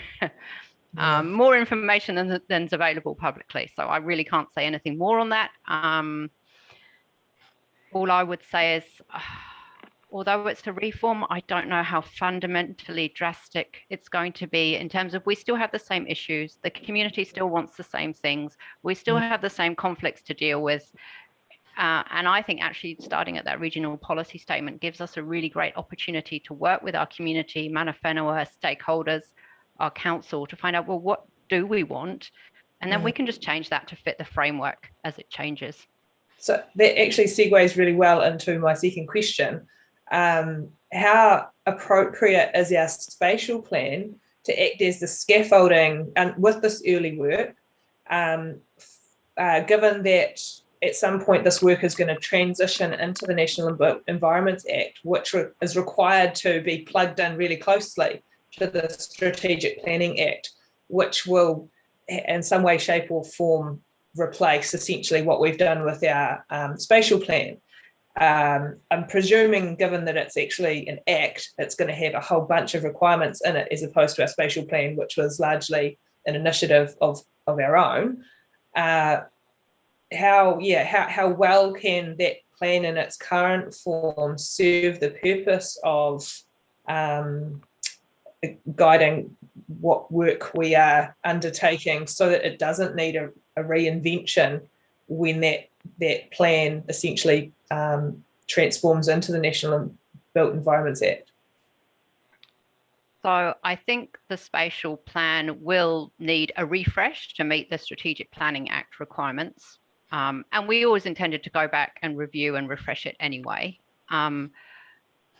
more information than's available publicly. So I really can't say anything more on that. All I would say is, although it's a reform, I don't know how fundamentally drastic it's going to be in terms of we still have the same issues. The community still wants the same things. We still have the same conflicts to deal with. And I think actually starting at that regional policy statement gives us a really great opportunity to work with our community, Mana Whenua, stakeholders, our council, to find out, well, what do we want? And then we can just change that to fit the framework as it changes. So that actually segues really well into my second question. How appropriate is our spatial plan to act as the scaffolding and with this early work, given that at some point this work is going to transition into the National Environment Act, which is required to be plugged in really closely to the Strategic Planning Act, which will in some way, shape or form replace essentially what we've done with our spatial plan. I'm presuming, given that it's actually an act, it's going to have a whole bunch of requirements in it, as opposed to our spatial plan, which was largely an initiative of our own. How well can that plan in its current form serve the purpose of guiding what work we are undertaking, so that it doesn't need a reinvention when that plan essentially transforms into the National Built Environments Act? So I think the spatial plan will need a refresh to meet the Strategic Planning Act requirements. And we always intended to go back and review and refresh it anyway.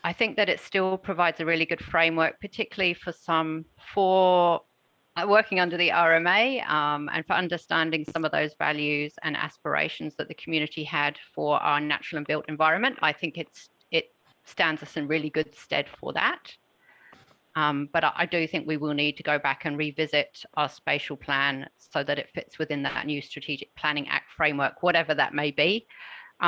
I think that it still provides a really good framework, particularly for working under the RMA, and for understanding some of those values and aspirations that the community had for our natural and built environment. I think it stands us in really good stead for that. But I do think we will need to go back and revisit our spatial plan so that it fits within that new Strategic Planning Act framework, whatever that may be.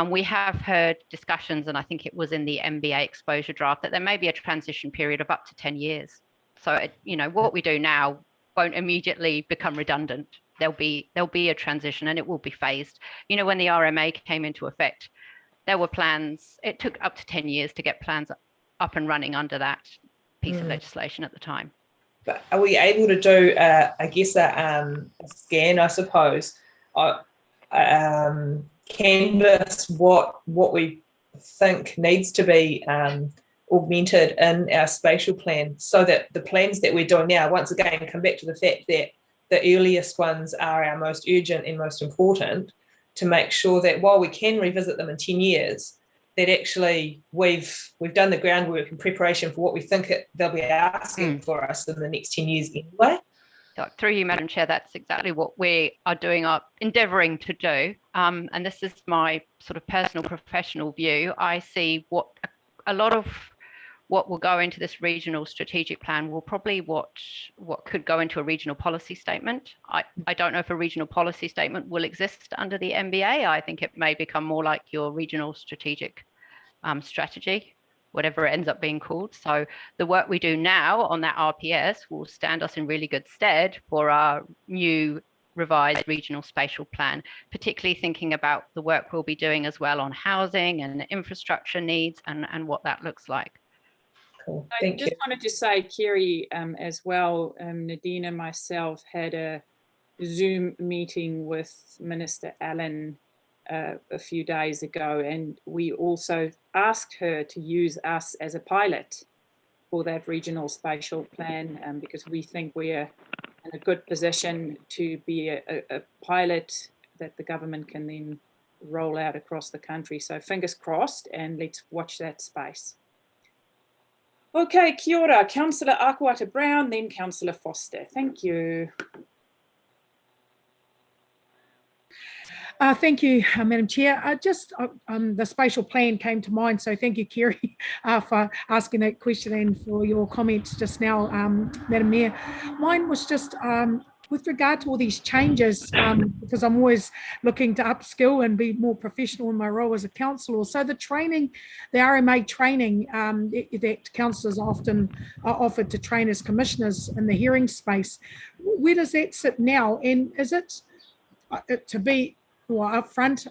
We have heard discussions, and I think it was in the MBA exposure draft, that there may be a transition period of up to 10 years. So, what we do now won't immediately become redundant. There'll be a transition, and it will be phased. When the RMA came into effect, there were plans. It took up to 10 years to get plans up and running under that piece of legislation at the time. But are we able to do, a scan, I suppose, canvas what we think needs to be augmented in our spatial plan, so that the plans that we're doing now, once again, come back to the fact that the earliest ones are our most urgent and most important, to make sure that while we can revisit them in 10 years, that actually we've done the groundwork in preparation for what we think they'll be asking for us in the next 10 years anyway. So through you, Madam Chair, that's exactly what we are doing, endeavouring to do. And this is my sort of personal, professional view. I see a lot of what will go into this regional strategic plan will probably what could go into a regional policy statement. I don't know if a regional policy statement will exist under the MBA. I think it may become more like your regional strategic strategy, whatever it ends up being called. So the work we do now on that RPS will stand us in really good stead for our new revised regional spatial plan, particularly thinking about the work we'll be doing as well on housing and infrastructure needs and what that looks like. Cool. I just wanted to say, Kerry, as well, Nadine and myself had a Zoom meeting with Minister Allen a few days ago, and we also asked her to use us as a pilot for that regional spatial plan, because we think we're in a good position to be a pilot that the government can then roll out across the country. So fingers crossed, and let's watch that space. Okay, kia ora, Councillor Akuata-Brown, then Councillor Foster. Thank you. Thank you, Madam Chair. The spatial plan came to mind, so thank you, Kerry, for asking that question and for your comments just now, Madam Mayor. Mine was just with regard to all these changes, because I'm always looking to upskill and be more professional in my role as a councillor. So the training, the RMA training that councillors often are offered to train as commissioners in the hearing space, where does that sit now? And is it to be upfront,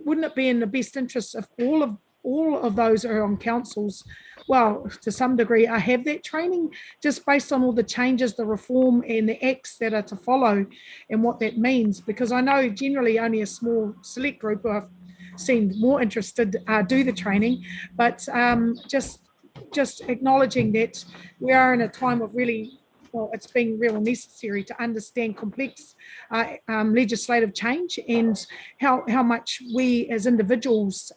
wouldn't it be in the best interest of all of those who are on councils, well, to some degree, I have that training just based on all the changes, the reform and the acts that are to follow and what that means? Because I know generally only a small select group of seemed more interested do the training, but just acknowledging that we are in a time of really, well, it's been real necessary to understand complex legislative change and how much we as individuals,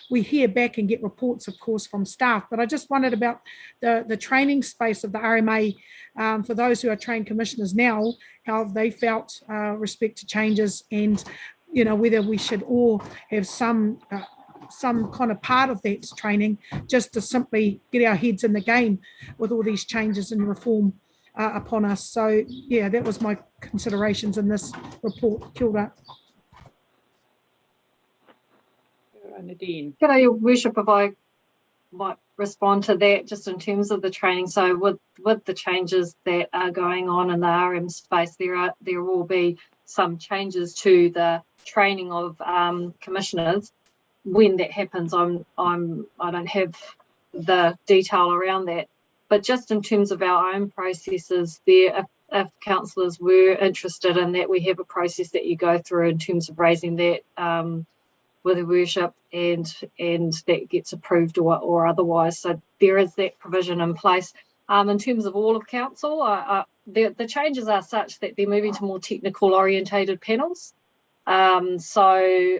we hear back and get reports, of course, from staff. But I just wondered about the training space of the RMA for those who are trained commissioners now, how they felt respect to changes, and whether we should all have some kind of part of that training just to simply get our heads in the game with all these changes and reform upon us. So yeah, that was my considerations in this report. Kia ora. Nadine. G'day, Your Worship, if I might respond to that just in terms of the training. So with the changes that are going on in the RM space, there will be some changes to the training of commissioners. When that happens, I don't have the detail around that. But just in terms of our own processes, if councillors were interested in that, we have a process that you go through in terms of raising that with a worship, and that gets approved or otherwise. So there is that provision in place. In terms of all of council, the changes are such that they're moving to more technical orientated panels. So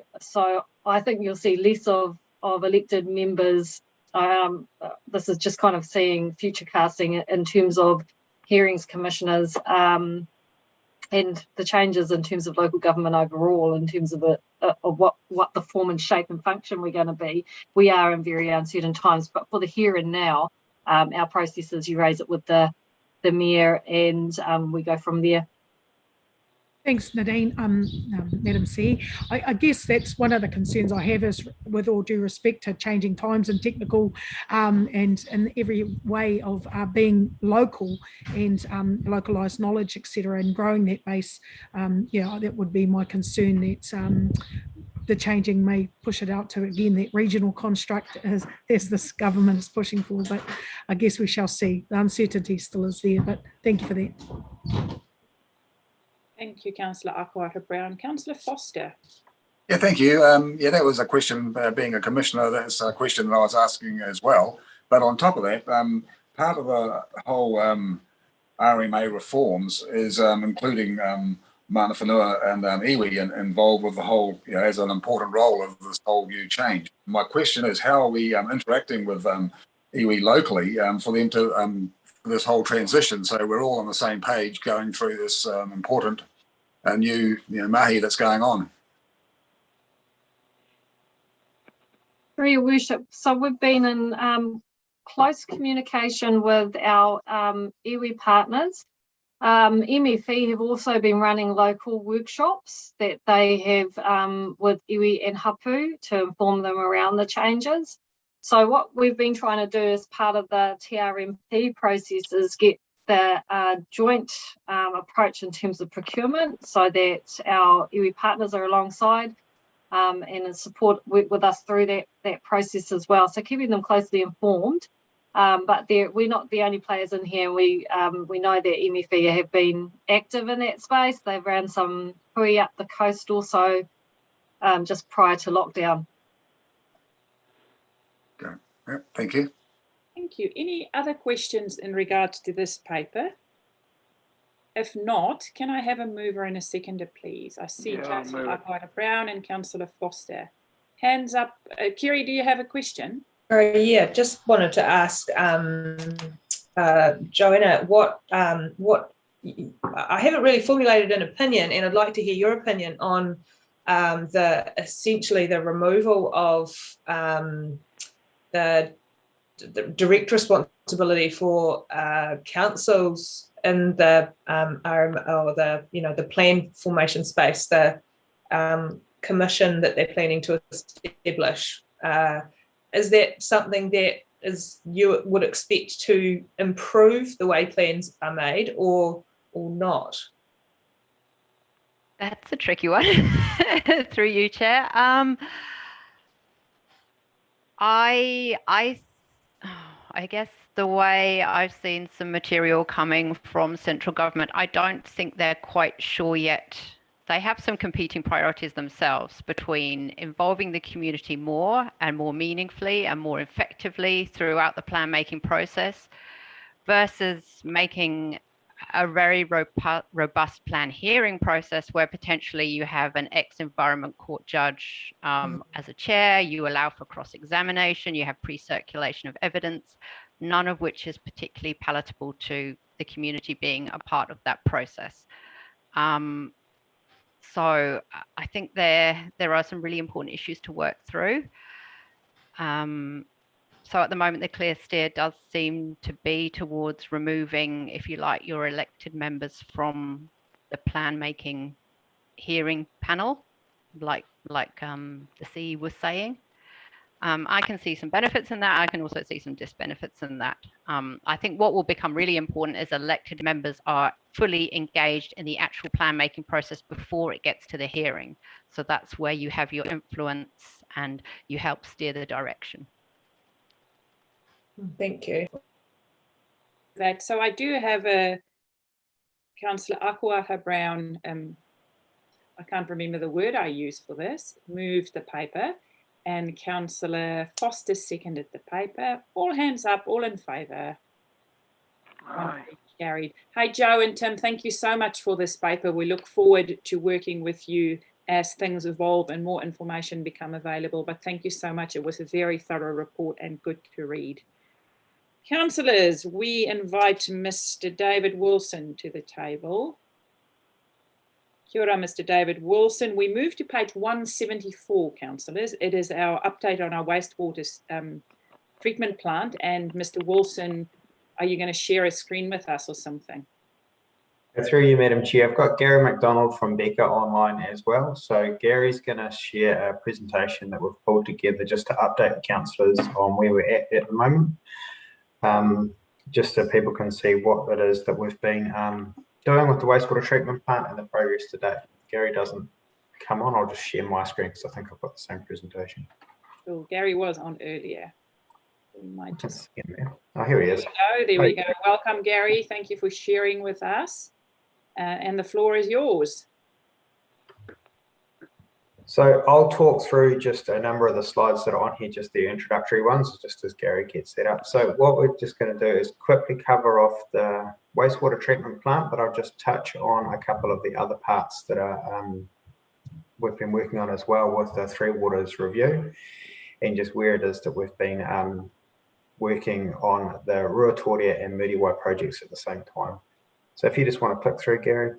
I think you'll see less of elected members. This is just kind of seeing future casting in terms of hearings commissioners and the changes in terms of local government overall, in terms of what the form and shape and function we're going to be. We are in very uncertain times, but for the here and now, our process is you raise it with the mayor, and we go from there. Thanks, Nadine. Madam C. I guess that's one of the concerns I have, is with all due respect to changing times and technical and in every way of being local and localised knowledge, etc., and growing that base. Yeah, that would be my concern, that the changing may push it out to, again, that regional construct as this government is pushing for. But I guess we shall see. The uncertainty still is there, but thank you for that. Thank you, Councillor Akawaka-Brown. Councillor Foster. Yeah, thank you. Yeah, that was a question, being a commissioner, that's a question that I was asking as well. But on top of that, part of the whole RMA reforms is including Mana Whenua and iwi involved with the whole, as an important role of this whole new change. My question is, how are we interacting with iwi locally for them to this whole transition, so we're all on the same page going through this important new mahi that's going on? Through your worship, so we've been in close communication with our iwi partners. MFE have also been running local workshops that they have with iwi and hapu to inform them around the changes. So what we've been trying to do as part of the TRMP process is get the joint approach in terms of procurement, so that our iwi partners are alongside and in support with us through that process as well. So keeping them closely informed. But we're not the only players in here. We know that MFE have been active in that space. They've ran some hui up the coast also just prior to lockdown. Okay. Yep, thank you. Thank you. Any other questions in regards to this paper? If not, can I have a mover and a seconder, please? I see Councillor Akawaka-Brown and Councillor Foster. Hands up. Kiri, do you have a question? Yeah, just wanted to ask Joanna, what I haven't really formulated an opinion, and I'd like to hear your opinion on essentially the removal of the direct responsibility for councils in the the plan formation space, the commission that they're planning to establish. Is that something that you would expect to improve the way plans are made, or not? That's a tricky one. Through you, Chair. I guess the way I've seen some material coming from central government, I don't think they're quite sure yet they have some competing priorities themselves between involving the community more and more meaningfully and more effectively throughout the plan making process versus making a very robust plan hearing process where potentially you have an ex-environment court judge as a chair, you allow for cross-examination, you have pre-circulation of evidence, none of which is particularly palatable to the community being a part of that process. So I think there are some really important issues to work through. So at the moment, the clear steer does seem to be towards removing, if you like, your elected members from the plan making hearing panel, like the CE was saying. I can see some benefits in that. I can also see some disbenefits in that. I think what will become really important is elected members are fully engaged in the actual plan making process before it gets to the hearing. So that's where you have your influence and you help steer the direction. Thank you. So I do have a Councillor Akuaka Brown, I can't remember the word I used for this, moved the paper, and Councillor Foster seconded the paper. All hands up, all in favour. Carried. Hey, Joe and Tim, thank you so much for this paper. We look forward to working with you as things evolve and more information become available. But thank you so much. It was a very thorough report and good to read. Councillors, we invite Mr. David Wilson to the table. Kia ora, Mr. David Wilson. We move to page 174, councillors. It is our update on our wastewater treatment plant. And Mr. Wilson, are you going to share a screen with us or something? Through you, Madam Chair, I've got Gary McDonald from Becca online as well. So Gary's going to share a presentation that we've pulled together just to update the councillors on where we're at the moment. Just so people can see what it is that we've been doing with the wastewater treatment plant and the progress to date. Gary doesn't come on, I'll just share my screen because I think I've got the same presentation. Sure, Gary was on earlier. We might just... Oh, here he is. There we go. Welcome, Gary. Thank you for sharing with us. And the floor is yours. So I'll talk through just a number of the slides that are on here, just the introductory ones, just as Gary gets set up. So what we're just going to do is quickly cover off the wastewater treatment plant, but I'll just touch on a couple of the other parts that are we've been working on as well with the Three Waters review and just where it is that we've been working on the Ruatoria and Muriwai projects at the same time. So if you just want to click through, Gary.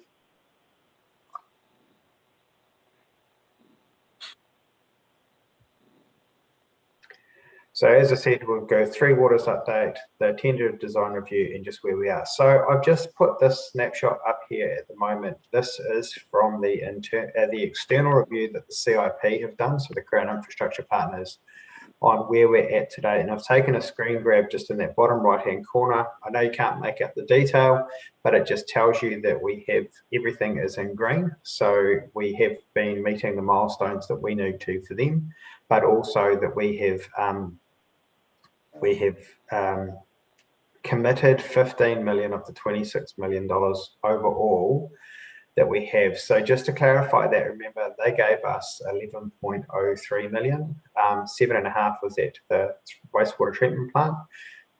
So as I said, we'll go Three Waters update, the tender design review, and just where we are. So I've just put this snapshot up here at the moment. This is from the external review that the CIP have done, so the Crown Infrastructure Partners, on where we're at today. And I've taken a screen grab just in that bottom right-hand corner. I know you can't make out the detail, but it just tells you that we have everything is in green. So we have been meeting the milestones that we need to for them, but also that we have committed 15 million of the $26 million overall that we have. So just to clarify that, remember they gave us 11.03 million, 7.5 was at the wastewater treatment plant.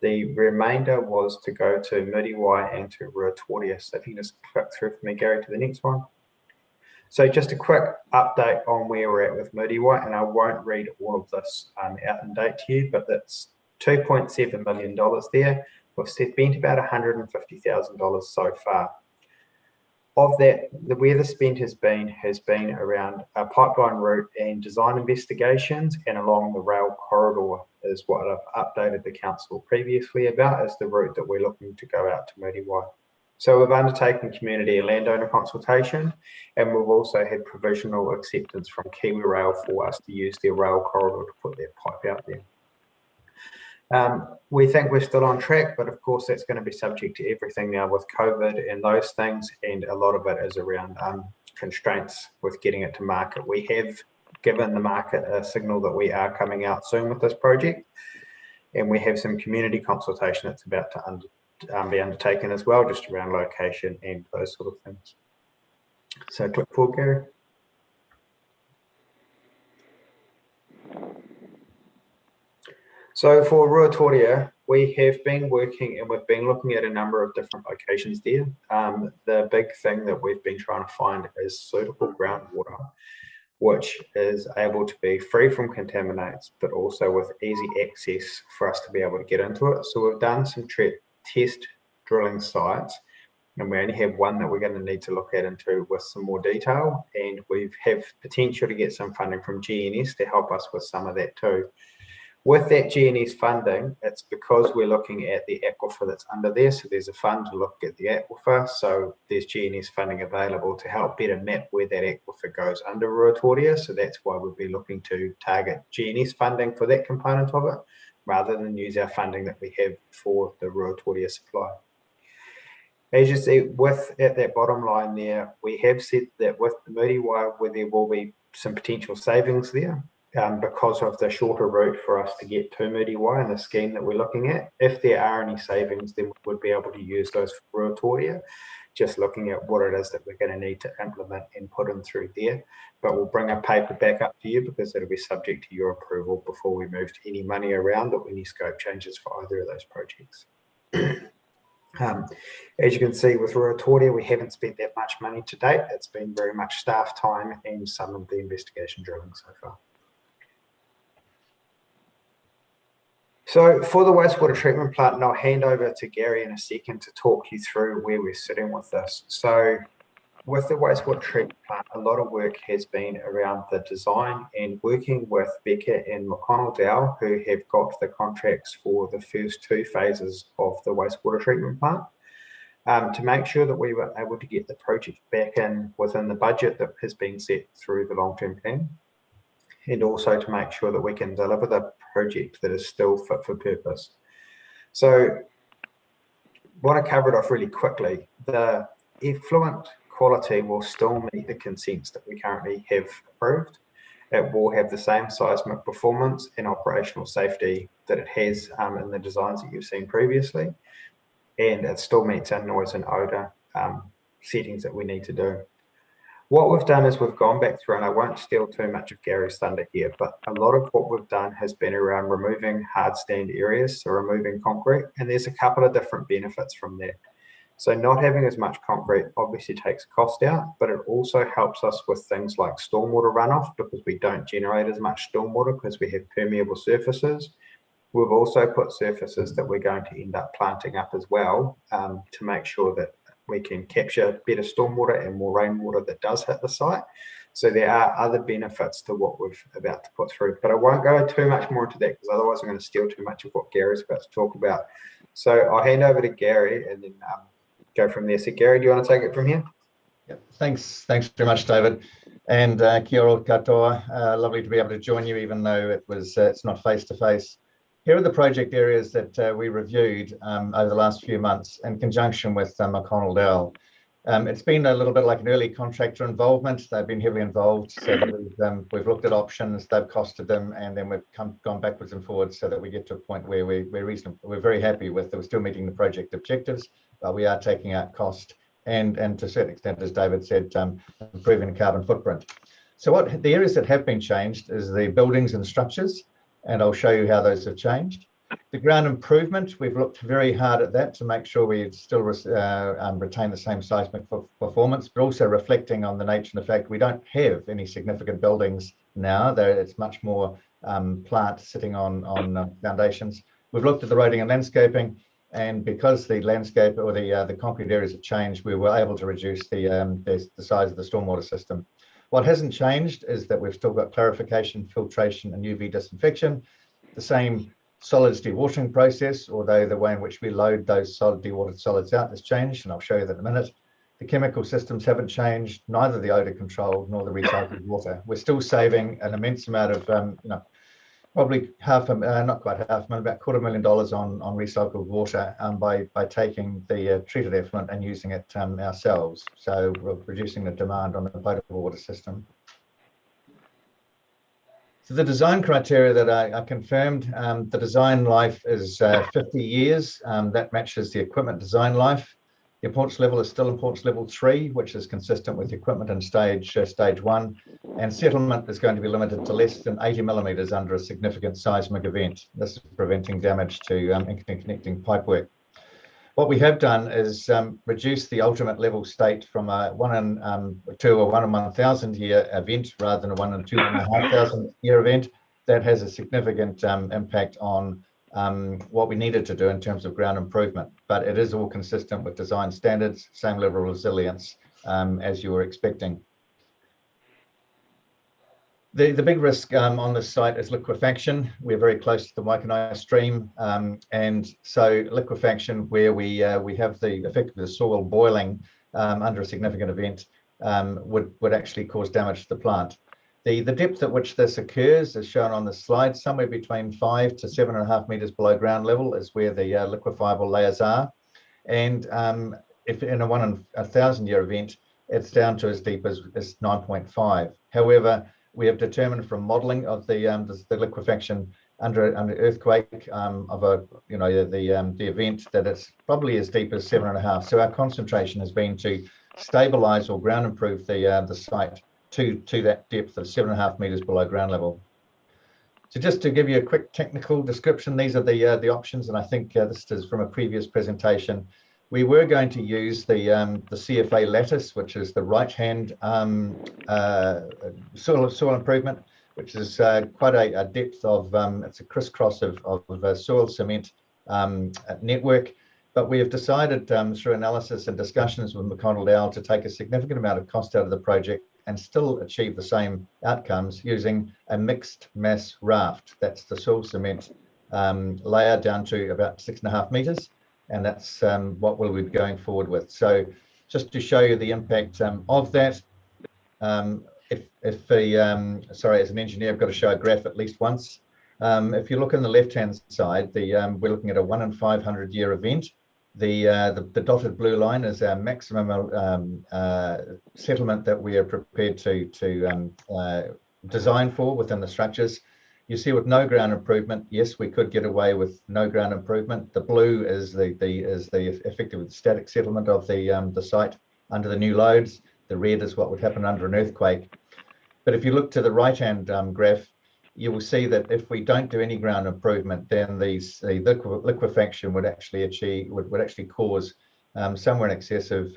The remainder was to go to Muriwai and to Ruatoria. So if you just click through for me, Gary, to the next one. So just a quick update on where we're at with Muriwai, and I won't read all of this out in date to you, but that's $2.7 million there. We've spent about $150,000 so far. Of that, where the spend has been around a pipeline route and design investigations, and along the rail corridor is what I've updated the council previously about as the route that we're looking to go out to Muriwai. So we've undertaken community and landowner consultation, and we've also had provisional acceptance from KiwiRail for us to use their rail corridor to put their pipe out there. We think we're still on track, but of course that's going to be subject to everything now with COVID and those things, and a lot of it is around constraints with getting it to market. We have given the market a signal that we are coming out soon with this project, and we have some community consultation that's about to be undertaken as well, just around location and those sort of things. So click forward, Gary. So for Ruatoria, we have been working and we've been looking at a number of different locations there. The big thing that we've been trying to find is suitable groundwater, which is able to be free from contaminants, but also with easy access for us to be able to get into it. So we've done some test drilling sites, and we only have one that we're going to need to look at into with some more detail. And we have potential to get some funding from GNS to help us with some of that too. With that GNS funding, it's because we're looking at the aquifer that's under there. So there's a fund to look at the aquifer. So there's GNS funding available to help better map where that aquifer goes under Ruatoria. So that's why we'll be looking to target GNS funding for that component of it, rather than use our funding that we have for the Ruatoria supply. As you see, at that bottom line there, we have said that with the Muriwai, where there will be some potential savings there, because of the shorter route for us to get to Muriwai and the scheme that we're looking at. If there are any savings, then we would be able to use those for Ruatoria, just looking at what it is that we're going to need to implement and put in through there. But we'll bring a paper back up to you because it'll be subject to your approval before we move to any money around or any scope changes for either of those projects. As you can see with Ruatoria, we haven't spent that much money to date. It's been very much staff time and some of the investigation drilling so far. So for the wastewater treatment plant, and I'll hand over to Gary in a second to talk you through where we're sitting with this. So with the wastewater treatment plant, a lot of work has been around the design and working with Becca and McConnell Dow, who have got the contracts for the first 2 phases of the wastewater treatment plant, to make sure that we were able to get the project back in within the budget that has been set through the long-term plan, and also to make sure that we can deliver the project that is still fit for purpose. So want to cover it off really quickly. The effluent quality will still meet the consents that we currently have approved. It will have the same seismic performance and operational safety that it has in the designs that you've seen previously. And it still meets our noise and odour settings that we need to do. What we've done is we've gone back through, and I won't steal too much of Gary's thunder here, but a lot of what we've done has been around removing hard stand areas, so removing concrete, and there's a couple of different benefits from that. So not having as much concrete obviously takes cost out, but it also helps us with things like stormwater runoff, because we don't generate as much stormwater because we have permeable surfaces. We've also put surfaces that we're going to end up planting up as well, to make sure that we can capture better stormwater and more rainwater that does hit the site. So there are other benefits to what we're about to put through, but I won't go too much more into that because otherwise I'm going to steal too much of what Gary's about to talk about. So I'll hand over to Gary and then go from there. So Gary, do you want to take it from here? Yep. Thanks very much, David. And kia ora katoa. Lovely to be able to join you, even though it's not face to face. Here are the project areas that we reviewed over the last few months in conjunction with McConnell Dow. It's been a little bit like an early contractor involvement. They've been heavily involved, so that we've looked at options, they've costed them, and then we've gone backwards and forwards so that we get to a point where we're very happy with that. We're still meeting the project objectives, but we are taking out cost and to a certain extent, as David said, improving the carbon footprint. So what the areas that have been changed is the buildings and structures, and I'll show you how those have changed. The ground improvement, we've looked very hard at that to make sure we still retain the same seismic performance, but also reflecting on the nature and the fact we don't have any significant buildings now. It's much more plant sitting on foundations. We've looked at the roading and landscaping, and because the landscape or the concrete areas have changed, we were able to reduce the size of the stormwater system. What hasn't changed is that we've still got clarification, filtration, and UV disinfection. The same solids dewatering process, although the way in which we load those dewatered solids out has changed, and I'll show you that in a minute. The chemical systems haven't changed, neither the odor control nor the recycled water. We're still saving an immense amount of, probably not quite $500,000, about $250,000 on recycled water by taking the treated effluent and using it ourselves. So we're reducing the demand on the potable water system. So the design criteria that I confirmed, the design life is 50 years. That matches the equipment design life. The importance level is still importance level 3, which is consistent with equipment in stage 1, and settlement is going to be limited to less than 80 millimetres under a significant seismic event. This is preventing damage to interconnecting pipework. What we have done is reduce the ultimate level state from a 1 in 1,000 year event rather than a 1 in 2,500 year event. That has a significant impact on what we needed to do in terms of ground improvement, but it is all consistent with design standards, same level of resilience as you were expecting. The big risk on this site is liquefaction. We're very close to the Waikanae stream, and so liquefaction, where we have the effect of the soil boiling under a significant event, would actually cause damage to the plant. The depth at which this occurs is shown on the slide. Somewhere between 5 to 7.5 meters below ground level is where the liquefiable layers are, and if in a 1 in 1,000 year event, it's down to as deep as 9.5. However, we have determined from modelling of the liquefaction under earthquake of the event that it's probably as deep as 7.5. So our concentration has been to stabilise or ground improve the site to that depth of 7.5 meters below ground level. So just to give you a quick technical description, these are the options, and I think this is from a previous presentation. We were going to use the CFA lattice, which is the right-hand soil improvement, which is quite a depth of, it's a crisscross of soil cement network. But we have decided through analysis and discussions with McConnell Dowell to take a significant amount of cost out of the project and still achieve the same outcomes using a mixed mass raft. That's the soil cement layer down to about 6.5 meters. And that's what we'll be going forward with. So just to show you the impact of that, sorry, as an engineer, I've got to show a graph at least once. If you look on the left-hand side, we're looking at a 1 in 500 year event. The dotted blue line is our maximum settlement that we are prepared to design for within the structures. You see, with no ground improvement, yes, we could get away with no ground improvement. The blue is the effective static settlement of the site under the new loads. The red is what would happen under an earthquake. But if you look to the right-hand graph, you will see that if we don't do any ground improvement, then the liquefaction would actually cause somewhere in excess of,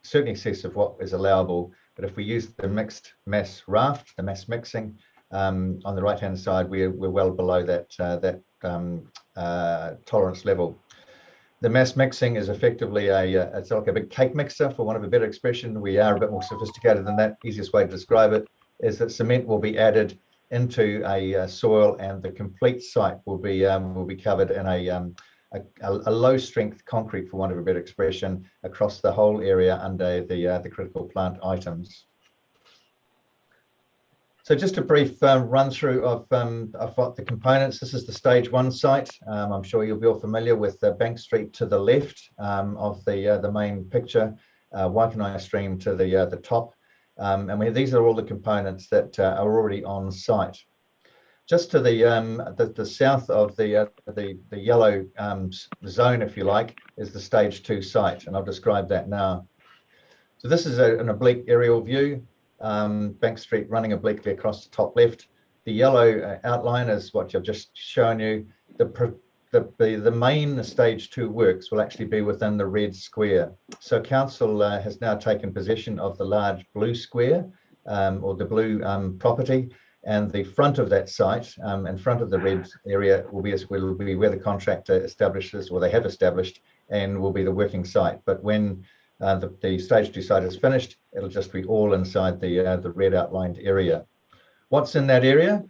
certainly excess of what is allowable. But if we use the mixed mass raft, the mass mixing, on the right-hand side, we're well below that tolerance level. The mass mixing is effectively it's like a big cake mixer, for want of a better expression. We are a bit more sophisticated than that. Easiest way to describe it is that cement will be added into a soil, and the complete site will be covered in a low-strength concrete, for want of a better expression, across the whole area under the critical plant items. So just a brief run through of what the components. This is the stage 1 site. I'm sure you'll be all familiar with Bank Street to the left of the main picture, Waikanae stream to the top. And these are all the components that are already on site. Just to the south of the yellow zone, if you like, is the stage 2 site, and I'll describe that now. So this is an oblique aerial view. Bank Street running obliquely across the top left. The yellow outline is what I've just shown you. The main stage 2 works will actually be within the red square. So council has now taken possession of the large blue square, or the blue property, and the front of that site, in front of the red area, will be where the contractor establishes, or they have established, and will be the working site. But when the stage 2 site is finished, it'll just be all inside the red outlined area. What's in that area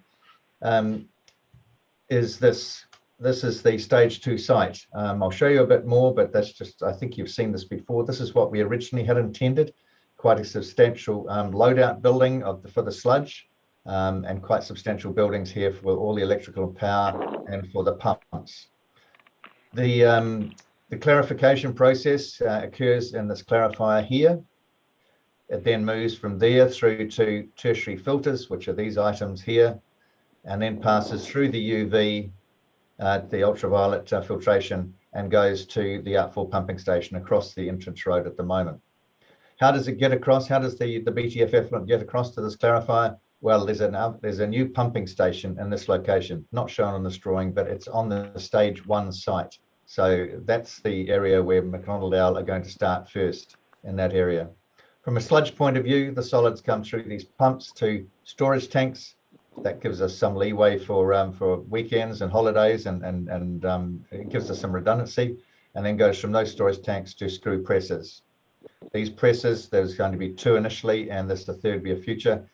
is this. This is the stage 2 site. I'll show you a bit more, but that's just, I think you've seen this before. This is what we originally had intended. Quite a substantial loadout building for the sludge, and quite substantial buildings here for all the electrical power and for the pumps. The clarification process occurs in this clarifier here. It then moves from there through to tertiary filters, which are these items here, and then passes through the UV, the ultraviolet filtration, and goes to the outfall pumping station across the entrance road at the moment. How does it get across? How does the BTF effluent get across to this clarifier? Well, there's a new pumping station in this location, not shown on this drawing, but it's on the stage 1 site. So that's the area where McConnell Dowell are going to start first, in that area. From a sludge point of view, the solids come through these pumps to storage tanks. That gives us some leeway for weekends and holidays, and it gives us some redundancy, and then goes from those storage tanks to screw presses. These presses, there's going to be 2 initially, and this the third be a future.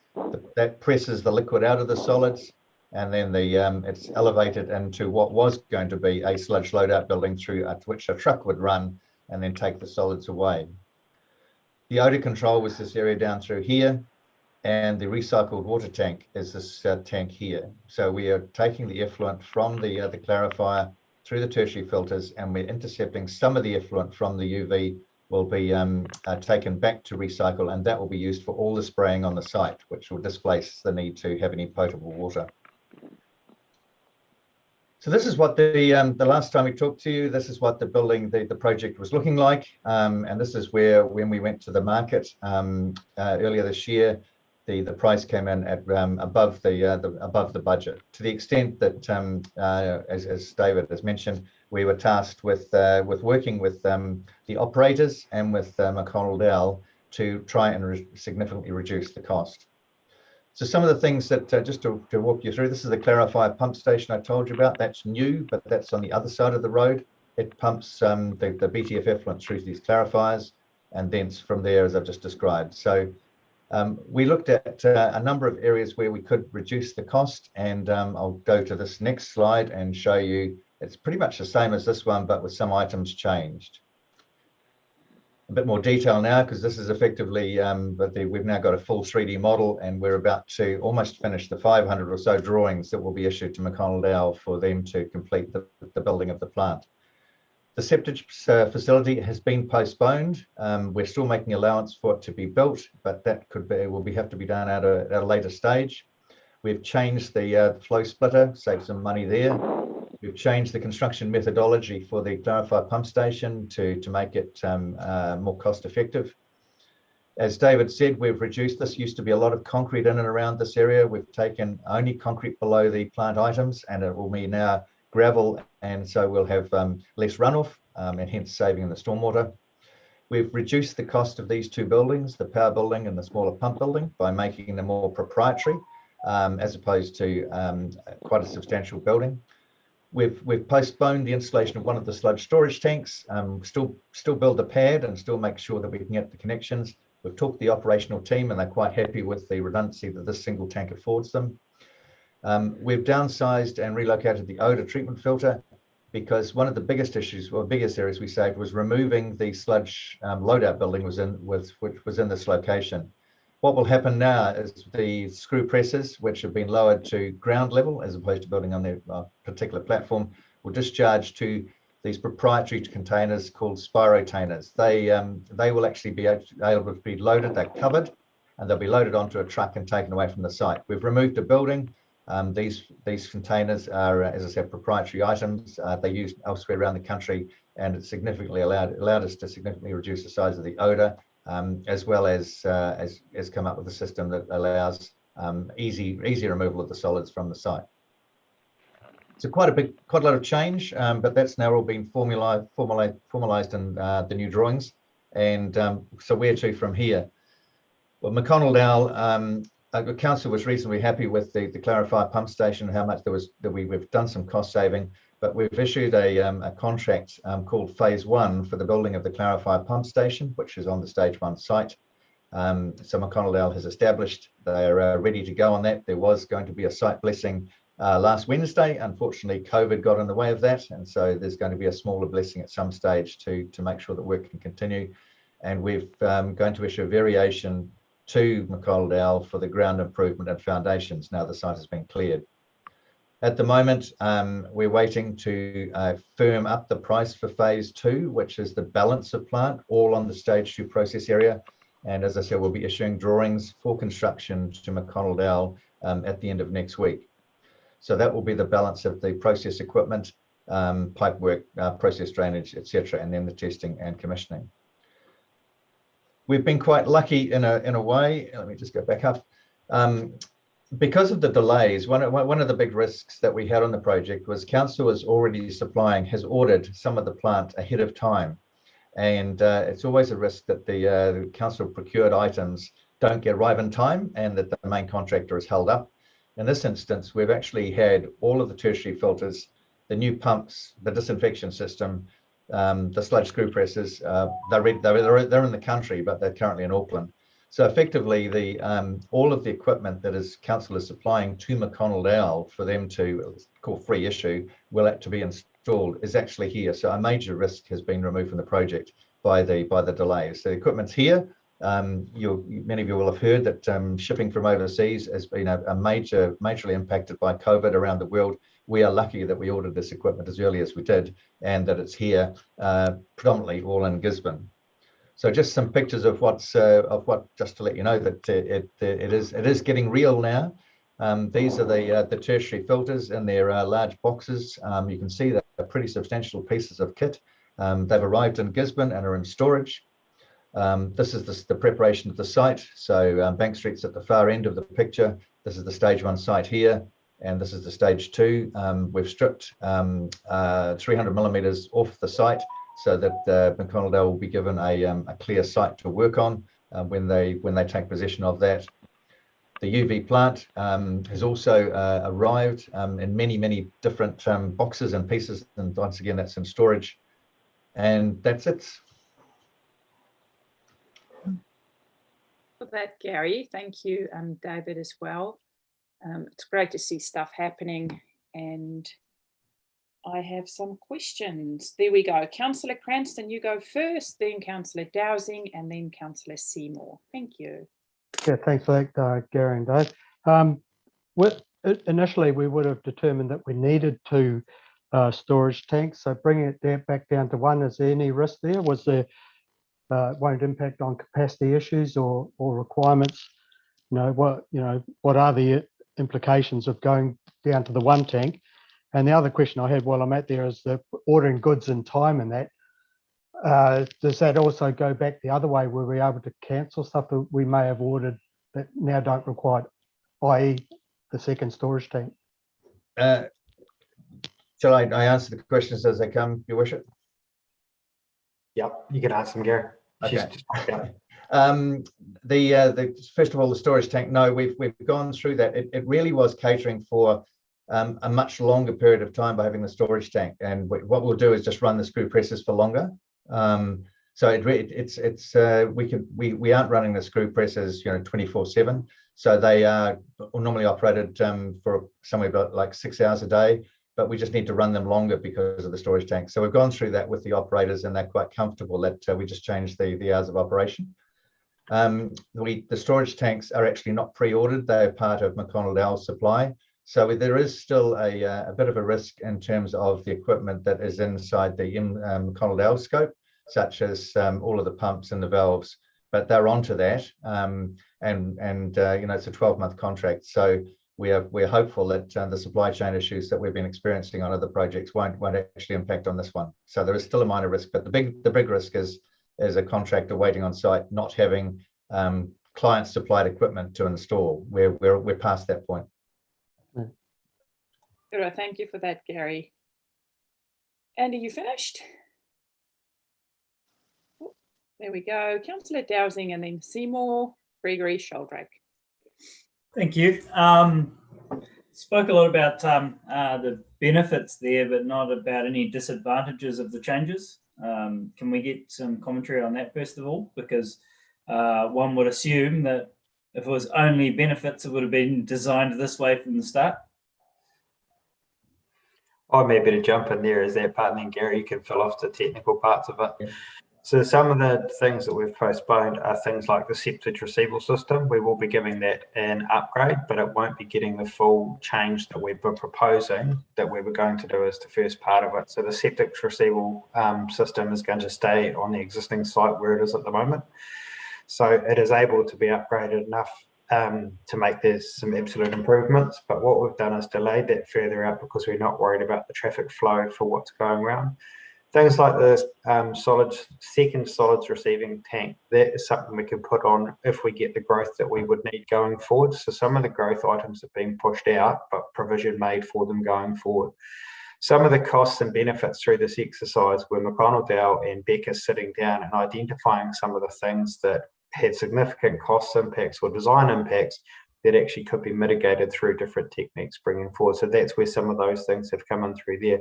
That presses the liquid out of the solids, and then it's elevated into what was going to be a sludge loadout building through which a truck would run and then take the solids away. The odor control was this area down through here, and the recycled water tank is this tank here. So we are taking the effluent from the clarifier through the tertiary filters, and we're intercepting some of the effluent from the UV will be taken back to recycle, and that will be used for all the spraying on the site, which will displace the need to have any potable water. So this is what the last time we talked to you, this is what the building, the project was looking like. And this is where, when we went to the market earlier this year, the price came in at above the budget. To the extent that, as David has mentioned, we were tasked with working with the operators and with McConnell Dowell to try and significantly reduce the cost. So some of the things that, just to walk you through, this is the clarifier pump station I told you about. That's new, but that's on the other side of the road. It pumps the BTF effluent through these clarifiers, and then from there, as I've just described. So we looked at a number of areas where we could reduce the cost, and I'll go to this next slide and show you. It's pretty much the same as this one, but with some items changed. A bit more detail now, because this is effectively, we've now got a full 3D model, and we're about to almost finish the 500 or so drawings that will be issued to McConnell Dowell for them to complete the building of the plant. The septic facility has been postponed. We're still making allowance for it to be built, but that will have to be done at a later stage. We've changed the flow splitter, saved some money there. We've changed the construction methodology for the clarifier pump station to make it more cost effective. As David said, we've reduced this. Used to be a lot of concrete in and around this area. We've taken only concrete below the plant items, and it will be now gravel, and so we'll have less runoff and hence saving in the stormwater. We've reduced the cost of these 2 buildings, the power building and the smaller pump building, by making them more proprietary as opposed to quite a substantial building. We've postponed the installation of one of the sludge storage tanks, still build the pad and still make sure that we can get the connections. We've talked to the operational team, and they're quite happy with the redundancy that this single tank affords them. We've downsized and relocated the odor treatment filter, because one of the biggest issues, or biggest areas we saved, was removing the sludge loadout building which was in this location. What will happen now is the screw presses, which have been lowered to ground level as opposed to building on their particular platform, will discharge to these proprietary containers called spirotainers. They will actually be able to be loaded. They're covered, and they'll be loaded onto a truck and taken away from the site. We've removed a building. These containers are, as I said, proprietary items. They're used elsewhere around the country, and it significantly allowed us to significantly reduce the size of the odor, as well as come up with a system that allows easy removal of the solids from the site. So quite a lot of change, but that's now all been formalized in the new drawings. And so where to from here? Well, McConnell Dowell, the council was reasonably happy with the clarifier pump station, how much we've done some cost saving, but we've issued a contract called Phase 1 for the building of the clarifier pump station, which is on the Stage 1 site. So McConnell Dowell has established they're ready to go on that. There was going to be a site blessing last Wednesday. Unfortunately, COVID got in the way of that, and so there's going to be a smaller blessing at some stage to make sure that work can continue. And we've going to issue a variation to McConnell Dowell for the ground improvement and foundations now the site has been cleared. At the moment, we're waiting to firm up the price for Phase 2, which is the balance of plant, all on the Stage 2 process area. And as I said, we'll be issuing drawings for construction to McConnell Dowell at the end of next week. So that will be the balance of the process equipment. pipe work, process drainage, etc., and then the testing and commissioning. We've been quite lucky in a way. Let me just go back up. Because of the delays, one of the big risks that we had on the project was council was already has ordered some of the plant ahead of time. And it's always a risk that the council procured items don't get arrive in time and that the main contractor is held up. In this instance, we've actually had all of the tertiary filters, the new pumps, the disinfection system, the sludge screw presses. They're in the country, but they're currently in Auckland. So effectively, all of the equipment that council is supplying to McConnell Dowell for them to call free issue will have to be installed is actually here. So a major risk has been removed from the project by the delays. So the equipment's here. Many of you will have heard that shipping from overseas has been majorly impacted by COVID around the world. We are lucky that we ordered this equipment as early as we did, and that it's here, predominantly all in Gisborne. So just some pictures of just to let you know that it is getting real now. These are the tertiary filters in their large boxes. You can see that they're pretty substantial pieces of kit. They've arrived in Gisborne and are in storage. This is the preparation of the site. So Bank Street's at the far end of the picture. This is the stage 1 site here, and this is the stage 2. We've stripped 300 millimeters off the site so that McConnell Dowell will be given a clear site to work on when they take possession of that. The UV plant has also arrived in many different boxes and pieces, and once again that's in storage. And that's it. For that, Gary. Thank you, David, as well. It's great to see stuff happening, and I have some questions. There we go. Councillor Cranston, you go first, then Councillor Dowsing, and then Councillor Seymour. Thank you. Yeah, thanks for that, Gary and Dave. Initially, we would have determined that we needed 2 storage tanks. So bringing it back down to 1, is there any risk there? Was there won't impact on capacity issues or requirements? What are the implications of going down to the 1 tank? And the other question I had while I'm at there is the ordering goods in time and that. Does that also go back the other way? Were we able to cancel stuff that we may have ordered that now don't require, i.e. the 2nd storage tank? Shall I answer the questions as they come, Your Worship? Yep, you can answer them, Gary. Okay. First of all, the storage tank. No, we've gone through that. It really was catering for a much longer period of time by having the storage tank. And what we'll do is just run the screw presses for longer. So we aren't running the screw presses 24/7. So they are normally operated for somewhere about like 6 hours a day. But we just need to run them longer because of the storage tank. So we've gone through that with the operators, and they're quite comfortable that we just changed the hours of operation. The storage tanks are actually not pre-ordered. They're part of McConnell Dowell's supply. So there is still a bit of a risk in terms of the equipment that is inside the McConnell Dowell scope, such as all of the pumps and the valves, but they're onto that. It's a 12-month contract. So we're hopeful that the supply chain issues that we've been experiencing on other projects won't actually impact on this one. So there is still a minor risk, but the big risk is a contractor waiting on site, not having client supplied equipment to install. We're past that point. Good, thank you for that, Gary. Andy, you finished? Oh, there we go. Councillor Dowsing and then Seymour, Gregory, Sheldrake. Thank you. Spoke a lot about the benefits there, but not about any disadvantages of the changes. Can we get some commentary on that first of all? Because one would assume that if it was only benefits, it would have been designed this way from the start. I'm happy to jump in there as that part, and then Gary, you can fill off the technical parts of it. Yeah. So some of the things that we've postponed are things like the septic receival system. We will be giving that an upgrade, but it won't be getting the full change that we were proposing that we were going to do as the first part of it. So the septic receival system is going to stay on the existing site where it is at the moment. So it is able to be upgraded enough to make there's some absolute improvements. But what we've done is delayed that further out because we're not worried about the traffic flow for what's going around. Things like the second solids receiving tank, that is something we can put on if we get the growth that we would need going forward. So some of the growth items have been pushed out, but provision made for them going forward. Some of the costs and benefits through this exercise were McConnell Dowell and Becca sitting down and identifying some of the things that had significant cost impacts or design impacts that actually could be mitigated through different techniques bringing forward. So that's where some of those things have come in through there.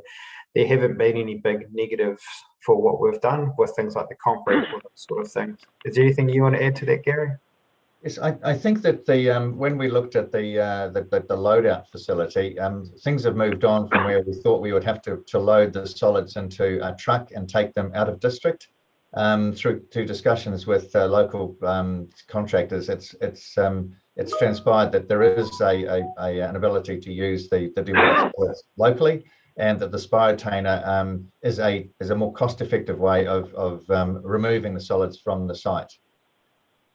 There haven't been any big negatives for what we've done with things like the concrete or that sort of thing. Is there anything you want to add to that, Gary? Yes, I think that the when we looked at the loadout facility, things have moved on from where we thought we would have to load the solids into a truck and take them out of district. Through discussions with local contractors, it's transpired that there is an ability to use the solids locally, and that the Spiritainer is a more cost-effective way of removing the solids from the site.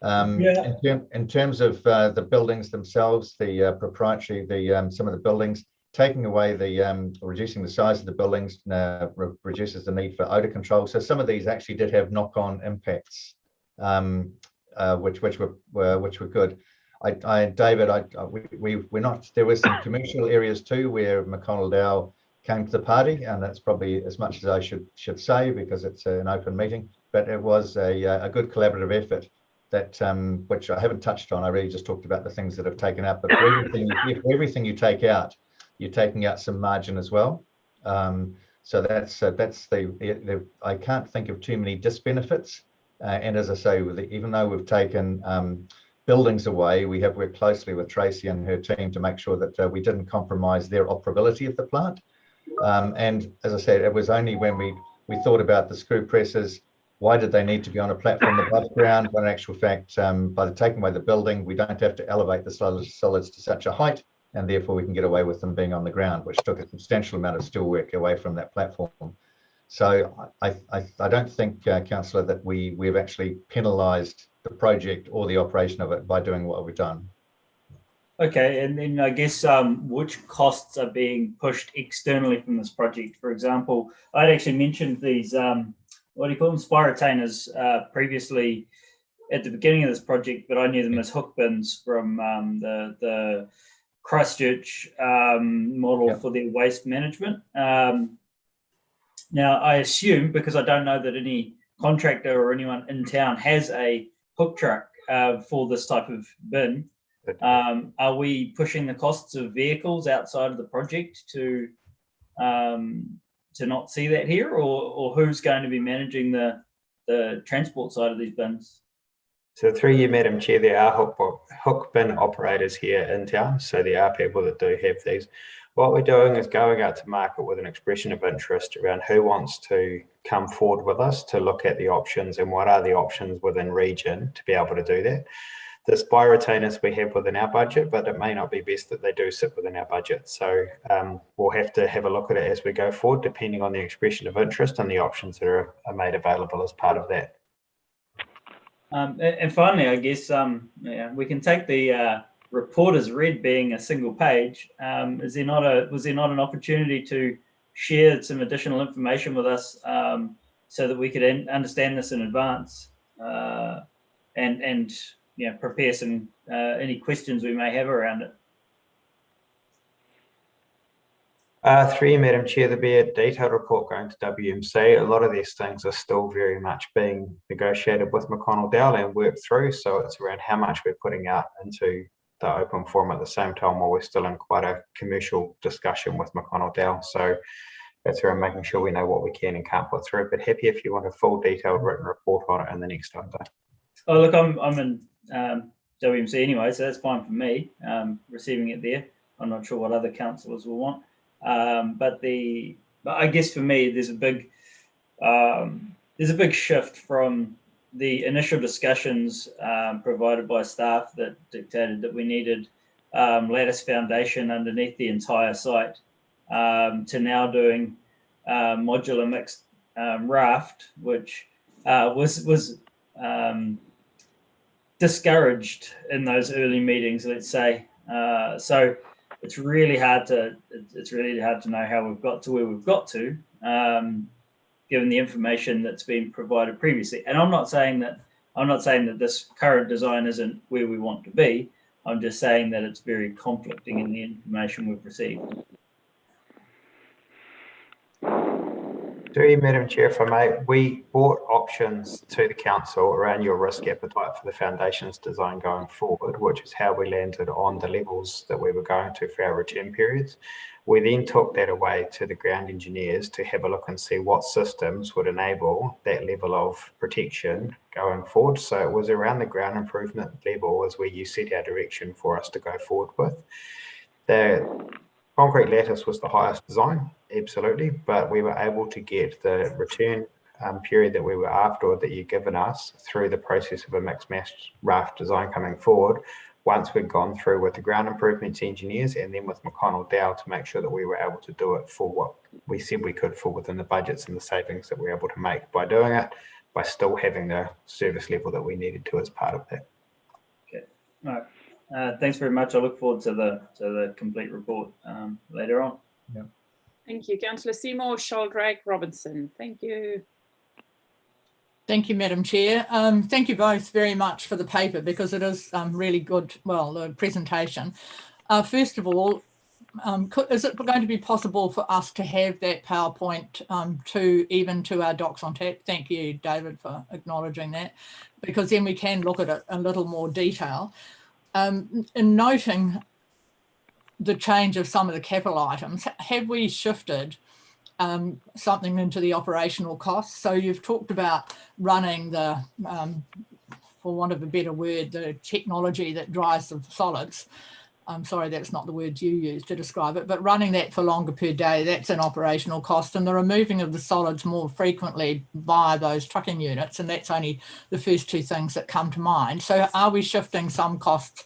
In terms of the buildings themselves, the proprietary, some of the buildings, taking away reducing the size of the buildings reduces the need for odor control. So some of these actually did have knock-on impacts, which were good. David, we're not. There were some commercial areas too where McConnell Dowell came to the party, and that's probably as much as I should say because it's an open meeting. But it was a good collaborative effort that which I haven't touched on. I really just talked about the things that have taken out. But for everything you take out, you're taking out some margin as well. So that's the I can't think of too many disbenefits. And as I say, even though we've taken buildings away, we have worked closely with Tracy and her team to make sure that we didn't compromise their operability of the plant. And as I said, it was only when we thought about the screw presses, why did they need to be on a platform above ground? When in actual fact, by taking away the building, we don't have to elevate the solids to such a height, and therefore we can get away with them being on the ground, which took a substantial amount of steel work away from that platform. So I don't think, Councillor, that we've actually penalised the project or the operation of it by doing what we've done. Okay, and then I guess which costs are being pushed externally from this project? For example, I'd actually mentioned these, what do you call them, Spiritainers previously at the beginning of this project, but I knew them as hook bins from the Christchurch model for their waste management. Now, I assume, because I don't know that any contractor or anyone in town has a hook truck for this type of bin, are we pushing the costs of vehicles outside of the project to not see that here, or who's going to be managing the transport side of these bins? So through you, Madam Chair, there are hook bin operators here in town. So there are people that do have these. What we're doing is going out to market with an expression of interest around who wants to come forward with us to look at the options and what are the options within region to be able to do that. The Spiritainers we have within our budget, but it may not be best that they do sit within our budget. So we'll have to have a look at it as we go forward, depending on the expression of interest and the options that are made available as part of that. And finally, I guess we can take the report as read being a single page. Was there not an opportunity to share some additional information with us so that we could understand this in advance and prepare some any questions we may have around it? Through you, Madam Chair, there'll be a detailed report going to WMC. A lot of these things are still very much being negotiated with McConnell Dowell and worked through. So it's around how much we're putting out into the open forum at the same time while we're still in quite a commercial discussion with McConnell Dowell. So that's around making sure we know what we can and can't put through. But happy if you want a full detailed written report on it in the next update. Oh, look, I'm in WMC anyway, so that's fine for me, receiving it there. I'm not sure what other councillors will want. But I guess for me, there's a big shift from the initial discussions provided by staff that dictated that we needed lattice foundation underneath the entire site to now doing modular mixed raft, which was discouraged in those early meetings, let's say. So it's really hard to know how we've got to where we've got to, given the information that's been provided previously. And I'm not saying that this current design isn't where we want to be. I'm just saying that it's very conflicting in the information we've received. Through you, Madam Chair, if I may, we brought options to the council around your risk appetite for the foundations design going forward, which is how we landed on the levels that we were going to for our return periods. We then took that away to the ground engineers to have a look and see what systems would enable that level of protection going forward. So it was around the ground improvement level as where you set our direction for us to go forward with. The concrete lattice was the highest design, absolutely, but we were able to get the return period that we were after, that you've given us, through the process of a mixed mass raft design coming forward, once we'd gone through with the ground improvements engineers and then with McConnell Dowell to make sure that we were able to do it for what we said we could for within the budgets and the savings that we were able to make by doing it, by still having the service level that we needed to as part of that. Okay, all right. Thanks very much. I look forward to the complete report later on. Yeah. Thank you, Councillor Seymour. Sheldrake Robinson. Thank you. Thank you, Madam Chair. Thank you both very much for the paper, because it is really good, well, the presentation. First of all, is it going to be possible for us to have that PowerPoint to our Docs on Tap? Thank you, David, for acknowledging that, because then we can look at it in a little more detail. In noting the change of some of the capital items, have we shifted something into the operational costs? So you've talked about running the, for want of a better word, the technology that dries the solids. I'm sorry, that's not the words you use to describe it, but running that for longer per day, that's an operational cost, and the removing of the solids more frequently via those trucking units, and that's only the first two things that come to mind. So are we shifting some costs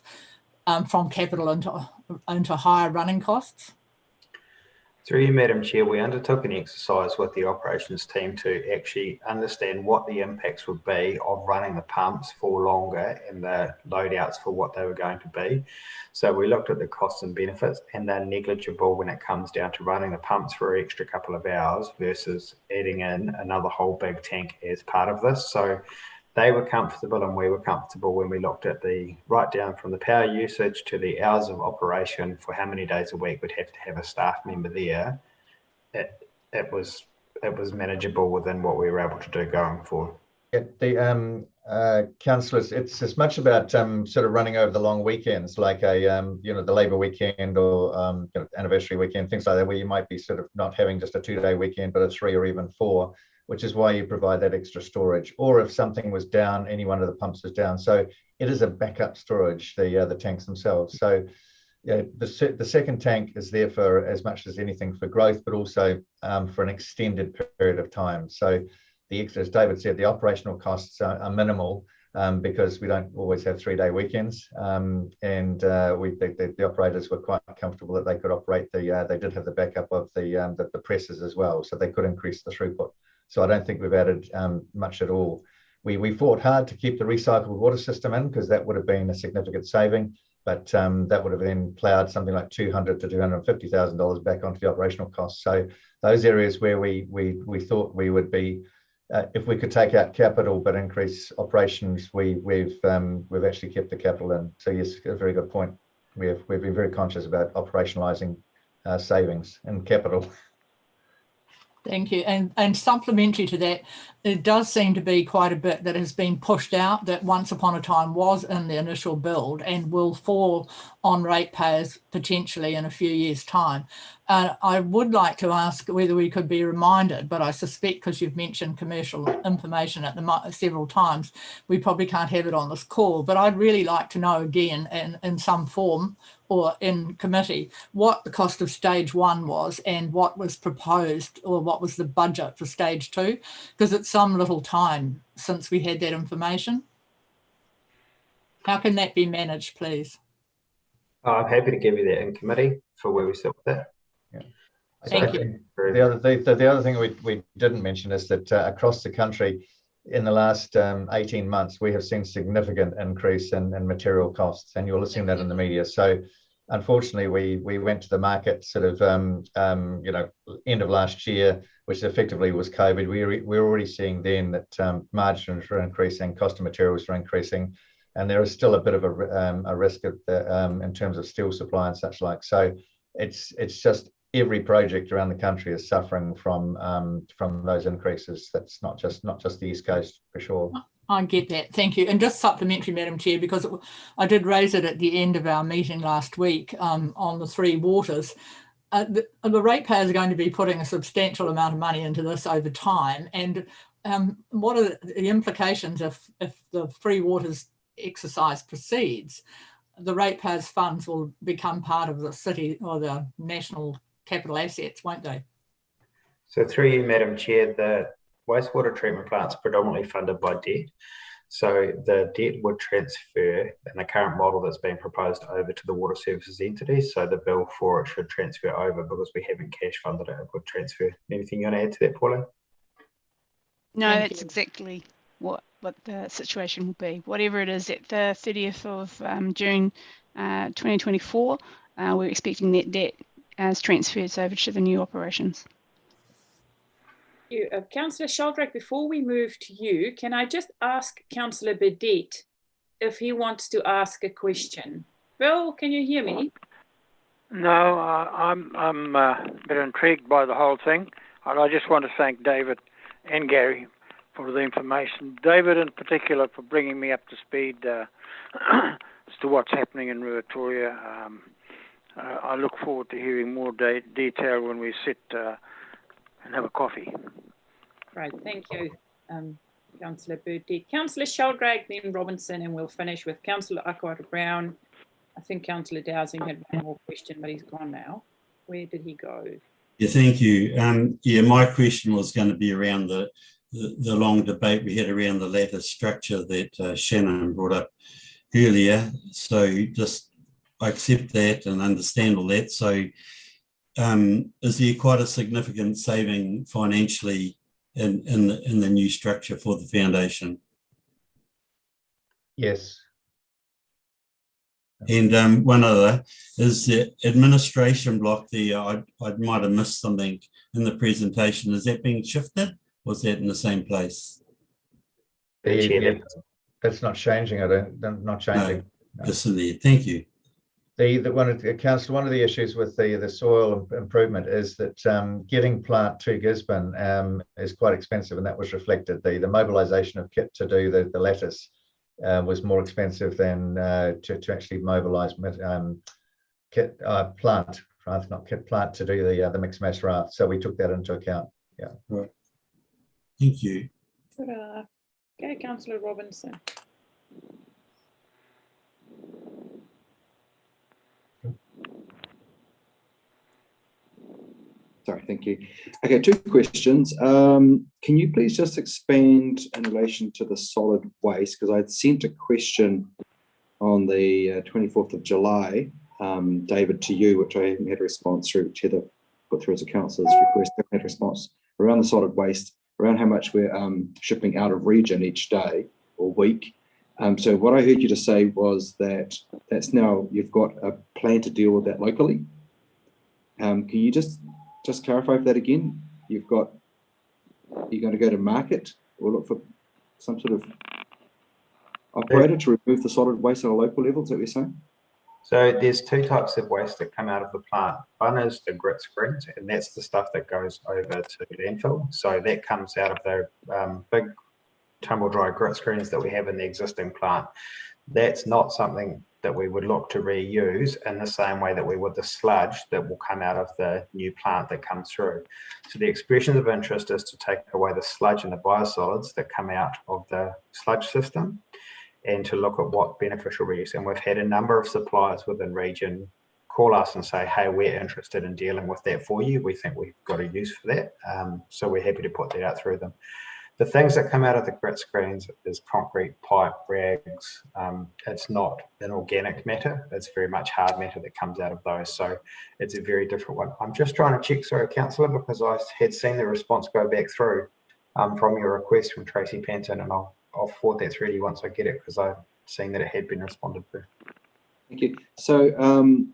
from capital into higher running costs? Through you, Madam Chair, we undertook an exercise with the operations team to actually understand what the impacts would be of running the pumps for longer and the load-outs for what they were going to be. So we looked at the costs and benefits, and they're negligible when it comes down to running the pumps for an extra couple of hours versus adding in another whole big tank as part of this. So they were comfortable and we were comfortable when we looked at the right down from the power usage to the hours of operation for how many days a week we'd have to have a staff member there. It was manageable within what we were able to do going forward. Yeah, the councillors, it's as much about sort of running over the long weekends, like a the Labour weekend or anniversary weekend, things like that, where you might be sort of not having just a 2-day weekend, but a 3 or even 4. Which is why you provide that extra storage. Or if something was down, any one of the pumps was down. So it is a backup storage, the tanks themselves. So yeah, the second tank is there for as much as anything for growth, but also for an extended period of time. So as David said, the operational costs are minimal because we don't always have 3-day weekends. The operators were quite comfortable that they could operate they did have the backup of the presses as well, so they could increase the throughput. So I don't think we've added much at all. We fought hard to keep the recycled water system in, because that would have been a significant saving, but that would have then ploughed something like $200,000 to $250,000 back onto the operational costs. So those areas where we thought we would be, if we could take out capital but increase operations, we've actually kept the capital in. So yes, a very good point. We've been very conscious about operationalising savings and capital. Thank you. And supplementary to that, it does seem to be quite a bit that has been pushed out that once upon a time was in the initial build and will fall on ratepayers potentially in a few years' time. I would like to ask whether we could be reminded, but I suspect because you've mentioned commercial information at several times, we probably can't have it on this call, but I'd really like to know again in some form or in committee what the cost of stage 1 was and what was proposed or what was the budget for stage 2, because it's some little time since we had that information. How can that be managed, please? I'm happy to give you that in committee for where we sit with that. Yeah. Thank you. The other thing we didn't mention is that across the country, in the last 18 months, we have seen significant increase in material costs, and you'll have seen that in the media. So unfortunately, we went to the market sort of, end of last year, which effectively was COVID. We're already seeing then that margins are increasing, cost of materials are increasing, and there is still a bit of a risk of in terms of steel supply and such like. So it's just every project around the country is suffering from those increases. That's not just the East Coast for sure. I get that. Thank you. And just supplementary, Madam Chair, because I did raise it at the end of our meeting last week on the Three Waters. The ratepayers are going to be putting a substantial amount of money into this over time. And what are the implications if the Three Waters exercise proceeds? The ratepayers' funds will become part of the city or the national capital assets, won't they? So through you, Madam Chair, the wastewater treatment plant's predominantly funded by debt. So the debt would transfer in the current model that's being proposed over to the water services entity. So the bill for it should transfer over because we haven't cash funded it. It would transfer. Anything you want to add to that, Pauline? No, that's exactly what the situation will be. Whatever it is at the 30th of June 2024, we're expecting that debt as transfers over to the new operations. Councillor Sheldrake, before we move to you, can I just ask Councillor Burdett if he wants to ask a question? Bill, can you hear me? No, I'm a bit intrigued by the whole thing. And I just want to thank David and Gary for the information. David in particular for bringing me up to speed as to what's happening in Ruatoria. I look forward to hearing more detail when we sit and have a coffee. Right, thank you, Councillor Burdett. Councillor Sheldrake, then Robinson, and we'll finish with Councillor Akawara-Brown. I think Councillor Dowsing had one more question, but he's gone now. Where did he go? Yeah, thank you. My question was going to be around the long debate we had around the lattice structure that Shannon brought up earlier. So I accept that and understand all that. So is there quite a significant saving financially in the new structure for the foundation? Yes. And one other is the administration block there. I might have missed something in the presentation. Is that being shifted? Or is that in the same place? That's not changing. Not changing. No, just in there. Thank you. One of the issues with the soil improvement is that getting plant to Gisborne is quite expensive, and that was reflected. The mobilisation of kit to do the lattice was more expensive than to actually mobilise kit plant, rather not kit plant, to do the mixed mass raft. So we took that into account. Yeah. Right. Thank you. Okay, Councillor Robinson. Sorry, thank you. Okay, two questions. Can you please just expand in relation to the solid waste? Because I'd sent a question on the 24th of July, David, to you, which I haven't had a response through, which Heather put through as a councillor's request. I haven't had a response around the solid waste, around how much we're shipping out of region each day or week. So what I heard you just say was that that's now, you've got a plan to deal with that locally. Can you just clarify that again? You're going to go to market or look for some sort of operator to remove the solid waste on a local level? Is that what you're saying? So there's two types of waste that come out of the plant. One is the grit screens, and that's the stuff that goes over to landfill. So that comes out of the big tumble dry grit screens that we have in the existing plant. That's not something that we would look to reuse in the same way that we would the sludge that will come out of the new plant that comes through. So the expression of interest is to take away the sludge and the biosolids that come out of the sludge system and to look at what beneficial reuse. And we've had a number of suppliers within region call us and say, hey, we're interested in dealing with that for you. We think we've got a use for that. So we're happy to put that out through them. The things that come out of the grit screens is concrete, pipe, rags. It's not an organic matter. It's very much hard matter that comes out of those. So it's a very different one. I'm just trying to check, sorry, Councillor, because I had seen the response go back through. from your request from Tracy Penton, and I'll forward that through to you once I get it, because I've seen that it had been responded to. Thank you. So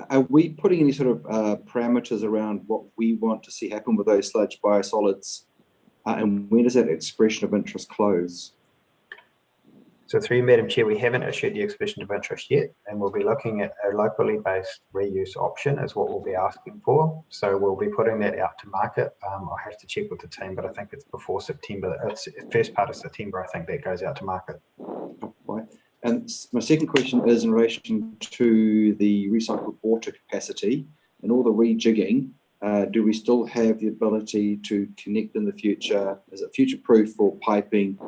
are we putting any sort of parameters around what we want to see happen with those sludge biosolids, and when does that expression of interest close? So through you, Madam Chair, we haven't issued the expression of interest yet, and we'll be looking at a locally based reuse option is what we'll be asking for. So we'll be putting that out to market. I'll have to check with the team, but I think it's before September. It's first part of September, I think that goes out to market. Right. And my second question is in relation to the recycled water capacity and all the rejigging. Do we still have the ability to connect in the future? Is it future-proof for piping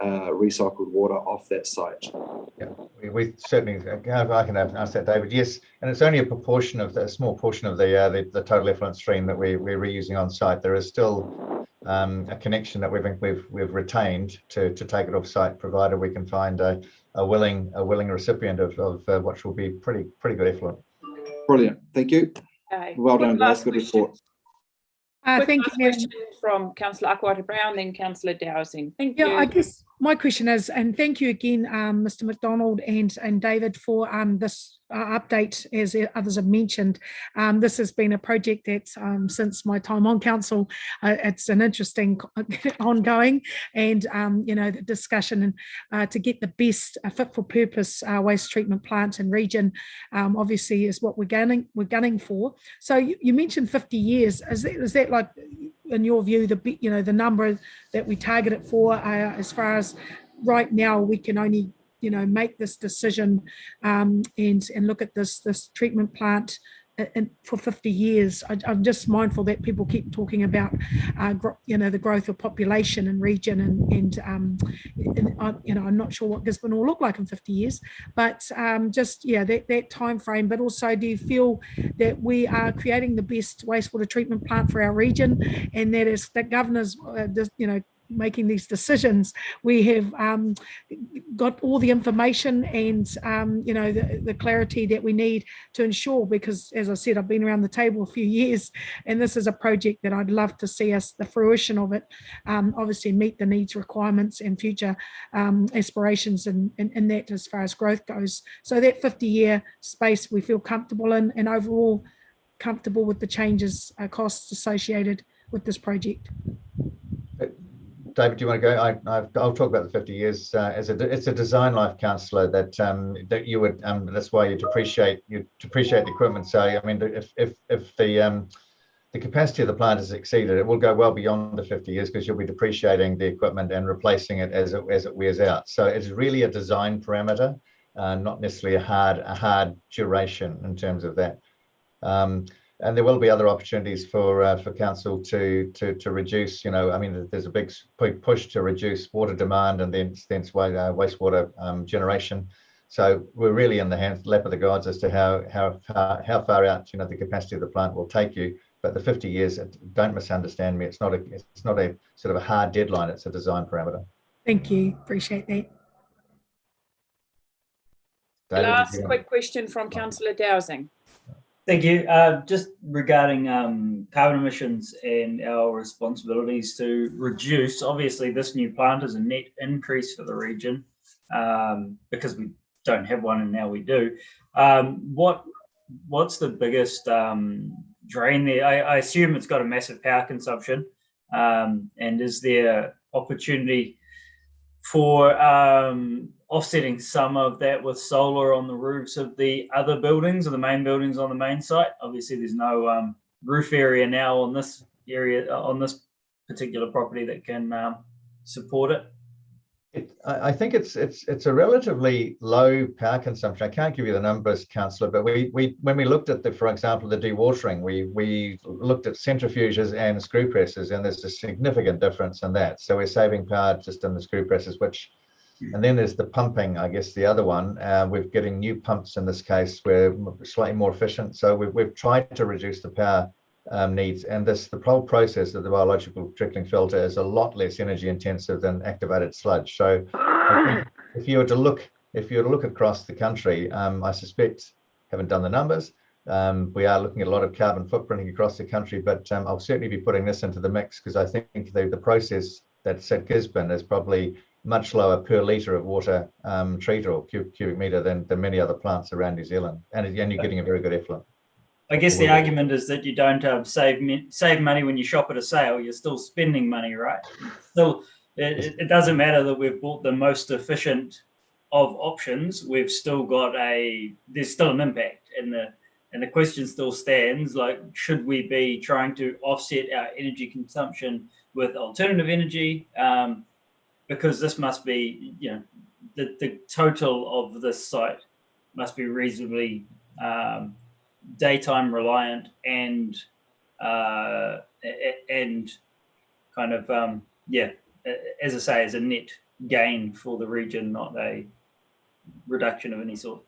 recycled water off that site? Yeah, we certainly, I can ask that, David. Yes, and it's only a proportion of a small portion of the total effluent stream that we're reusing on site. There is still a connection that we've retained to take it off site, provided we can find a willing recipient of what will be pretty good effluent. Brilliant, thank you. Okay. Well done, guys. Good report. Thank you, question from Councillor Akwater-Brown, then Councillor Dowsing. Thank you. Yeah, I guess my question is, and thank you again, Mr. McDonald and David, for this update, as others have mentioned. This has been a project that's since my time on council, it's an interesting ongoing, and the discussion to get the best fit for purpose waste treatment plants in region, obviously is what we're gunning for. So you mentioned 50 years. Is that like, in your view, the number that we target it for, as far as right now we can only make this decision and look at this treatment plant for 50 years. I'm just mindful that people keep talking about the growth of population in region, and I'm not sure what Gisborne will look like in 50 years, but that time frame. But also, do you feel that we are creating the best wastewater treatment plant for our region, and that is that governors making these decisions, we have got all the information and the clarity that we need to ensure, because as I said, I've been around the table a few years, and this is a project that I'd love to see us, the fruition of it, obviously meet the needs, requirements and future aspirations and that as far as growth goes. So that 50-year space we feel comfortable in, and overall comfortable with the changes, costs associated with this project. David, do you want to go? I'll talk about the 50 years. It's a design life, councillor, that you would. That's why you depreciate the equipment. So I mean, if the capacity of the plant is exceeded, it will go well beyond the 50 years, because you'll be depreciating the equipment and replacing it as it wears out. So it's really a design parameter, not necessarily a hard duration in terms of that. And there will be other opportunities for council to reduce. I mean, there's a big push to reduce water demand and then wastewater generation. So we're really in the lap of the gods as to how far out the capacity of the plant will take you. But the 50 years, don't misunderstand me. It's not a sort of a hard deadline. It's a design parameter. Thank you. Appreciate that. David, last quick question from Councillor Dowsing. Thank you. Just regarding carbon emissions and our responsibilities to reduce, obviously this new plant is a net increase for the region because we don't have one and now we do. What's the biggest drain there? I assume it's got a massive power consumption, and is there opportunity for offsetting some of that with solar on the roofs of the other buildings, or the main buildings on the main site? Obviously there's no roof area now on this area, on this particular property, that can support it. I think it's a relatively low power consumption. I can't give you the numbers, councillor, but when we looked at for example, the dewatering, we looked at centrifuges and screw presses, and there's a significant difference in that. So we're saving power just in the screw presses, and then there's the pumping, I guess the other one. We're getting new pumps in this case. We're slightly more efficient. So we've tried to reduce the power needs, and the whole process of the biological trickling filter is a lot less energy intensive than activated sludge. So if you were to look across the country, I suspect, haven't done the numbers, We are looking at a lot of carbon footprinting across the country, but I'll certainly be putting this into the mix because I think the process that's at Gisborne is probably much lower per litre of water treated or cubic metre than many other plants around New Zealand. And you're getting a very good effluent. I guess the argument is that you don't save money when you shop at a sale. You're still spending money, right? Still, it doesn't matter that we've bought the most efficient of options. We've still got there's still an impact, and the question still stands: like, should we be trying to offset our energy consumption with alternative energy? Because this must be, the total of this site must be reasonably daytime reliant and kind of as I say, as a net gain for the region, not a reduction of any sort.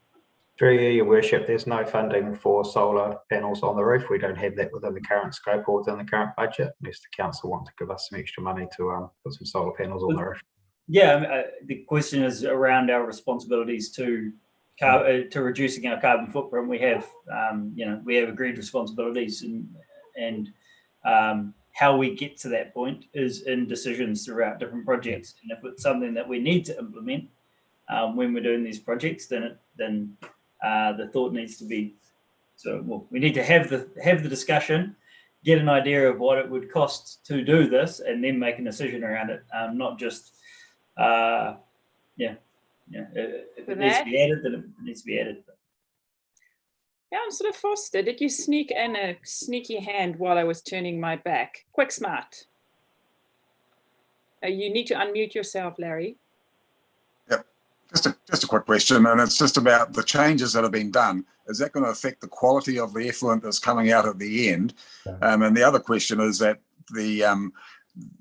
Through you, Your Worship, there's no funding for solar panels on the roof. We don't have that within the current scope or within the current budget, unless the council want to give us some extra money to put some solar panels on the roof. Yeah, the question is around our responsibilities to reducing our carbon footprint. We have, we have agreed responsibilities, and how we get to that point is in decisions throughout different projects. And if it's something that we need to implement when we're doing these projects, then the thought needs to be, we need to have the discussion, get an idea of what it would cost to do this, and then make a decision around it, not just if it needs to be added, then it needs to be added. Councillor Foster, did you sneak in a sneaky hand while I was turning my back? Quick smart. You need to unmute yourself, Larry. Yep. Just a quick question, and it's just about the changes that have been done. Is that going to affect the quality of the effluent that's coming out at the end? And the other question is that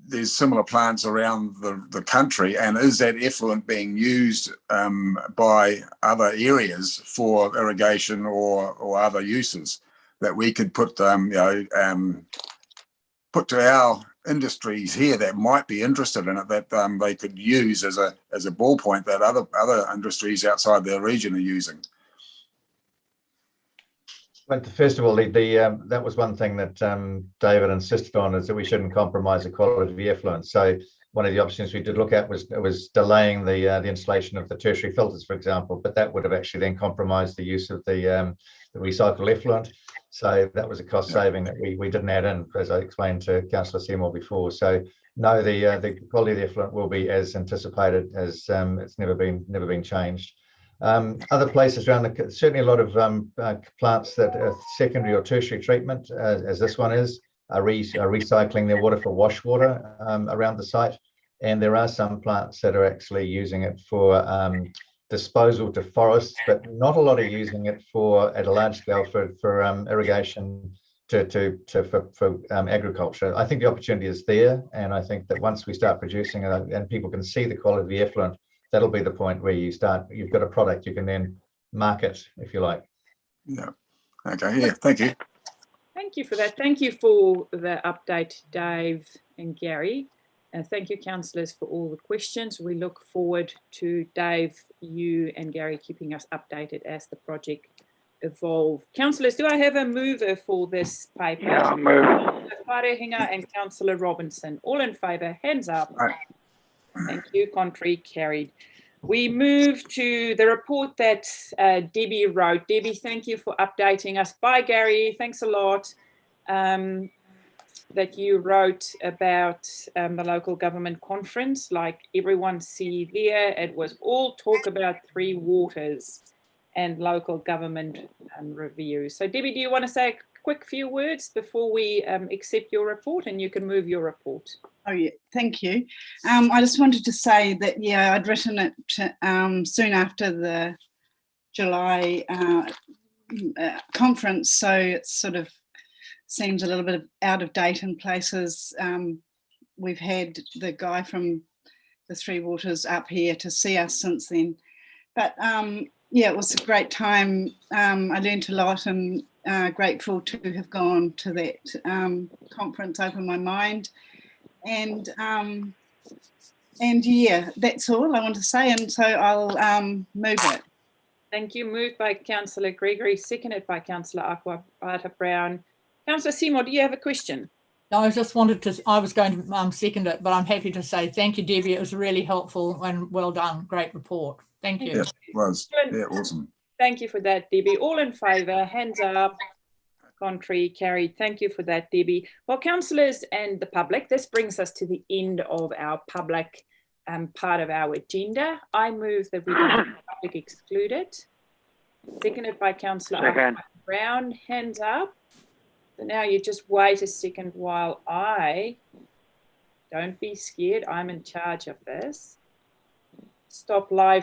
there's similar plants around the country, and is that effluent being used by other areas for irrigation or other uses that we could put put to our industries here that might be interested in it, that they could use as a ball point that other industries outside their region are using? But first of all, that was one thing that David insisted on, is that we shouldn't compromise the quality of the effluent. So one of the options we did look at was delaying the installation of the tertiary filters, for example, but that would have actually then compromised the use of the recycled effluent. So that was a cost saving that we didn't add in, as I explained to Councillor Seymour before. So no, the quality of the effluent will be as anticipated, as it's never been changed. Other places around certainly a lot of plants that are secondary or tertiary treatment, as this one is, are recycling their water for wash water around the site. And there are some plants that are actually using it for disposal to forests, but not a lot are using it at a large scale for irrigation for agriculture. I think the opportunity is there, and I think that once we start producing it and people can see the quality of the effluent, that'll be the point where you've got a product you can then market, if you like. Yeah. Okay. Yeah. Thank you. Thank you for that. Thank you for the update, Dave and Gary. And thank you, councillors, for all the questions. We look forward to Dave, you and Gary keeping us updated as the project evolves. Councillors, do I have a mover for this paper? Yeah, move. Councillor Wharehinga and Councillor Robinson. All in favour, hands up. Right. Thank you, contrary, carried. We move to the report that Debbie wrote. Debbie, thank you for updating us. Bye, Gary. Thanks a lot. That you wrote about the local government conference. Like everyone see there, it was all talk about Three Waters and local government review. So Debbie, do you want to say a quick few words before we accept your report, and you can move your report? Oh yeah, thank you. I just wanted to say that, yeah, I'd written it soon after the July conference, so it sort of seems a little bit out of date in places. We've had the guy from the Three Waters up here to see us since then. But yeah, it was a great time. I learned a lot, and grateful to have gone to that conference, opened my mind. And yeah, that's all I want to say, and so I'll move it. Thank you. Moved by Councillor Gregory, seconded by Councillor Akwa Brown. Councillor Seymour, do you have a question? No, I just wanted to, I was going to second it, but I'm happy to say thank you, Debbie. It was really helpful and well done. Great report. Thank you. Yes, it was. Yeah, awesome. Thank you for that, Debbie. All in favour, hands up. Contrary, carried. Thank you for that, Debbie. Well, councillors and the public, this brings us to the end of our public part of our agenda. I move that we have the public excluded. Seconded by Councillor Brown. Hands up. So now you just wait a second while don't be scared, I'm in charge of this. Stop live